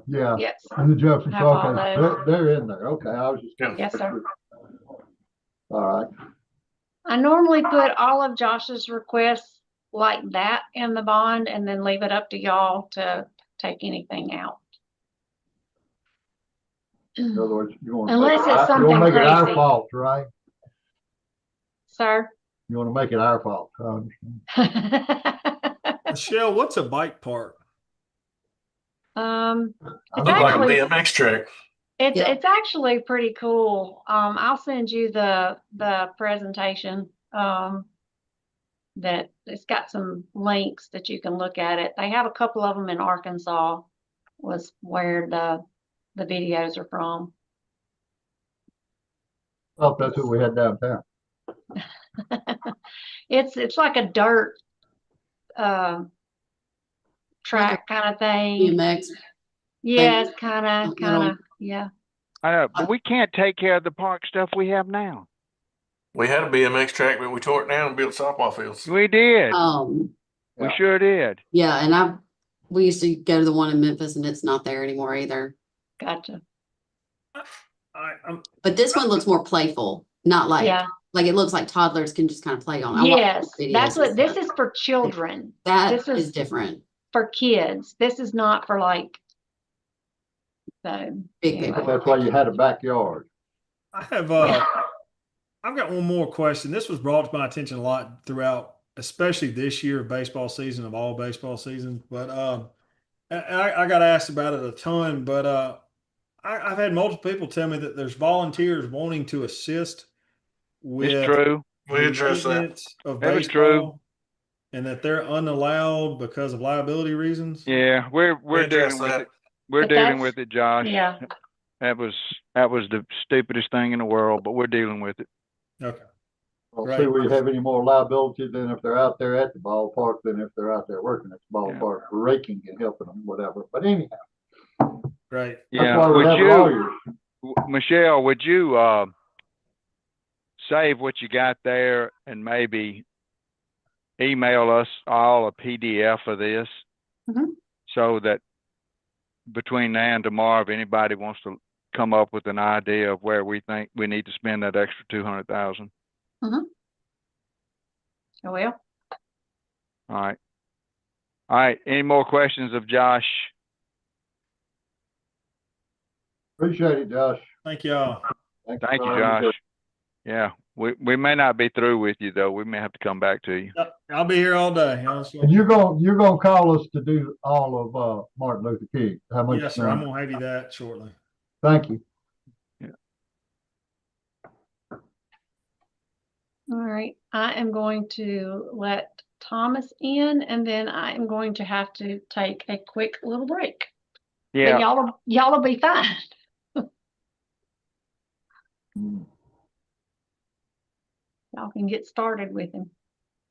Yeah. Yes. And the Jefferson, Have all okay, those. they're in there. Okay, I was just. Yes, sir. All right. I normally put all of Josh's requests like that in the bond and then leave it up to y'all to take anything out. In other words, you want to Unless make it's you want to something make it our crazy. fault, right? Sir? You want to make it our fault. I understand. Michelle, what's a bike park? I It's Look like a actually, BMX track. it's actually pretty cool. I'll send you the presentation. That it's got some links that you can look at it. They have a couple of them in Arkansas, was where the videos are from. Oh, that's what we had downtown. It's like a dirt track kind of thing. BMX. Yeah, it's kind of, yeah. I know, but we can't take care of the park stuff we have now. We had a BMX track, but we tore it down and built softball fields. We did. We Yeah. sure did. Yeah, and we used to go to the one in Memphis, and it's not there anymore either. Gotcha. But this one looks more playful, not like Yeah. like it looks like toddlers can just kind of play on. I watched Yes, videos that's and what this stuff. is for children. That this is is different. For kids. This is not for like so Big anyway. people. That's why you had a backyard. I have I've got one more question. This was brought to my attention a lot throughout, especially this year of baseball season, of all baseball seasons. But I got asked about it a ton. But I've had multiple people tell me that there's volunteers wanting to assist with It's true. We addressed that. maintenance of That was baseball, true. and that they're unallowed because of liability reasons. Yeah, we're We addressed dealing with that. it. We're But dealing that's- with it, Josh. Yeah. That was the stupidest thing in the world, but we're dealing with it. Okay. I don't Right. see we have any more liability than if they're out there at the ballpark than if they're out there working at the ballpark, raking and helping them, whatever. But anyhow, Great. Yeah. that's why we Would have you, lawyers. Michelle, would you save what you got there and maybe email us all a PDF of this Mhm. so that between now and tomorrow, if anybody wants to come up with an idea of where we think we need to spend that extra 200,000. I will. All right. All right. Any more questions of Josh? Appreciate it, Josh. Thank y'all. Thank you, for all do. Josh. Yeah. We may not be through with you though. We may have to come back to you. Yep, I'll be here all day. And you're gonna call us to do all of Martin Luther King. How much? Yes, sir. I'm gonna have you that shortly. Thank you. All right. I am going to let Thomas in and then I am going to have to take a quick little break. But Yeah. y'all will be fine. Y'all can get started with him.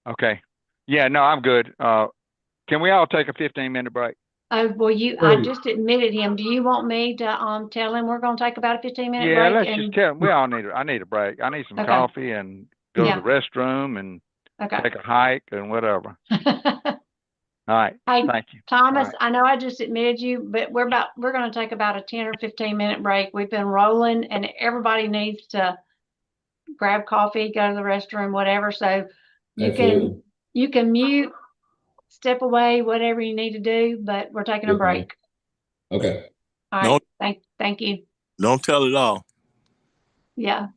Okay. Yeah, no, I'm good. Can we all take a 15-minute break? Oh, well, I Please. just admitted him. Do you want me to tell him we're gonna take about a 15-minute Yeah, break? let's just tell them. I need a break. I need some Okay. coffee and go Yeah. to the restroom and Okay. take a hike and whatever. All right. Hey, Thank you. Thomas, All right. I know I just admitted you, but we're gonna take about a 10 or 15-minute break. We've been rolling and everybody needs to grab coffee, go to the restroom, whatever. So you can mute step away, whatever you need to do, but we're taking a Yes, ma'am. break. Okay. All No. right, thank you. Don't tell it all. Yeah.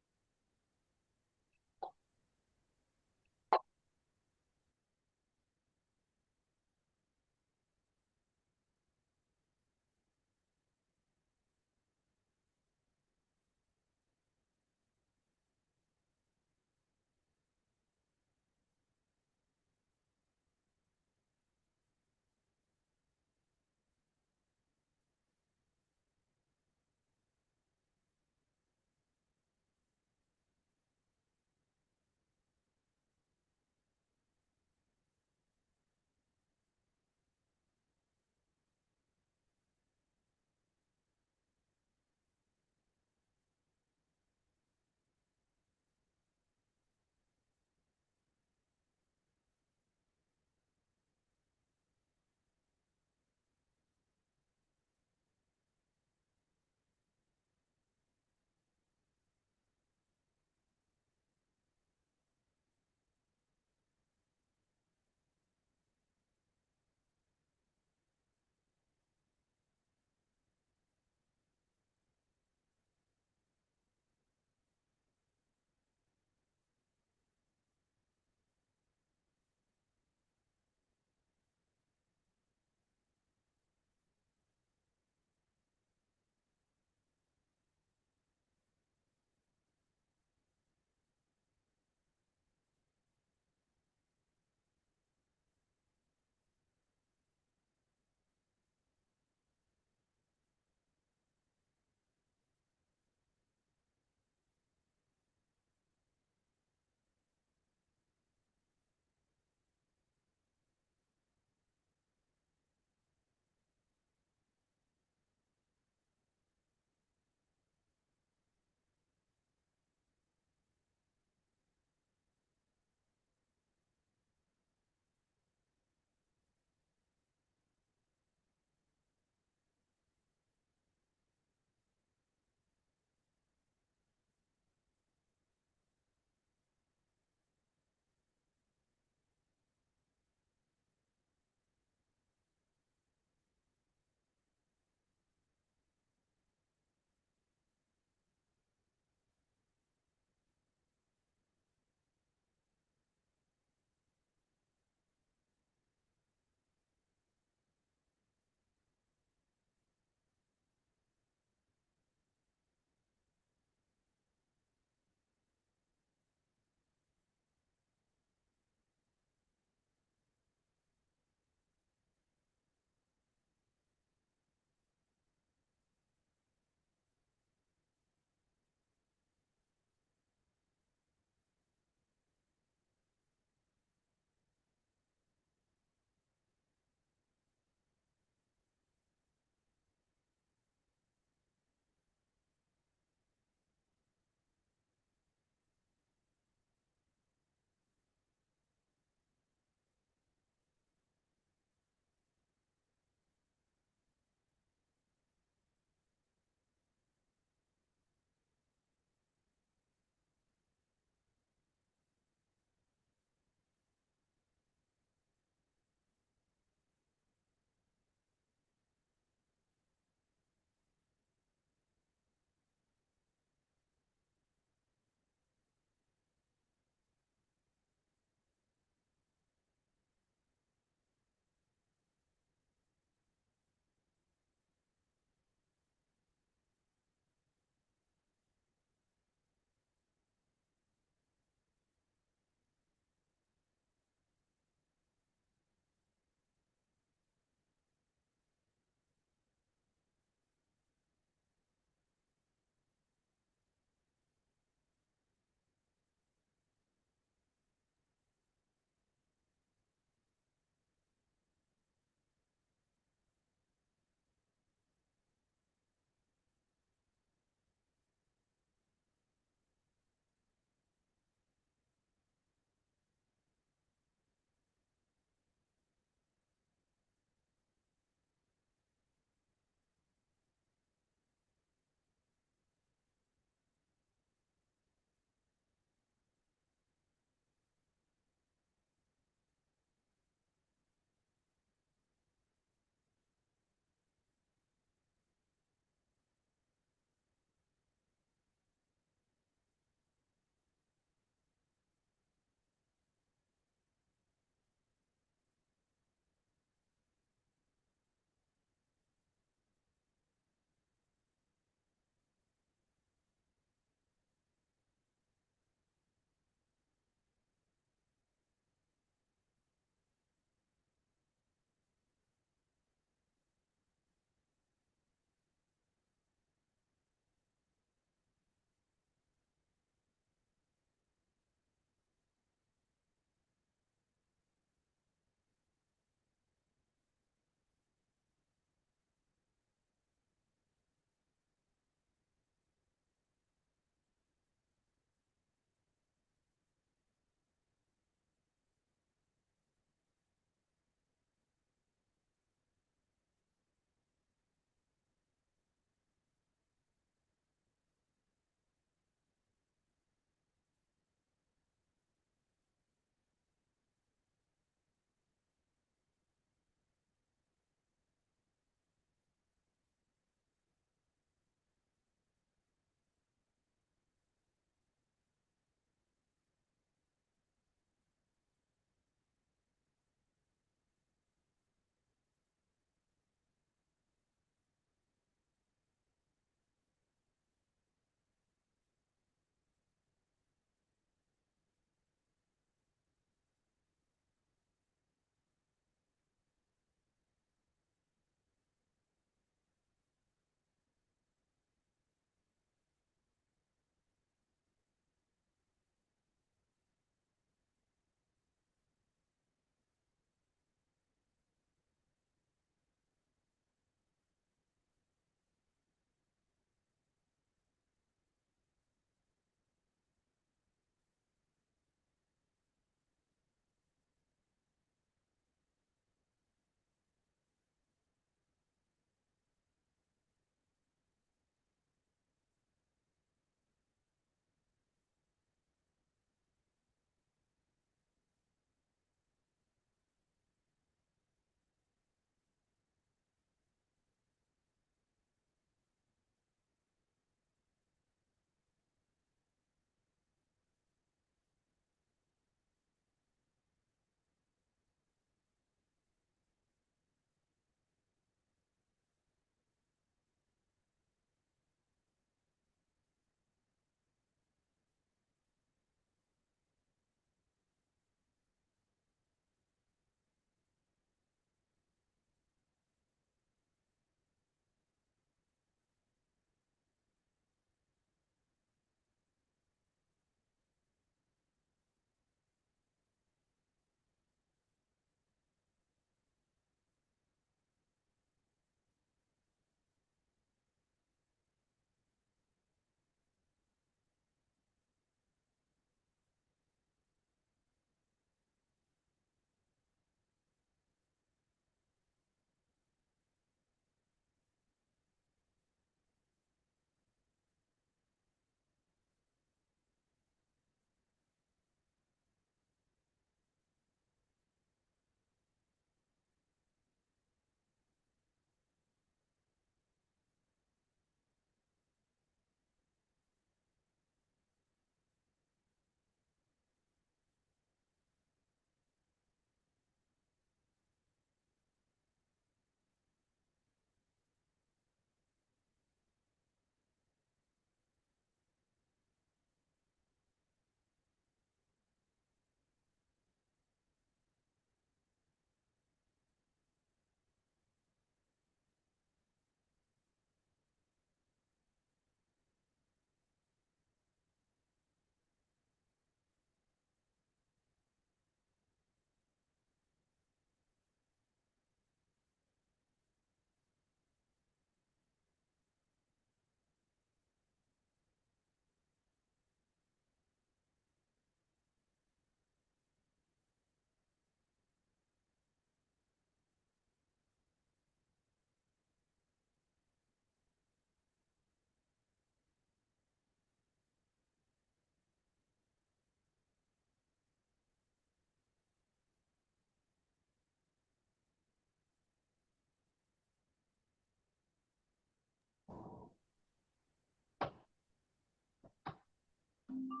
Hi,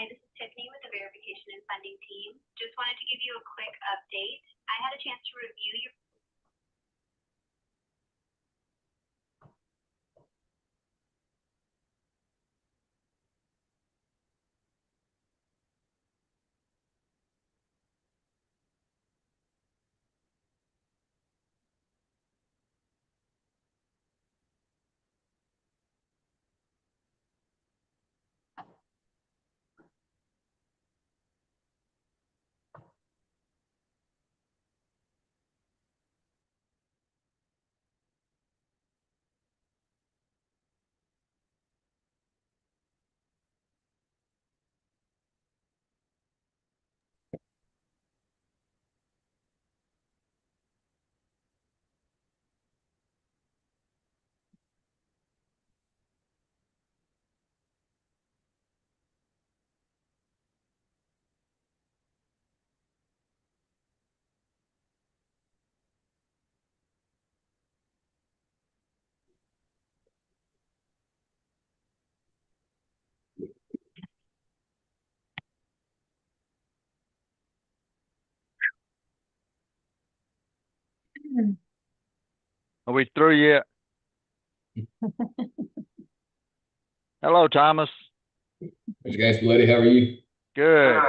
this is Tiffany with the Verification and Funding team. Just wanted to give you a quick update. I had a chance to review your Are we through yet? Hello, Thomas. Mr. Gasparletti, how are you? Good.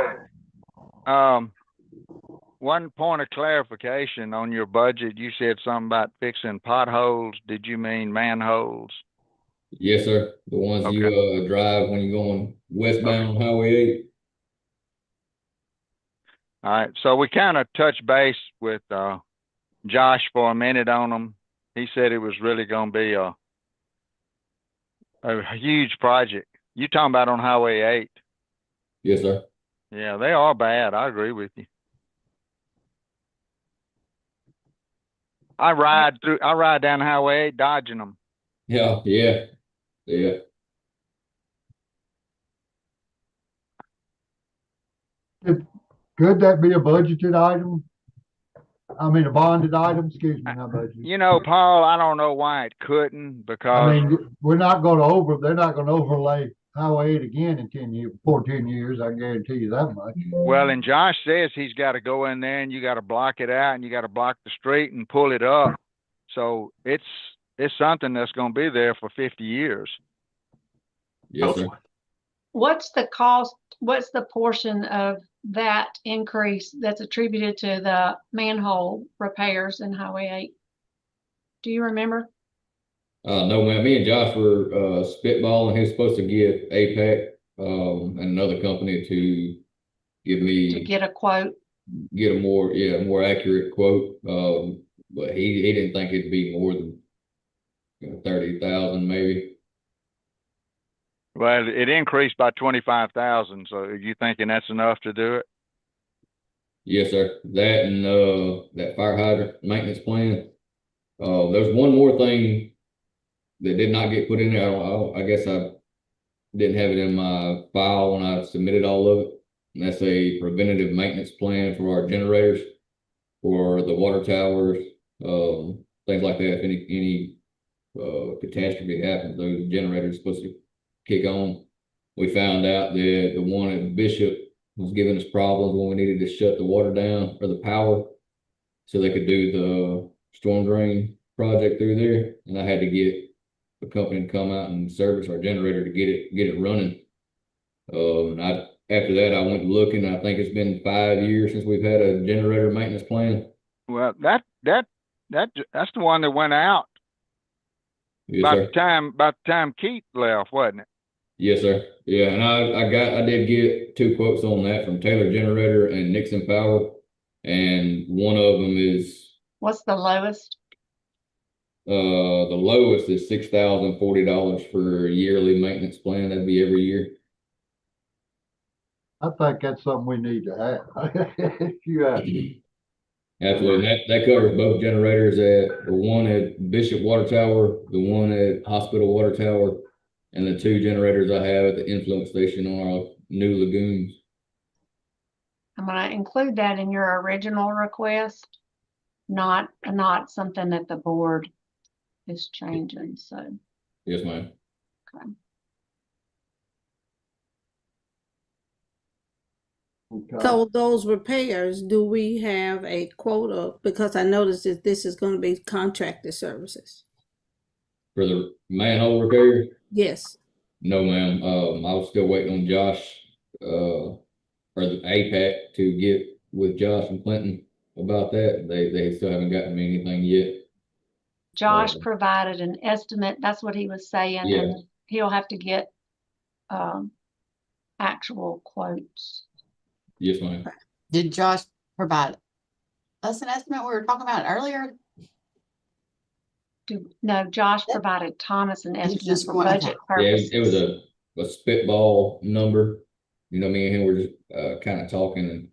One point of clarification on your budget. You said something about fixing potholes. Did you mean manholes? Yes, sir. The ones you drive when you're going westbound on Highway 8. All right. So we kind of touched base with Josh for a minute on them. He said it was really going to be a huge project. You talking about on Highway 8? Yes, sir. Yeah, they are bad. I agree with you. I ride down Highway 8 dodging them. Yeah. Could that be a budgeted item? I mean, a bonded item, excuse me, not budgeted. You know, Paul, I don't know why it couldn't, because I mean, they're not gonna overlay Highway 8 again in 10 years, before 10 years, I guarantee you that much. well, and Josh says he's got to go in there and you got to block it out and you got to block the street and pull it up. So it's something that's going to be there for 50 years. Yes, sir. What's the cost? What's the portion of that increase that's attributed to the manhole repairs in Highway 8? Do you remember? No, man. Me and Josh were spitballing. He was supposed to get APAC and another company to give me To get a quote? get a more accurate quote. But he didn't think it'd be more than 30,000 maybe. Well, it increased by 25,000. So are you thinking that's enough to do it? Yes, sir. That and that fire hydrant maintenance plan. There's one more thing that did not get put in there. I guess I didn't have it in my file when I submitted all of it. And that's a preventative maintenance plan for our generators, for the water towers, things like that. If any catastrophe happens, those generators are supposed to kick on. We found out that the one at Bishop was giving us problems when we needed to shut the water down or the power so they could do the storm drain project through there. And I had to get a company to come out and service our generator to get it running. And after that, I went looking. I think it's been 5 years since we've had a generator maintenance plan. Well, that's the one that went out Yes, about sir. the time Keith left, wasn't it? Yes, sir. Yeah, and I did get 2 quotes on that from Taylor Generator and Nixon Power, and one of them is What's the lowest? the lowest is $6,040 for a yearly maintenance plan. That'd be every year. I think that's something we need to have. You have. Absolutely. That covers both generators at the one at Bishop Water Tower, the one at Hospital Water Tower, and the 2 generators I have at the influence station on our new lagoons. I'm gonna include that in your original request, not something that the board is changing, so. Yes, ma'am. Okay. So those repairs, do we have a quota? Because I noticed that this is gonna be contracted services. For the manhole repair, Yes. no, ma'am. I was still waiting on Josh, or the APAC to get with Josh and Clinton about that. They still haven't gotten me anything yet. Josh provided an estimate, that's what he was saying, Yeah. and he'll have to get, actual quotes. Yes, ma'am. Did Josh provide us an estimate we were talking about earlier? No, Josh provided Thomas an estimate just for going- budget Yeah, purposes. it was a spitball number. You know, me and him were just kind of talking, and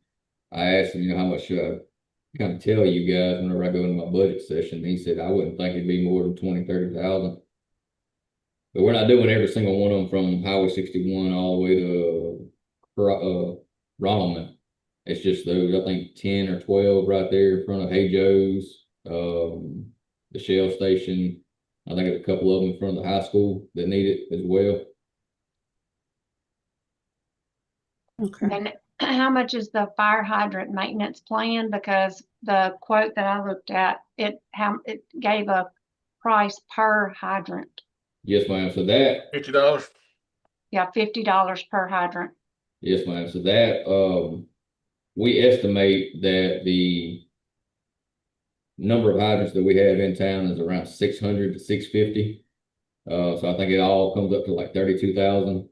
I asked him, you know, how much should I kind of tell you guys whenever I go into my budget session? And he said, I wouldn't think it'd be more than 20,000-30,000. But we're not doing every single one of them from Highway 61 all the way to Ronaldman. It's just those, I think 10 or 12 right there in front of Hey Joe's, the Shell station. I think there's a couple of them in front of the high school that need it as well. Okay. And how much is the fire hydrant maintenance plan? Because the quote that I looked at, it gave a price per hydrant. Yes, ma'am. So that, $50. Yeah, $50 per hydrant. yes, ma'am. So that, we estimate that the number of hydrants that we have in town is around 600 to 650. So I think it all comes up to like 32,000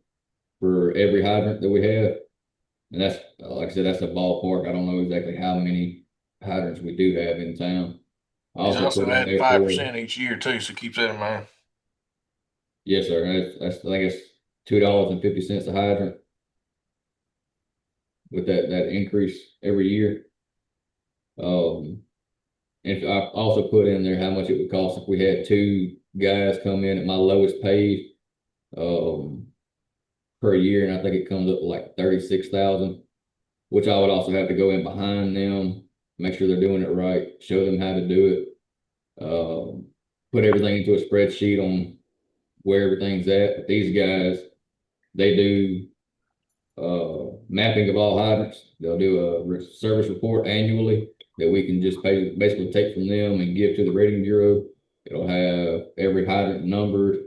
for every hydrant that we have. And that's, like I said, that's a ballpark. I don't know exactly how many hydrants we do have in town. He's also put in adding there 5% each year too, so keep that in mind. Yes, sir. That's I think it's $2.50 a hydrant with that increase every year. And I also put in there how much it would cost if we had two guys come in at my lowest paid per year, and I think it comes up to like 36,000, which I would also have to go in behind them, make sure they're doing it right, show them how to do it, put everything into a spreadsheet on where everything's at. But these guys, they do mapping of all hydrants. They'll do a service report annually that we can just basically take from them and give to the rating bureau. It'll have every hydrant numbered,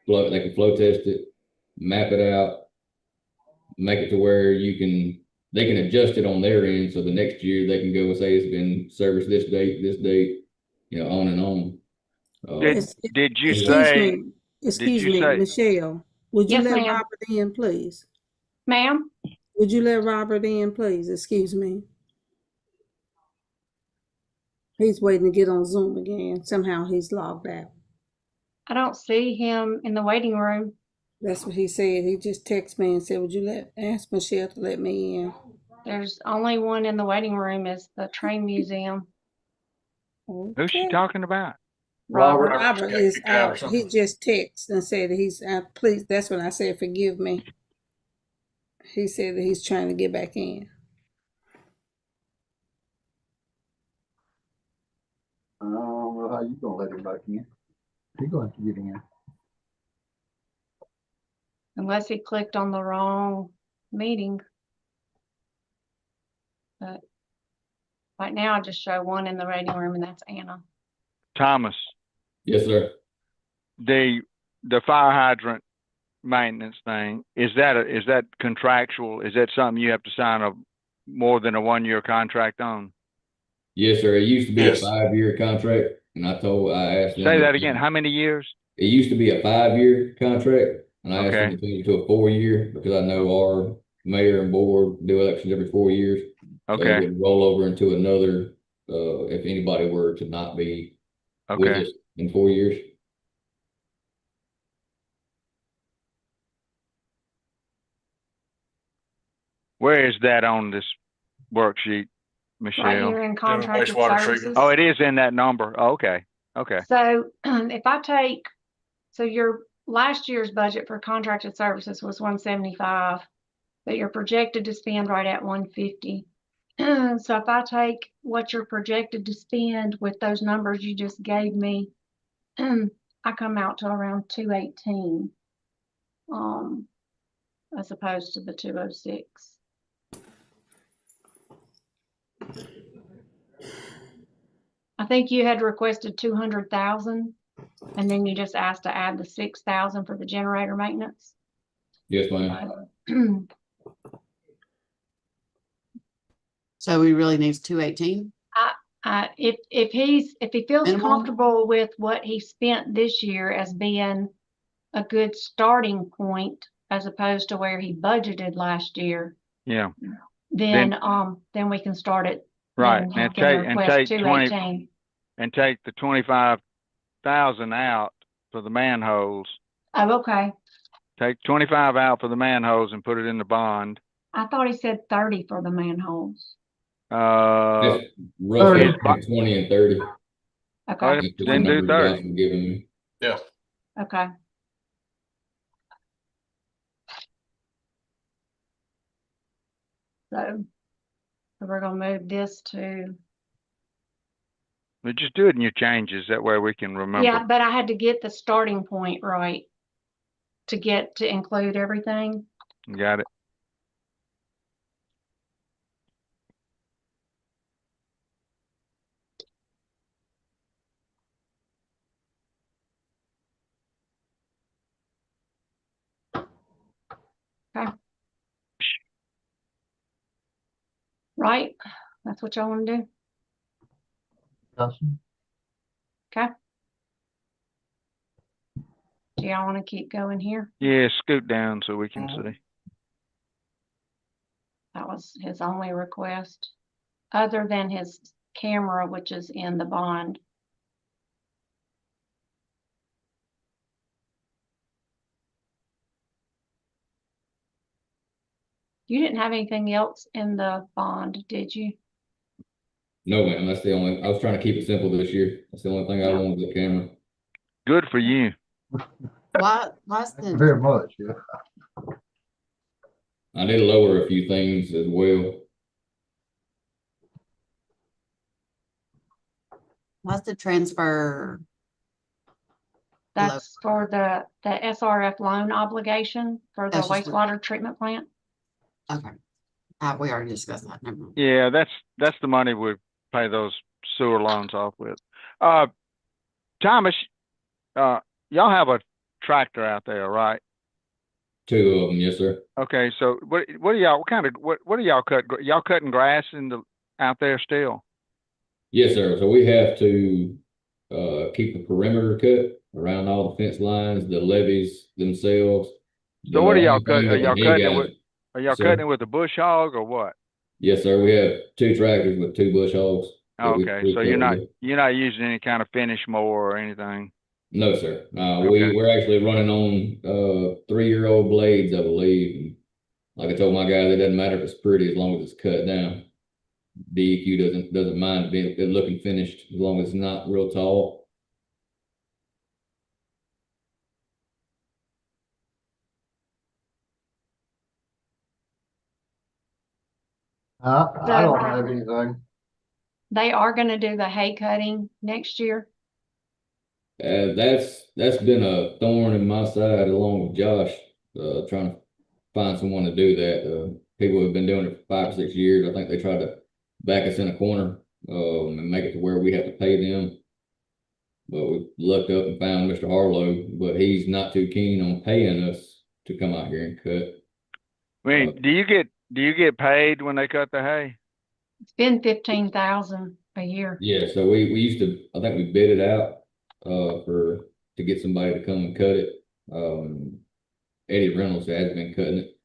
they can flow test it, map it out, make it to where they can adjust it on their end. So the next year they can go and say it's been serviced this date, you know, on and on. Did you Excuse say? me, excuse me, say- Michelle, would you Yes, let ma'am. Robert in, please? Ma'am? Would you let Robert in, please? Excuse me. He's waiting to get on Zoom again. Somehow he's logged out. I don't see him in the waiting room. That's what he said. He just texted me and said, would you ask Michelle to let me in? There's only one in the waiting room is the train museum. Who's she talking about? Robert. Robert got is kicked out or out. something. He just texted and said that he's out. Please, that's when I said, forgive me. He said that he's trying to get back in. I don't know how you gonna let him back in. He's going to get in. Unless he clicked on the wrong meeting. But right now I just show one in the waiting room, and that's Anna. Thomas, Yes, sir. the fire hydrant maintenance thing, is that contractual? Is that something you have to sign a more than a 1-year contract on? Yes, sir. It used to be Yes. a 5-year contract, and I asked them. Say that again. How many years? It used to be a 5-year contract, and I asked them Okay. to change it to a 4-year because I know our mayor and board do elections every 4 years. So it Okay. would roll over into another, if anybody were to not be with Okay. us in 4 years. Where is that on this worksheet, Right Michelle? here in contracted wastewater services. treatment. Oh, it is in that number. Oh, okay. Okay. So if I take, so your last year's budget for contracted services was 175. but you're projected to spend right at 150. So if I take what you're projected to spend with those numbers you just gave me, I come out to around 218, as opposed to the 206. I think you had requested 200,000, and then you just asked to add the 6,000 for the generator maintenance. Yes, ma'am. So we really needs 218. If he feels Minimum? comfortable with what he spent this year as being a good starting point, as opposed to where he budgeted last year, Yeah, then we can start it. right. Then he And can take, and request take 20, 218. and take the 25,000 out for the manholes. Oh, okay. Take 25 out for the manholes and put it in the bond. I thought he said 30 for the manholes. It's roughly between 20 and 30. Okay. That's the Then do numbers 30. Josh was giving me. Yeah. Okay. So we're gonna move this to, But just do it in your changes. That way we can remember. yeah, but I had to get the starting point right to include everything. Got it. Okay. Right? That's what y'all want to do? Discussion? Okay. Do y'all want to keep going here? Yeah, scoot down so we can see. That was his only request, other than his camera, which is in the bond. You didn't have anything else in the bond, did you? No, ma'am. That's the only. I was trying to keep it simple this year. That's the only thing I Yeah. wanted with the camera. Good for you. Why's Thank you the, very much, yeah. I did lower a few things as well. why's the transfer? That's for the SRF loan obligation for the That's just what- wastewater treatment plant. Okay. We already discussed that. Never mind. Yeah, that's the money we pay those sewer loans off with. Thomas, y'all have a tractor out there, right? 2 of them, yes, sir. Okay, so what are y'all? What are y'all cutting? Y'all cutting grass out there still? Yes, sir. So we have to keep the perimeter cut around all the fence lines, the levees themselves. So what are y'all only thing cutting? Are that y'all the cutting it guys- with? Are y'all Sir? cutting it with a bush hog or what? Yes, sir. We have 2 tractors with 2 bush hogs. that we Okay, so cut you're not with. using any kind of finish mower or anything. No, sir. Okay. We're actually running on 3-year-old blades, I believe. And like I told my guy, it doesn't matter if it's pretty as long as it's cut down. DEQ doesn't mind it looking finished as long as it's not real tall. I don't have anything. They are gonna do the hay cutting next year. That's been a thorn in my side along with Josh, trying to find someone to do that. People have been doing it for 5 or 6 years. I think they tried to back us in a corner, and make it to where we have to pay them. But we looked up and found Mr. Harlow, but he's not too keen on paying us to come out here and cut. I mean, do you get paid when they cut the hay? It's been 15,000 a year. Yeah, so we used to, I think we bid it out to get somebody to come and cut it. Eddie Reynolds has been cutting it.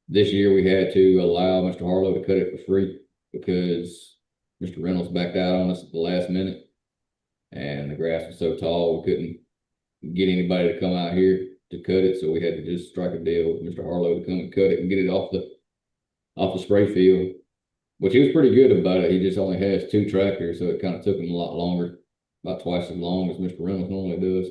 This year we had to allow Mr. Harlow to cut it for free because Mr. Reynolds backed out on us at the last minute. And the grass was so tall, we couldn't get anybody to come out here to cut it. So we had to just strike a deal with Mr. Harlow to come and cut it and get it off the spray field, which he was pretty good about it. He just only has 2 tractors, so it kind of took him a lot longer, about twice as long as Mr. Reynolds normally does.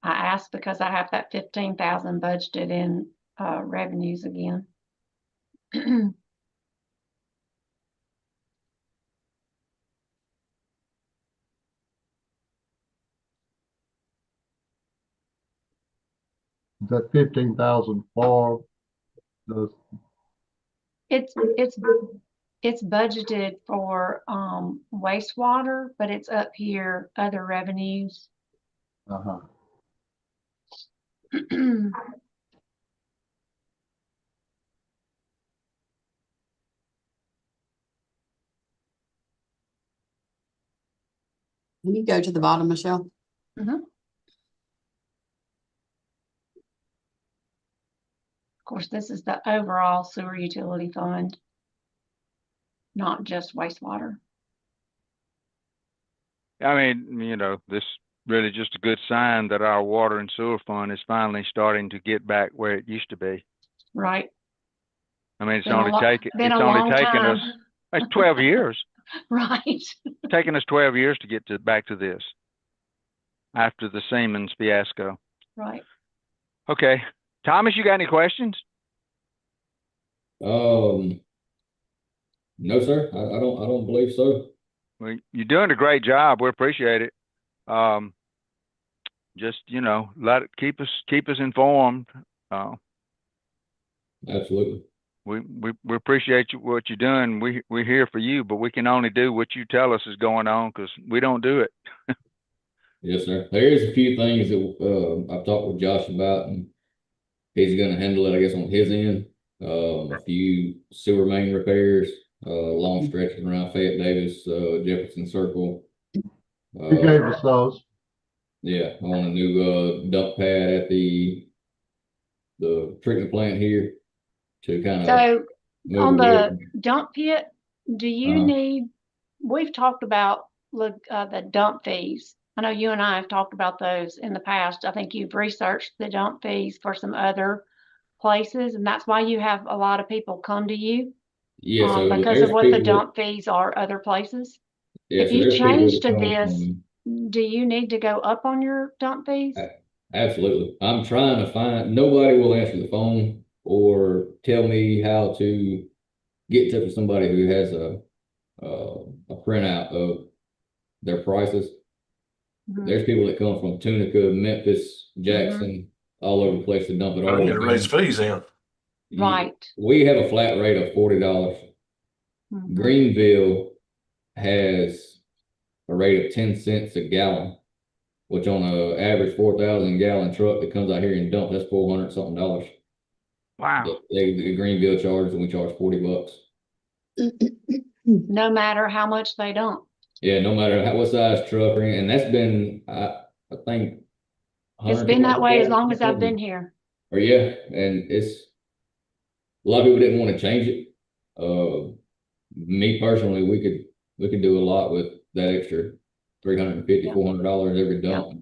I asked because I have that 15,000 budgeted in, revenues again. That 15,000 for the, It's budgeted for, wastewater, but it's up here, other revenues. uh-huh. Can you go to the bottom, Michelle? Of course, this is the overall sewer utility fund, not just wastewater. I mean, you know, this really just a good sign that our water and sewer fund is finally starting to get back where it used to be. Right. I mean, it's Been a only lo- taken, been it's a only long taken us, time. it's 12 years. Right. Taken us 12 years to get back to this after the Siemens fiasco. Right. Okay. Thomas, you got any questions? No, sir. I don't believe so. Well, you're doing a great job. We appreciate it. Just, you know, keep us informed. Absolutely. We appreciate what you're doing. We're here for you, but we can only do what you tell us is going on because we don't do it. Yes, sir. There is a few things that I've talked with Josh about, and he's going to handle it, I guess, on his end. A few sewer main repairs, long stretches around Fayette Davis, Jefferson Circle. Who gave us those? Yeah, on a new dump pad at the treatment plant here to kind of So move on away the from- dump pit, do you need, we've talked about the dump fees. I know you and I have talked about those in the past. I think you've researched the dump fees for some other places, and that's why you have a lot of people come to you. Yeah, so because there's of what the people dump fees are other places. Yeah, If so you there's people change that to come this, from- do you need to go up on your dump fees? Absolutely. I'm trying to find, nobody will answer the phone or tell me how to get in touch with somebody who has a printout of their prices. There's people that come from Tunica, Memphis, Jackson, all over the place to dump it all. I'm gonna raise fees in. Right. We have a flat rate of $40. Greenville has a rate of 10 cents a gallon, which on a average 4,000 gallon truck that comes out here and dump, that's $400 something dollars. Wow. The Greenville charges, and we charge $40. No matter how much they dump. Yeah, no matter what size truck or anything, and that's been, I think. It's been that way as long as I've been here. Or yeah, and it's, a lot of people didn't want to change it. Me personally, we could do a lot with that extra $350, $400 every dump.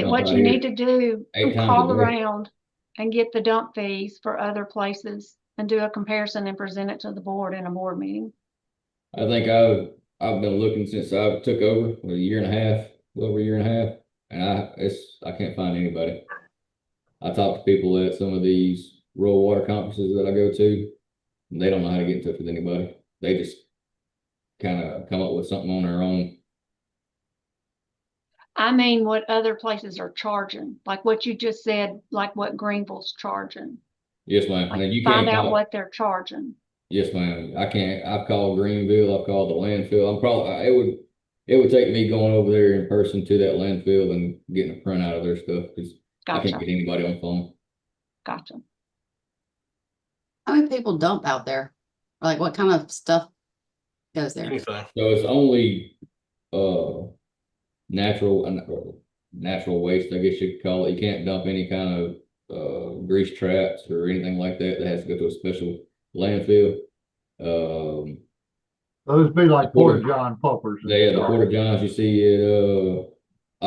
What you need to do is call a day. around and get the dump fees for other places and do a comparison and present it to the board in a board meeting. I think I've been looking since I took over a year and a half, a little over a year and a half, and I can't find anybody. I talk to people at some of these rural water conferences that I go to, and they don't know how to get in touch with anybody. They just kind of come up with something on their own. I mean, what other places are charging, like what you just said, like what Greenville's charging. Yes, ma'am. Like And you find can't out call- what they're charging. Yes, ma'am. I can't. I've called Greenville. I've called the landfill. It would take me going over there in person to that landfill and getting a print out of their stuff because I Gotcha. can't get anybody on the phone. Gotcha. How many people dump out there? Or like what kind of stuff goes there? Anything. So it's only natural waste, I guess you could call it. You can't dump any kind of grease traps or anything like that. That has to go to a special landfill. Those be like Porta John pumpers. Yeah, the Porta Johns you see at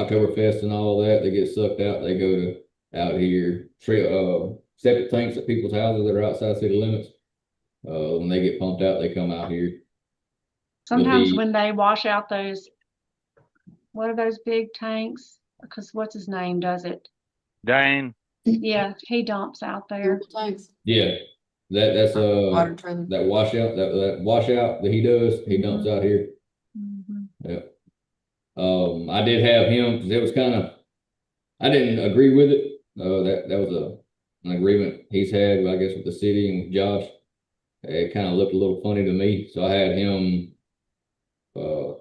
Oktoberfest and all that, they get sucked out. They go to out here, septic tanks at people's houses that are outside city limits. When they get pumped out, they come out here. Sometimes when they wash out those, what are those big tanks? because what's his name does it? Dane, Yeah, he dumps out there. Thanks. Yeah, that's Water trailer. that washout that he does. He dumps out here. Mhm. Yep. I did have him because it was kind of, I didn't agree with it. That was an agreement he's had, I guess, with the city and with Josh. It kind of looked a little funny to me, so I had him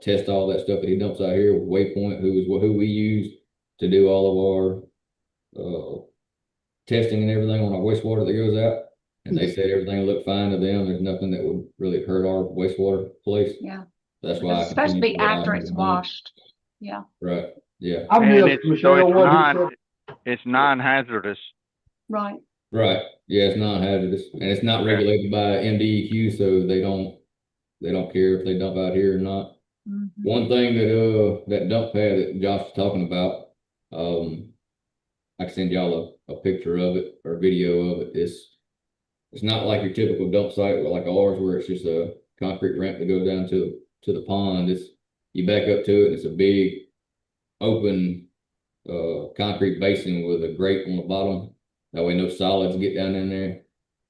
test all that stuff that he dumps out here with Waypoint, who we use to do all of our testing and everything on our wastewater that goes out. And they said everything looked fine to them. There's nothing that would really hurt our wastewater place. Yeah. That's why It's supposed to be after it's washed. washed. Yeah. Right. Yeah. I and missed it's, so Michelle what he said. it's non-hazardous. Right. Right. Yeah, it's non-hazardous and it's not regulated by MDEQ, so they don't care if they dump out here or not. Mhm. One thing that dump pad that Josh was talking about, I can send y'all a picture of it or a video of it. It's not like your typical dump site like ours where it's just a concrete ramp that goes down to the pond. You back up to it and it's a big open concrete basin with a grate on the bottom. That way no solids get down in there.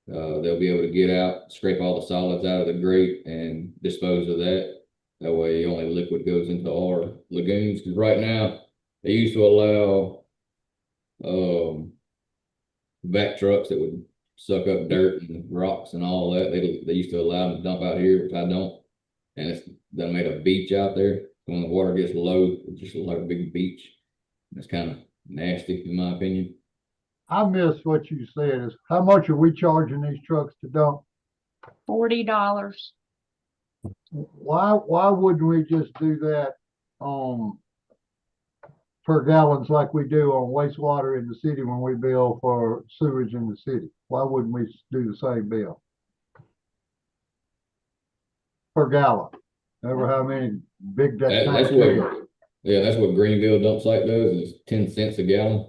They'll be able to get out, scrape all the solids out of the grate and dispose of that. That way only liquid goes into our lagoons. Because right now they used to allow vac trucks that would suck up dirt and rocks and all that. They used to allow them to dump out here, which I don't. And it's done made a beach out there. When the water gets low, it just looks like a big beach. It's kind of nasty in my opinion. I missed what you said. Is how much are we charging these trucks to dump? $40. Why wouldn't we just do that per gallons like we do on wastewater in the city when we bill for sewage in the city? Why wouldn't we do the same bill? Per gallon. Remember how many big that tank is? Yeah, that's what Greenville dump site does, is 10 cents a gallon.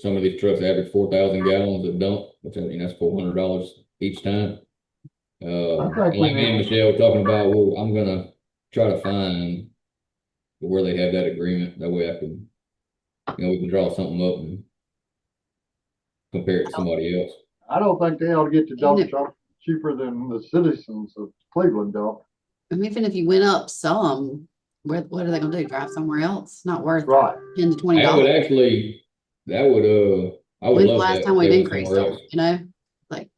Some of these trucks average 4,000 gallons a dump, which I mean that's $400 each time. Like me and Michelle were talking about, well, I'm gonna try to find where they have that agreement. That way I can, we can draw something up and compare it to somebody else. I don't think they ought to get the dump truck cheaper than the citizens of Cleveland dump. I mean, even if you went up some, what are they gonna do? Drive somewhere else? Not worth right. $10 to $20. I would I would When's the love last that time if we've they went increased somewhere them, else. you know? Like,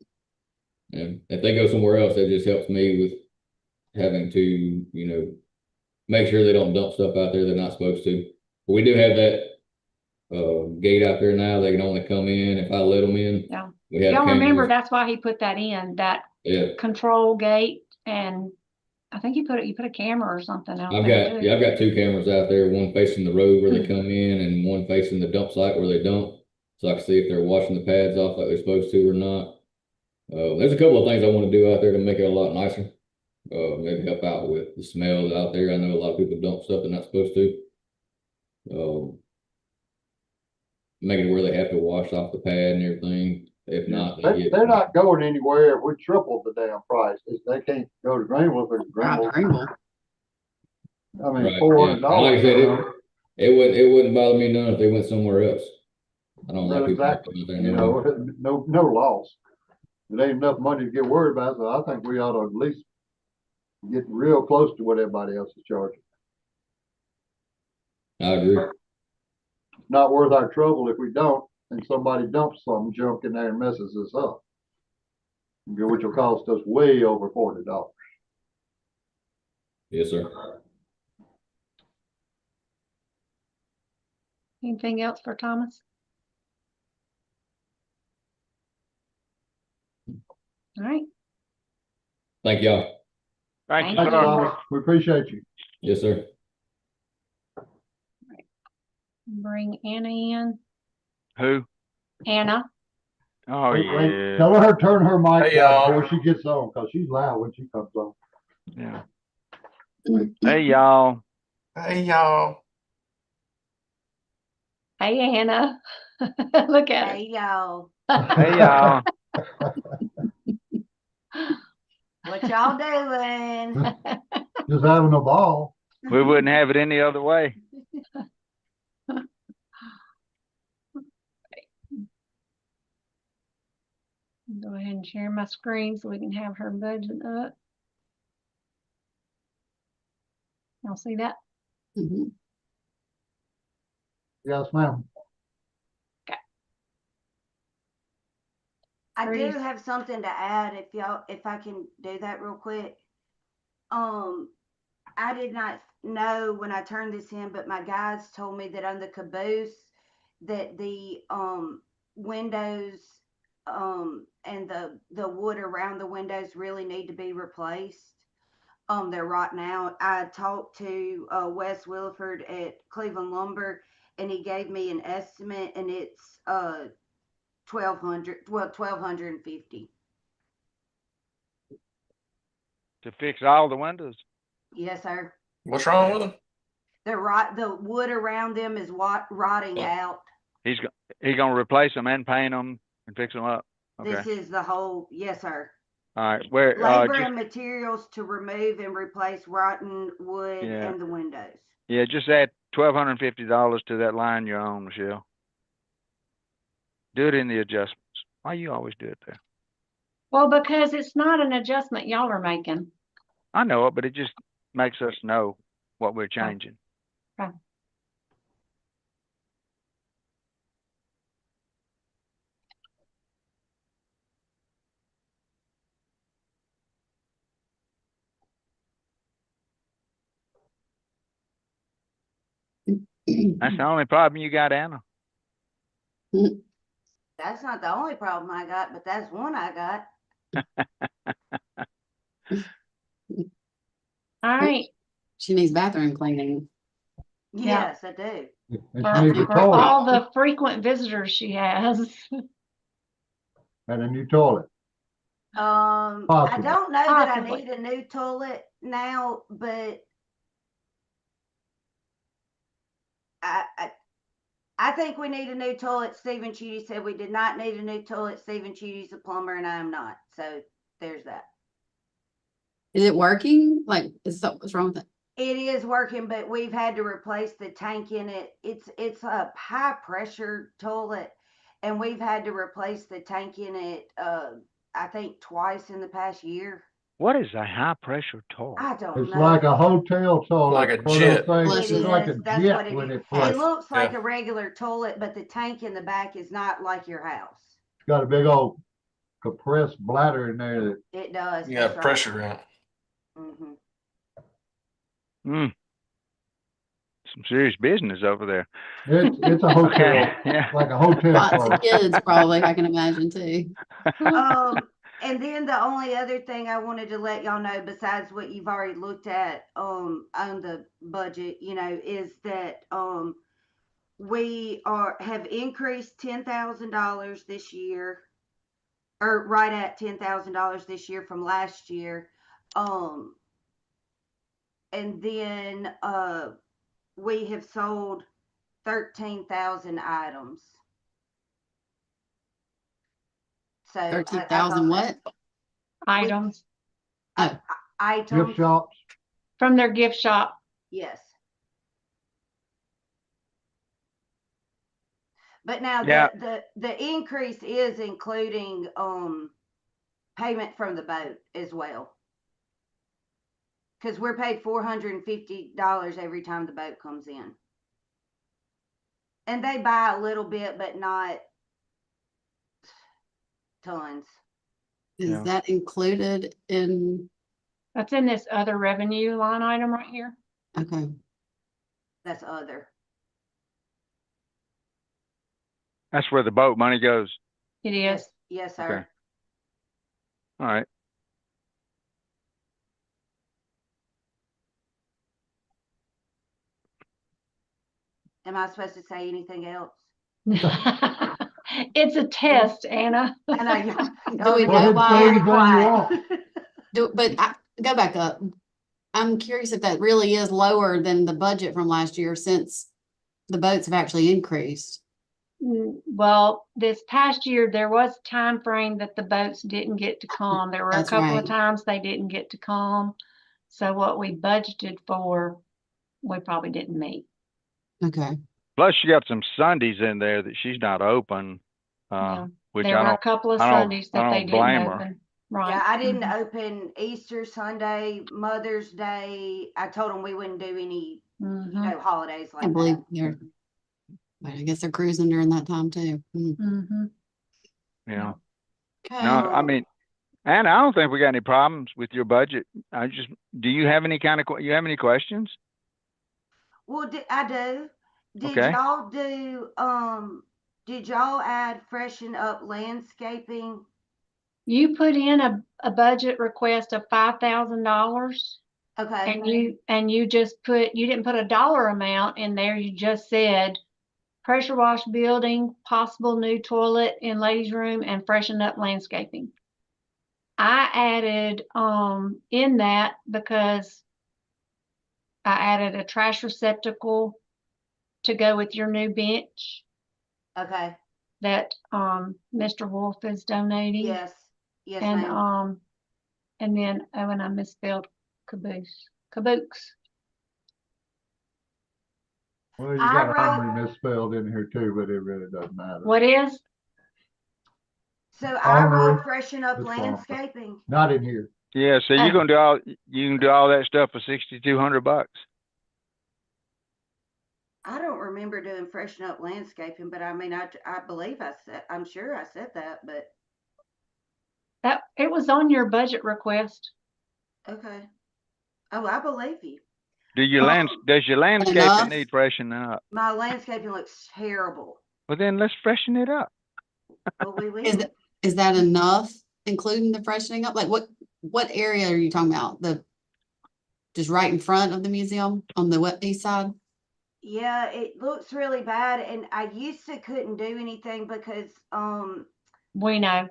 And if they go somewhere else, that just helps me with having to, make sure they don't dump stuff out there they're not supposed to. But we do have that gate out there now. They can only come in if I let them in. Yeah. We have Y'all remember cameras. that's why he put that in, that Yeah. control gate, and I think you put a camera or something out there too. I've got 2 cameras out there, one facing the road where they come in and one facing the dump site where they dump. So I can see if they're washing the pads off like they're supposed to or not. There's a couple of things I want to do out there to make it a lot nicer. Maybe help out with the smell out there. I know a lot of people dump stuff they're not supposed to. Make it where they have to wash off the pad and everything. If not, they're not going anywhere. We tripled the damn price. They can't go to Greenville if it's Greenville. I mean, right, $400. yeah. Like I said, it wouldn't bother me none if they went somewhere else. I don't like people exactly. out there. No loss. It ain't enough money to get worried about, so I think we ought to at least get real close to what everybody else is charging. I agree. Not worth our trouble if we don't, and somebody dumps some junk in there and messes us up, which will cost us way over $40. Yes, sir. Anything else for Thomas? All right. Thank y'all. Thank you, Thanks, sir. Thomas. We appreciate you. Yes, sir. Bring Anna in. Who? Anna. Oh, Wait, yeah. tell her turn her mic Hey, down y'all. before she gets on, because she's loud when she comes on. Yeah. Hey, y'all. Hey, y'all. Hey, Anna. Look at her. Hey y'all, Hey, y'all. what y'all doing? Just having a ball. We wouldn't have it any other way. Go ahead and share my screen so we can have her budget up. Y'all see that? Mhm. Yes, ma'am. I do Freeze. have something to add if I can do that real quick. I did not know when I turned this in, but my guys told me that on the caboose that the windows and the wood around the windows really need to be replaced. They're rotting out. I talked to Wes Wilford at Cleveland Lumber, and he gave me an estimate, and it's $1,250. To fix all the windows. Yes, sir. What's wrong with them? The wood around them is rotting out. He's gonna replace them and paint them and fix them up. Okay. This is the whole, yes, sir. All right. Where Labor just, and materials to remove and replace rotten wood Yeah. and the windows. yeah, just add $1,250 to that line you're on, Michelle. Do it in the adjustments. Why you always do it there? Well, because it's not an adjustment y'all are making. I know it, but it just makes us know what we're changing. Okay. That's the only problem you got, Anna. That's not the only problem I got, but that's one I got. All right. She needs bathroom cleaning. Yeah. Yes, I do. And For, she needs a for toilet all the frequent visitors she has. and a new toilet. I Possibly. don't know that I Possibly. need a new toilet now, but I think we need a new toilet. Stephen Chudy said we did not need a new toilet. Stephen Chudy's a plumber and I am not. So there's that. Is it working? Like, what's wrong with it? It is working, but we've had to replace the tank in it. It's a high pressure toilet, and we've had to replace the tank in it. I think twice in the past year. What is a high pressure toilet? I don't It's know. like a hotel toilet. Like a one of those jet. things. It It's is. like a That's jet what it when is. it It flushes. looks like Yeah. a regular toilet, but the tank in the back is not like your house. It's got a big old compressed bladder in there that It does. You That's got right. pressure in it. Mm-hmm. Some serious business over there. it's a hotel, Okay. Yeah. like a hotel Lots toilet. of kids, probably, I can imagine too. And then the only other thing I wanted to let y'all know, besides what you've already looked at, on the budget, is that, we have increased $10,000 this year, or right at $10,000 this year from last year. And then, we have sold 13,000 items. So 13,000 what? Items items. Gift shops. from their gift shop. Yes. But now Yeah. the increase is including payment from the boat as well. Because we're paid $450 every time the boat comes in. And they buy a little bit, but not tons. Is Yeah. that included in, That's in this other revenue line item right here. okay. That's other. That's where the boat money goes. It is. Yes, Okay. sir. All right. Am I supposed to say anything else? It's a test, Anna. I know Do we Go know ahead, say why? anything you want. Go back up. I'm curious if that really is lower than the budget from last year, since the boats have actually increased. Well, this past year, there was a time frame that the boats didn't get to come. There were a That's couple of right. times they didn't get to come. So what we budgeted for, we probably didn't meet. Okay. Plus, you got some Sundays in there that she's not open. Yeah. which There I were a don't, couple of I don't, Sundays I that they don't didn't blame her. open. Right. Yeah, I didn't Mhm. open Easter Sunday, Mother's Day. I told them we wouldn't do any, Mhm. holidays I like believe that. you're, but I guess they're cruising during that time too. Mhm. Yeah. Okay. No, I mean, and I don't think we got any problems with your budget. Do you have any you have any questions? Well, I do. Did Okay. y'all did y'all add freshen up landscaping? You put in a budget request of $5,000 Okay. and you just you didn't put a dollar amount in there. You just said pressure wash building, possible new toilet in ladies' room, and freshen up landscaping. I added in that because I added a trash receptacle to go with your new bench Okay. that Mr. Wolf is donating. Yes. Yes, And ma'am. and then and I misspelled caboose. Well, you I got wrote- armory misspelled in here too, but it really doesn't matter. What is? So I Armory, wrote freshen up this one. landscaping. Not in here. Yeah, so you can do all that stuff for $6,200. I don't remember doing freshen up landscaping, but I mean, I believe I'm sure I said that, but That it was on your budget request. okay. Oh, I believe you. Does your landscaping Enough? need freshening up? My landscaping looks terrible. Well, then let's freshen it up. Well, we will. Is that enough, including the freshening up? Like what area are you talking about? Just right in front of the museum on the east side? Yeah, it looks really bad, and I used to couldn't do anything because We know.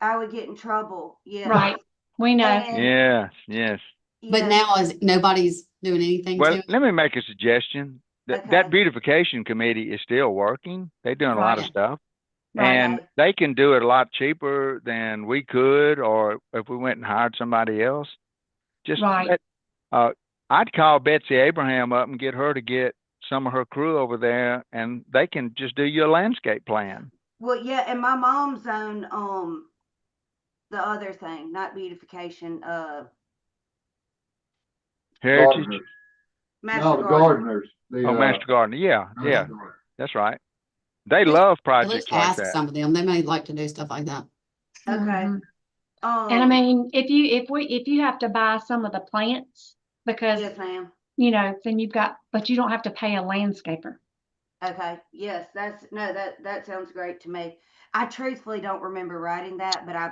I would get in trouble. Yes. Right. We know. And Yes. But now nobody's doing anything Well, to it? let me make a suggestion. That beautification committee is still working. They're doing a lot of Right. stuff. Right. And they can do it a lot cheaper than we could, or if we went and hired somebody else. Just Right. I'd call Betsy Abraham up and get her to get some of her crew over there, and they can just do your landscape plan. well, yeah, and my mom's on the other thing, not beautification, Heritage. Gardeners. Master No, the Gardener. gardeners. Master Gardener. Yeah, Master Gardener. that's right. They love Let's projects like ask that. some of them. They may like to do stuff like that. Okay. Mhm. And I mean, if you have to buy some of the plants because yes, ma'am. then but you don't have to pay a landscaper. Okay. Yes, that sounds great to me. I truthfully don't remember writing that, but I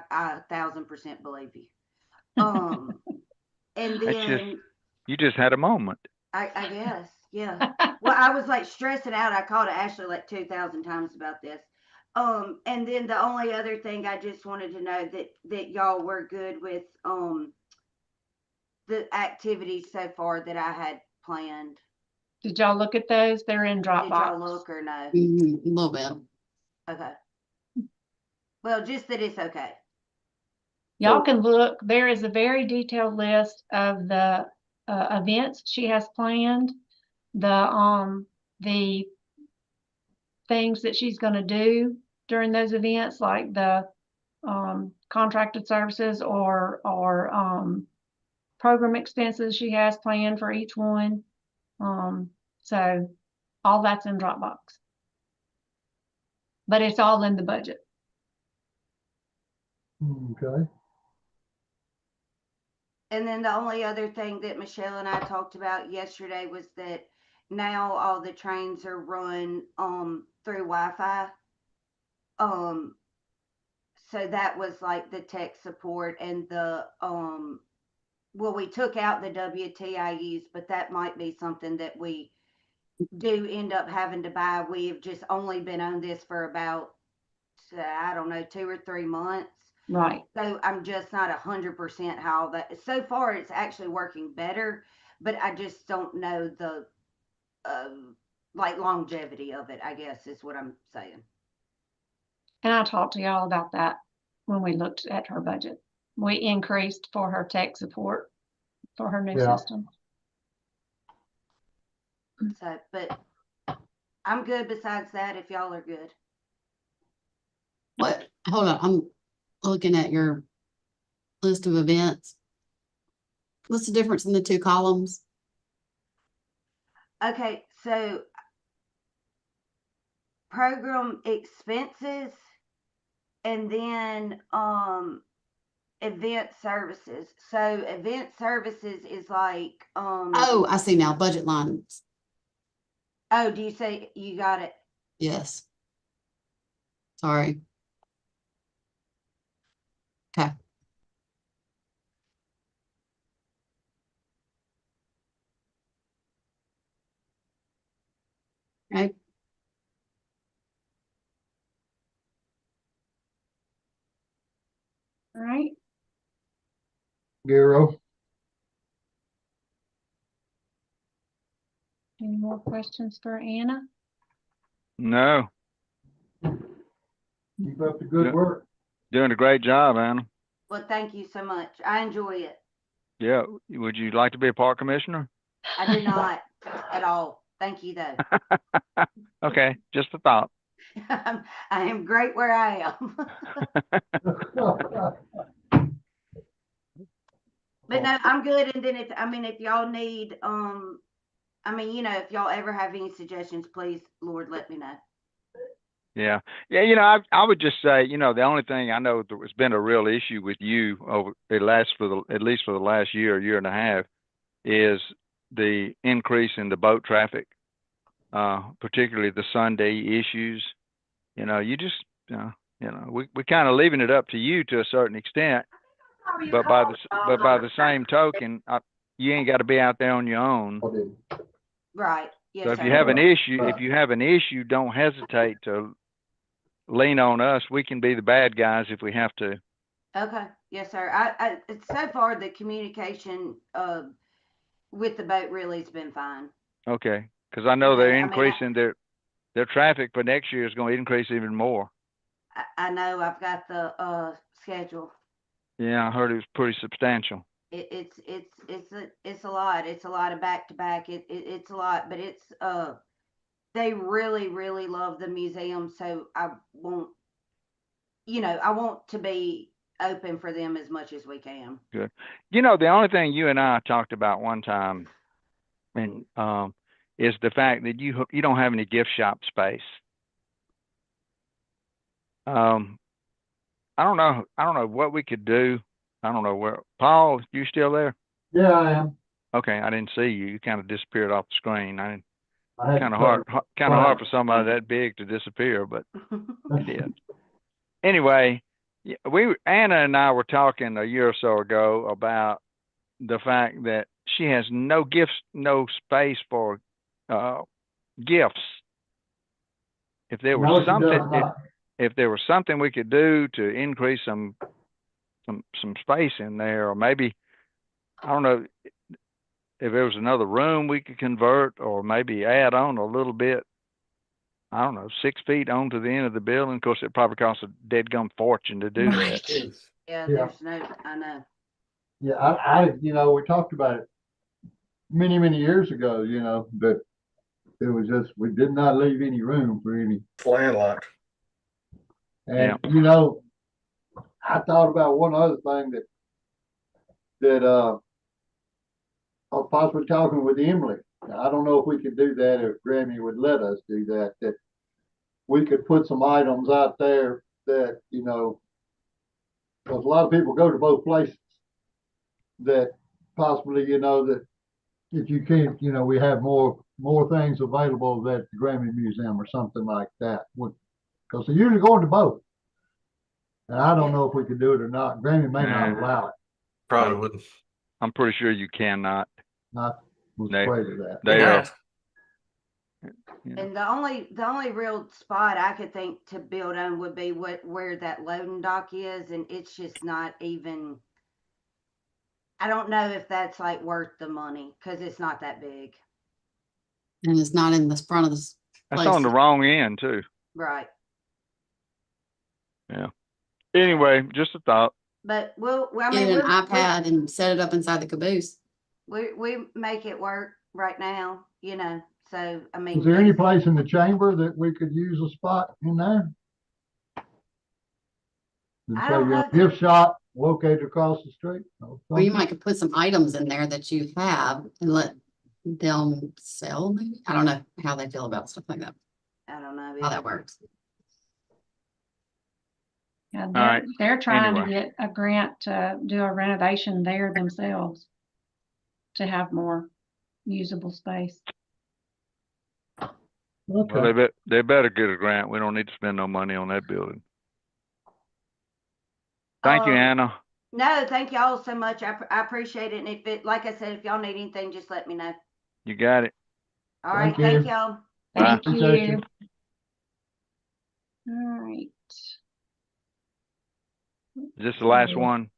1,000% believe you. And then You just had a moment. I guess, yeah. Well, I was like stressing out. I called Ashley like 2,000 times about this. And then the only other thing I just wanted to know that y'all were good with the activities so far that I had planned. Did y'all look at those? They're in Did y'all Dropbox. look or no? A little bit. Okay. Well, just that it's okay. Y'all can look. There is a very detailed list of the events she has planned, the things that she's going to do during those events, like the contracted services or program expenses she has planned for each one. So all that's in Dropbox, but it's all in the budget. Okay. And then the only other thing that Michelle and I talked about yesterday was that now all the trains are run through Wi-Fi. So that was like the tech support and the well, we took out the WTIUs, but that might be something that we do end up having to buy. We have just only been on this for about I don't know, 2 or 3 months. Right. So I'm just not 100% how that. So far, it's actually working better, but I just don't know the like longevity of it. I guess is what I'm saying. And I talked to y'all about that when we looked at her budget. We increased for her tech support for her new system. So, but I'm good besides that if y'all are good. What, hold on, I'm looking at your list of events. What's the difference in the two columns? Okay, so program expenses and then event services. So event services is like Oh, I see now, budget lines. oh, do you say you got it? Yes. Sorry. Okay. Right. All right. Gero, Any more questions for Anna? No, keep up the good Yeah. work. doing a great job, Anna. Well, thank you so much. I enjoy it. Yeah, would you like to be a park commissioner? I do not at all. Thank you though. Okay, just a thought. I am great where I am. But no, I'm good. And then if y'all need, if y'all ever have any suggestions, please, Lord, let me know. Yeah. Yeah, I would just say, the only thing I know that's been a real issue with you over at least for the last year and a half, is the increase in the boat traffic, particularly the Sunday issues. You just, we're kind of leaving it up to you to a certain extent, but by the same token, you ain't got to be out there on your own. Right. Yes, So if sir. you have an issue, don't hesitate to lean on us. We can be the bad guys if we have to. Okay. Yes, sir. It's so far the communication with the boat really has been fine. Okay, because I know they're Okay, increasing their traffic for next year is going to increase even more. I know I've got the schedule. Yeah, I heard it was pretty substantial. It's a lot. It's a lot of back to back. It's a lot, but it's they really, really love the museum. So I want to be open for them as much as we can. Good. The only thing you and I talked about one time, and is the fact that you don't have any gift shop space. I don't know what we could do. I don't know where. Paul, you still there? Yeah, I am. Okay, I didn't see you. You kind of disappeared off the screen. I had Kind to of hard quiet. for somebody that big to disappear, but he did. Anyway, Anna and I were talking a year or so ago about the fact that she has no space for gifts. If there No, was she does not. if there was something we could do to increase some space in there, or maybe, I don't know, if there was another room we could convert, or maybe add on a little bit, I don't know, 6 feet onto the end of the building. Of course, it probably costs a deadgum fortune to do that. Yeah, Yeah. there's no, I know. Yeah, I we talked about it many, many years ago, that it was just, we did not leave any room for any. Landlocked. And, I thought about one other thing that I was possibly talking with Emily. Now, I don't know if we could do that, if Grammy would let us do that we could put some items out there that, because a lot of people go to both places, that possibly, that if you can't, we have more things available at the Grammy Museum or something like that. Because they're usually going to both. And I don't know if we could do it or not. Grammy may not allow it. Probably wouldn't. I'm pretty sure you cannot. I was afraid of that. They are. And the only real spot I could think to build on would be where that loading dock is, and it's just not even. I don't know if that's like worth the money because it's not that big. And it's not in the front of the That's place. on the wrong end too. Right. Yeah. Anyway, just a thought. But we'll Get an iPad and set it up inside the caboose. we make it work right now, So I mean, Is there any place in the chamber that we could use a spot in there? And I say don't you're know a gift shop located across the street. Or Or you something. might could put some items in there that you have and let them sell, maybe. I don't know how they feel about stuff like that, I don't know. how either. that works. Yeah, right. they're trying to Anyway. get a grant to do a renovation there themselves to have more usable space. Okay. Well, they better get a grant. We don't need to spend no money on that building. Thank you, Anna. No, thank y'all so much. I appreciate it. And if it, like I said, if y'all need anything, just let me know. You got it. All right. Thank Thank you. y'all. Thank Appreciate you. you. All right. Is this the last Okay. one?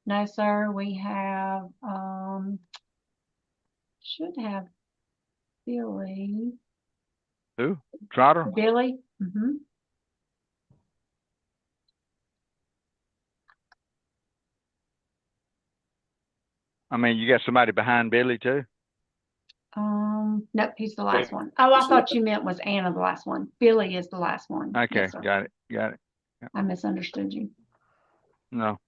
No, sir, we have, should have Billy. Who? Trotter? Billy? Mm-hmm. I mean, you got somebody behind Billy too? Nope, he's the last one. Oh, I thought you meant was Anna the last one. Billy is the last one. Okay, Yes, sir. got it. Got it. I misunderstood you. No.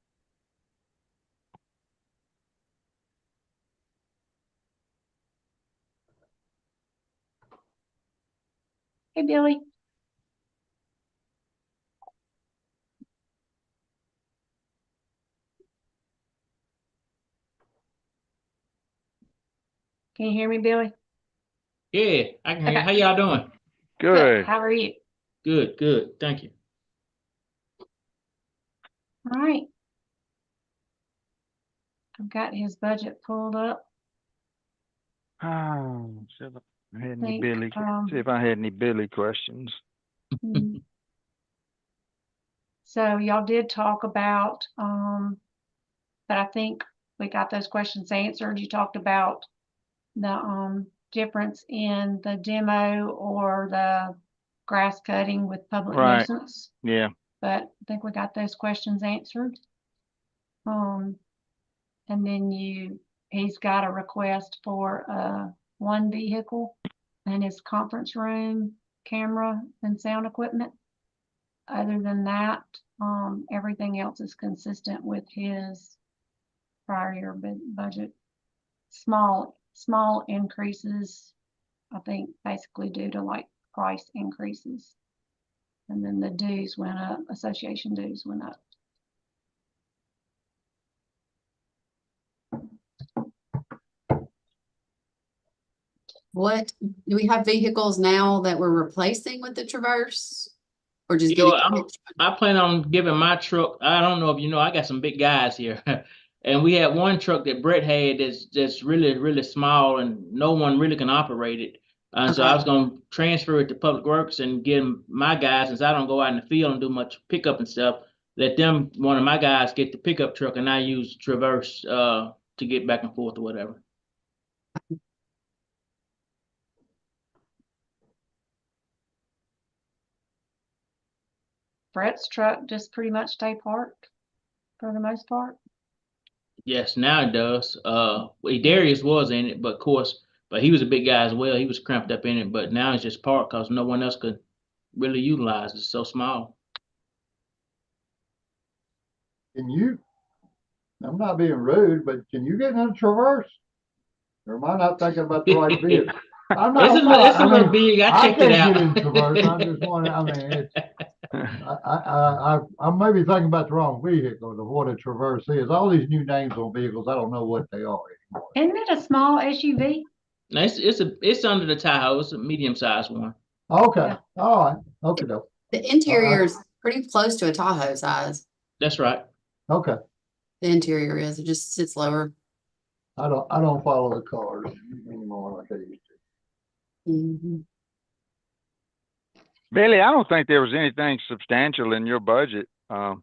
Hey, Billy. Can you hear me, Billy? Yeah, I can hear you. Okay. How y'all doing? Good. How are you? Good, good. Thank you. All right. I've got his budget pulled up. Oh, see if I had any Think, Billy. See if I had any Billy questions. So y'all did talk about, but I think we got those questions answered. You talked about the difference in the demo or the grass cutting with public Right. nuisance, Yeah. but I think we got those questions answered. And then he's got a request for one vehicle and his conference room camera and sound equipment. Other than that, everything else is consistent with his prior year budget. Small increases, I think, basically due to like price increases. And then the dues went up, association dues went up. What, do we have vehicles now that we're replacing with the Traverse? Or just You know, getting? I plan on giving my truck. I don't know if you know, I got some big guys here. And we had one truck that Brett had that's really, really small and no one really can operate it. So I was gonna transfer it to Public Works and get my guys, since I don't go out in the field and do much pickup and stuff, let them, one of my guys get the pickup truck and I use Traverse to get back and forth or whatever. Brett's truck just pretty much stay parked for the most part. Yes, now it does. Darius was in it, but of course, but he was a big guy as well. He was cramped up in it, but now it's just parked because no one else could really utilize it. It's so small. Can you, I'm not being rude, but can you get in a Traverse? Or am I not thinking about the right vehicle? I'm not. It's a little big. I checked it out. Can't get in Traverse. I just want to, I mean, I'm maybe thinking about the wrong vehicle of what a Traverse is. All these new names on vehicles, I don't know what they are anymore. Isn't it a small SUV? No, it's under the Tahoe. It's a medium-sized one. Okay, Yeah. all right, okay, though. The interior is pretty close to a Tahoe size. That's right. Okay. The interior is, it just sits lower. I don't follow the cars anymore like I used to. Mm-hmm. Billy, I don't think there was anything substantial in your budget. You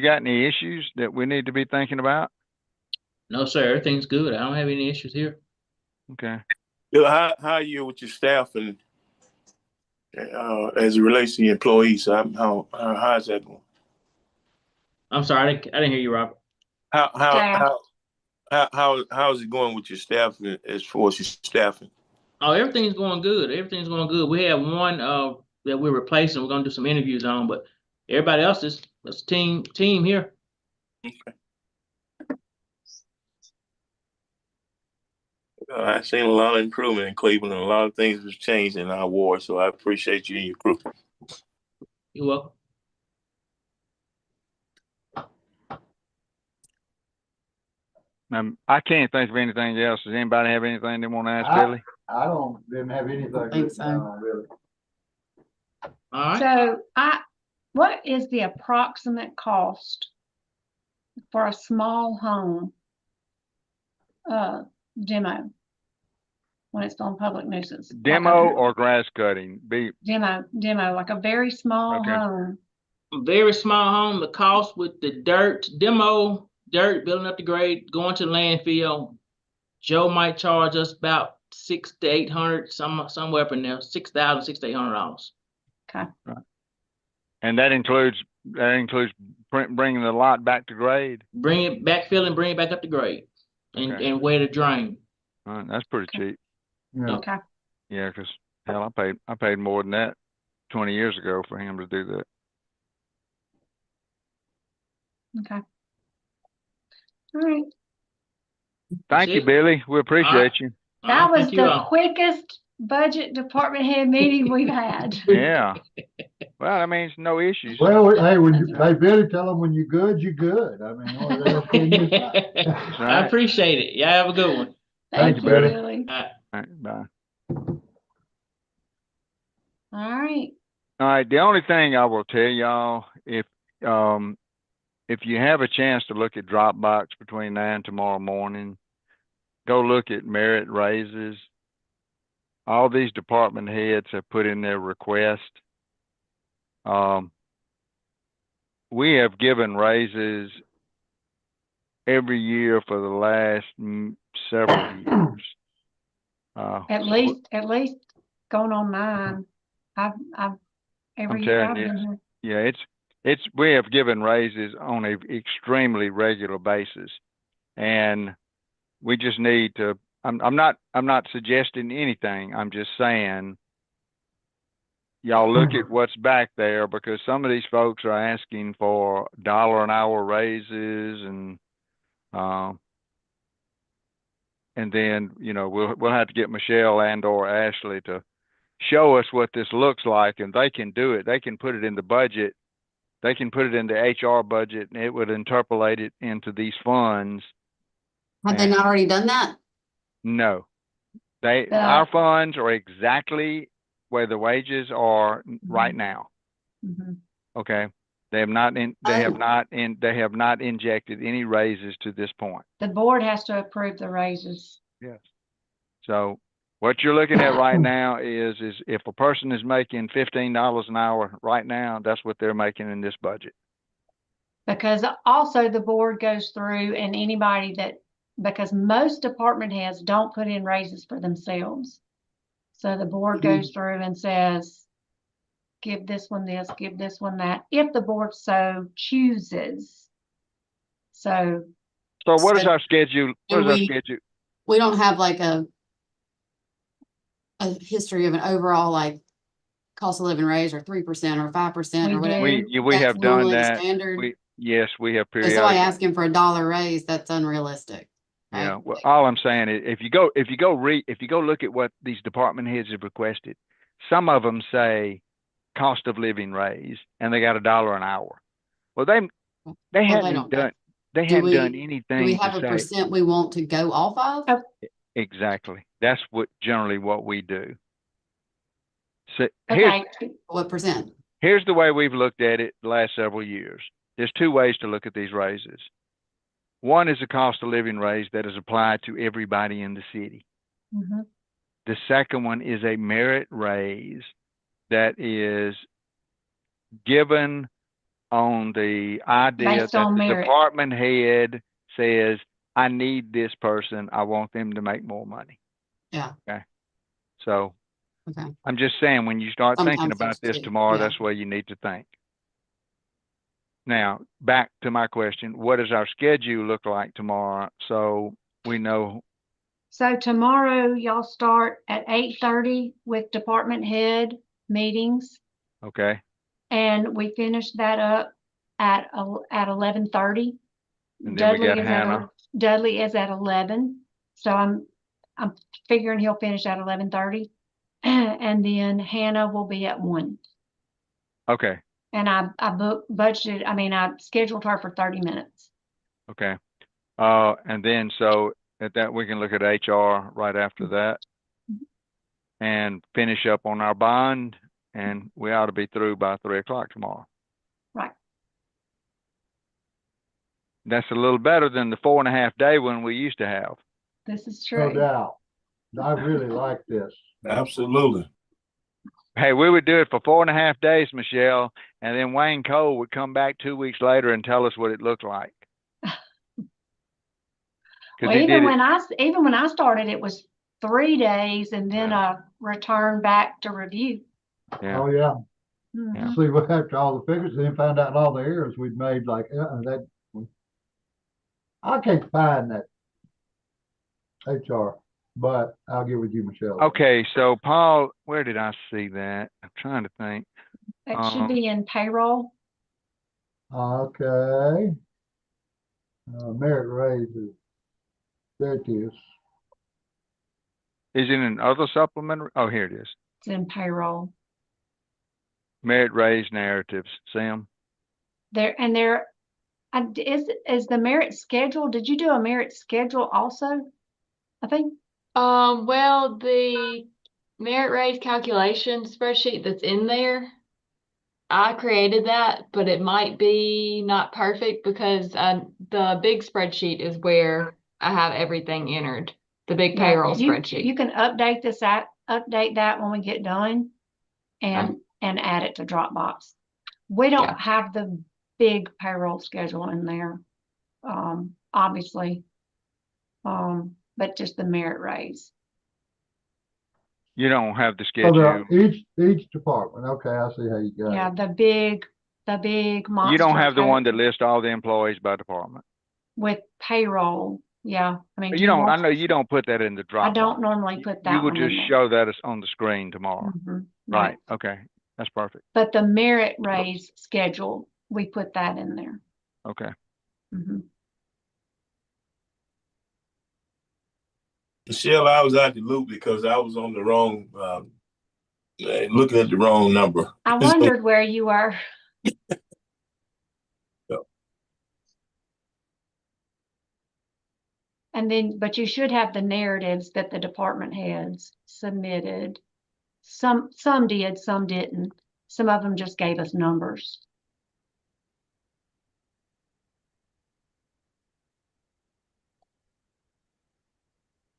got any issues that we need to be thinking about? No, sir. Everything's good. I don't have any issues here. Okay. How are you with your staff and as it relates to your employees? How's that going? I'm sorry, I didn't hear you, Robert. How's it going with your staff as far as your staffing? Oh, everything's going good. Everything's going good. We have one that we're replacing. We're gonna do some interviews on, but everybody else is team here. I've seen a lot of improvement in Cleveland, and a lot of things have changed in our ward. So I appreciate you and your crew. You're welcome. I can't think of anything else. Does anybody have anything they want to ask Billy? I didn't have anything think written so. down, really. All right. So what is the approximate cost for a small home demo when it's on public nuisance? Demo or grass cutting? Demo, like a very small Okay. home. Very small home, the cost with the dirt, demo, dirt, building up the grade, going to the landfill. Joe might charge us about $600 to $800, somewhere up in there, $6,000, $600 to $800. Okay. Right. And that includes bringing the lot back to grade. Bring it backfill and bring it back up to grade, Okay. and where to drain. All right, that's pretty cheap. Yeah. Okay. Yeah, because hell, I paid more than that 20 years ago for him to do that. Okay. All right. Thank you, Billy. We appreciate you. That was thank you the all. quickest budget department head meeting we've had. Yeah. Well, I mean, it's no issues. Well, hey, hey, Billy, tell them when you're good, you're good. I mean, what else can you say? I appreciate it. Y'all have a good one. Thank you, Billy. Billy. All right, bye. All right. All right. The only thing I will tell y'all, if you have a chance to look at Dropbox between now and tomorrow morning, go look at merit raises. All these department heads have put in their request. We have given raises every year for the last several years. At least going on 9. Every year I've been here. Yeah, we have given raises on an extremely regular basis, and we just need to. I'm not suggesting anything. I'm just saying, y'all look at what's back there, because some of these folks are asking for $1 an hour raises, and then we'll have to get Michelle and or Ashley to show us what this looks like, and they can do it. They can put it in the budget. They can put it in the HR budget, and it would interpolate it into these funds. Have they not already done that? No, our funds are exactly where the wages are right now. Mm-hmm. Okay, they have not injected any raises to this point. The board has to approve the raises. Yes. So what you're looking at right now is if a person is making $15 an hour right now, that's what they're making in this budget. Because also the board goes through, and because most department heads don't put in raises for themselves. So the board goes through and says, give this one this, give this one that, if the board so chooses. So what is our schedule? We don't have like a history of an overall like cost of living raise or 3% or 5% or whatever. We have done that. Standard. Yes, we have If somebody asking for $1 raise, that's unrealistic. Right? Yeah. Well, all I'm saying is if you go look at what these department heads have requested, some of them say cost of living raise, and they got $1 an hour. Well, they haven't done anything. Do we have a percent we want to go off of? Exactly. That's generally what we do. So what percent? Here's the way we've looked at it the last several years. There's 2 ways to look at these raises. One is a cost of living raise that is applied to everybody in the city. Mm-hmm. The second one is a merit raise that is given on the idea that the department head says, I need this person. I want them to make more money. Yeah. Okay. So I'm just saying, when you start thinking about this tomorrow, that's where you need to think. Now, back to my question, what does our schedule look like tomorrow? So we know. So tomorrow y'all start at 8:30 with department head meetings. Okay. and we finished that up at 11:30. And then we got Dudley Hannah. Dudley is at 11, so I'm figuring he'll finish at 11:30, and then Hannah will be at 1. Okay, And I scheduled her for 30 minutes. okay. And then so at that, we can look at HR right after that and finish up on our bond, and we ought to be through by 3 o'clock tomorrow. Right. That's a little better than the 4.5 day one we used to have. This is No true. doubt. I really like this. Absolutely. Hey, we would do it for 4.5 days, Michelle, and then Wayne Cole would come back 2 weeks later and tell us what it looked like. Well, even when I started, it was 3 days, and then I returned back to review. Yeah. Oh, yeah. Mhm. See, we after all the figures, then found out all the errors we'd made, like, that. I can't find that HR, but I'll get with you, Michelle. Okay, so Paul, where did I see that? I'm trying to think. It should be in payroll. Okay. Merit raises. There it is. Is it in other supplementary? Oh, here it is. It's in payroll. Merit raise narratives. Sam? Is the merit schedule, did you do a merit schedule also? I think. Well, the merit raise calculation spreadsheet that's in there, I created that, but it might be not perfect because the big spreadsheet is where I have everything entered. The big payroll spreadsheet. You can update that when we get done and add it to Dropbox. We don't have the big payroll schedule in there, obviously, but just the merit raise. You don't have the Oh, schedule. each department. Okay, I see how you got Yeah, it. the big monster. You don't have the pay- one that lists all the employees by department. with payroll. Yeah, I mean, You don't, I know you don't put that in the Dropbox. I don't normally put that You would one in just there. show that as on the screen tomorrow. Mhm, Right, okay, that's perfect. But the merit raise schedule, we put that in there. Okay. Mhm. Michelle, I was out the loop because I was on the wrong, looking at the wrong number. I wondered where you were. And then, but you should have the narratives that the department heads submitted. Some did, some didn't. Some of them just gave us numbers.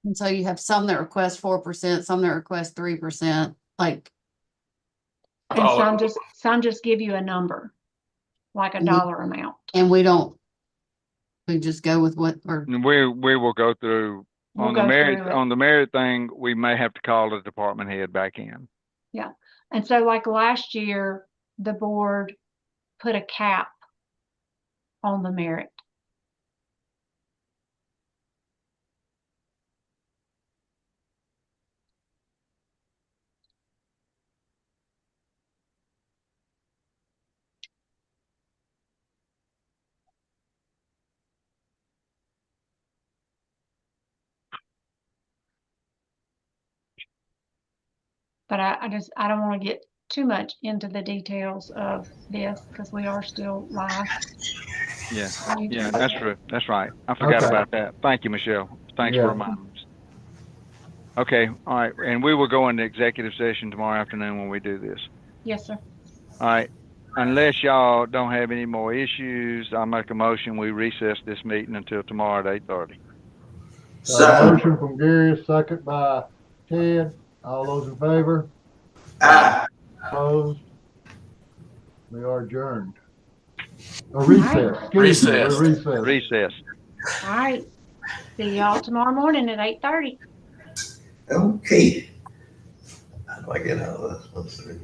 And so you have some that request 4%, some that request 3%, like. And some just give you a number, like a dollar amount. And we just go with what, or. We will go through, We'll on the go merit, through it. on the merit thing, we may have to call the department head back in. Yeah. And so like last year, the board put a cap on the merit. But I don't want to get too much into the details of this because we are still live. Yeah, yeah, that's true. That's right. I forgot about that. Thank you, Michelle. Thanks for reminding us. Okay, all right. And we will go into executive session tomorrow afternoon when we do this. Yes, sir. All right. Unless y'all don't have any more issues, I'll make a motion. We recess this meeting until tomorrow at 8:30. Motion from Gary, second by Ted. All those in favor? Opposed? We are adjourned. A recess. Recess. Recess. All right. See y'all tomorrow morning at 8:30. Okay. How do I get out of this? Let's see.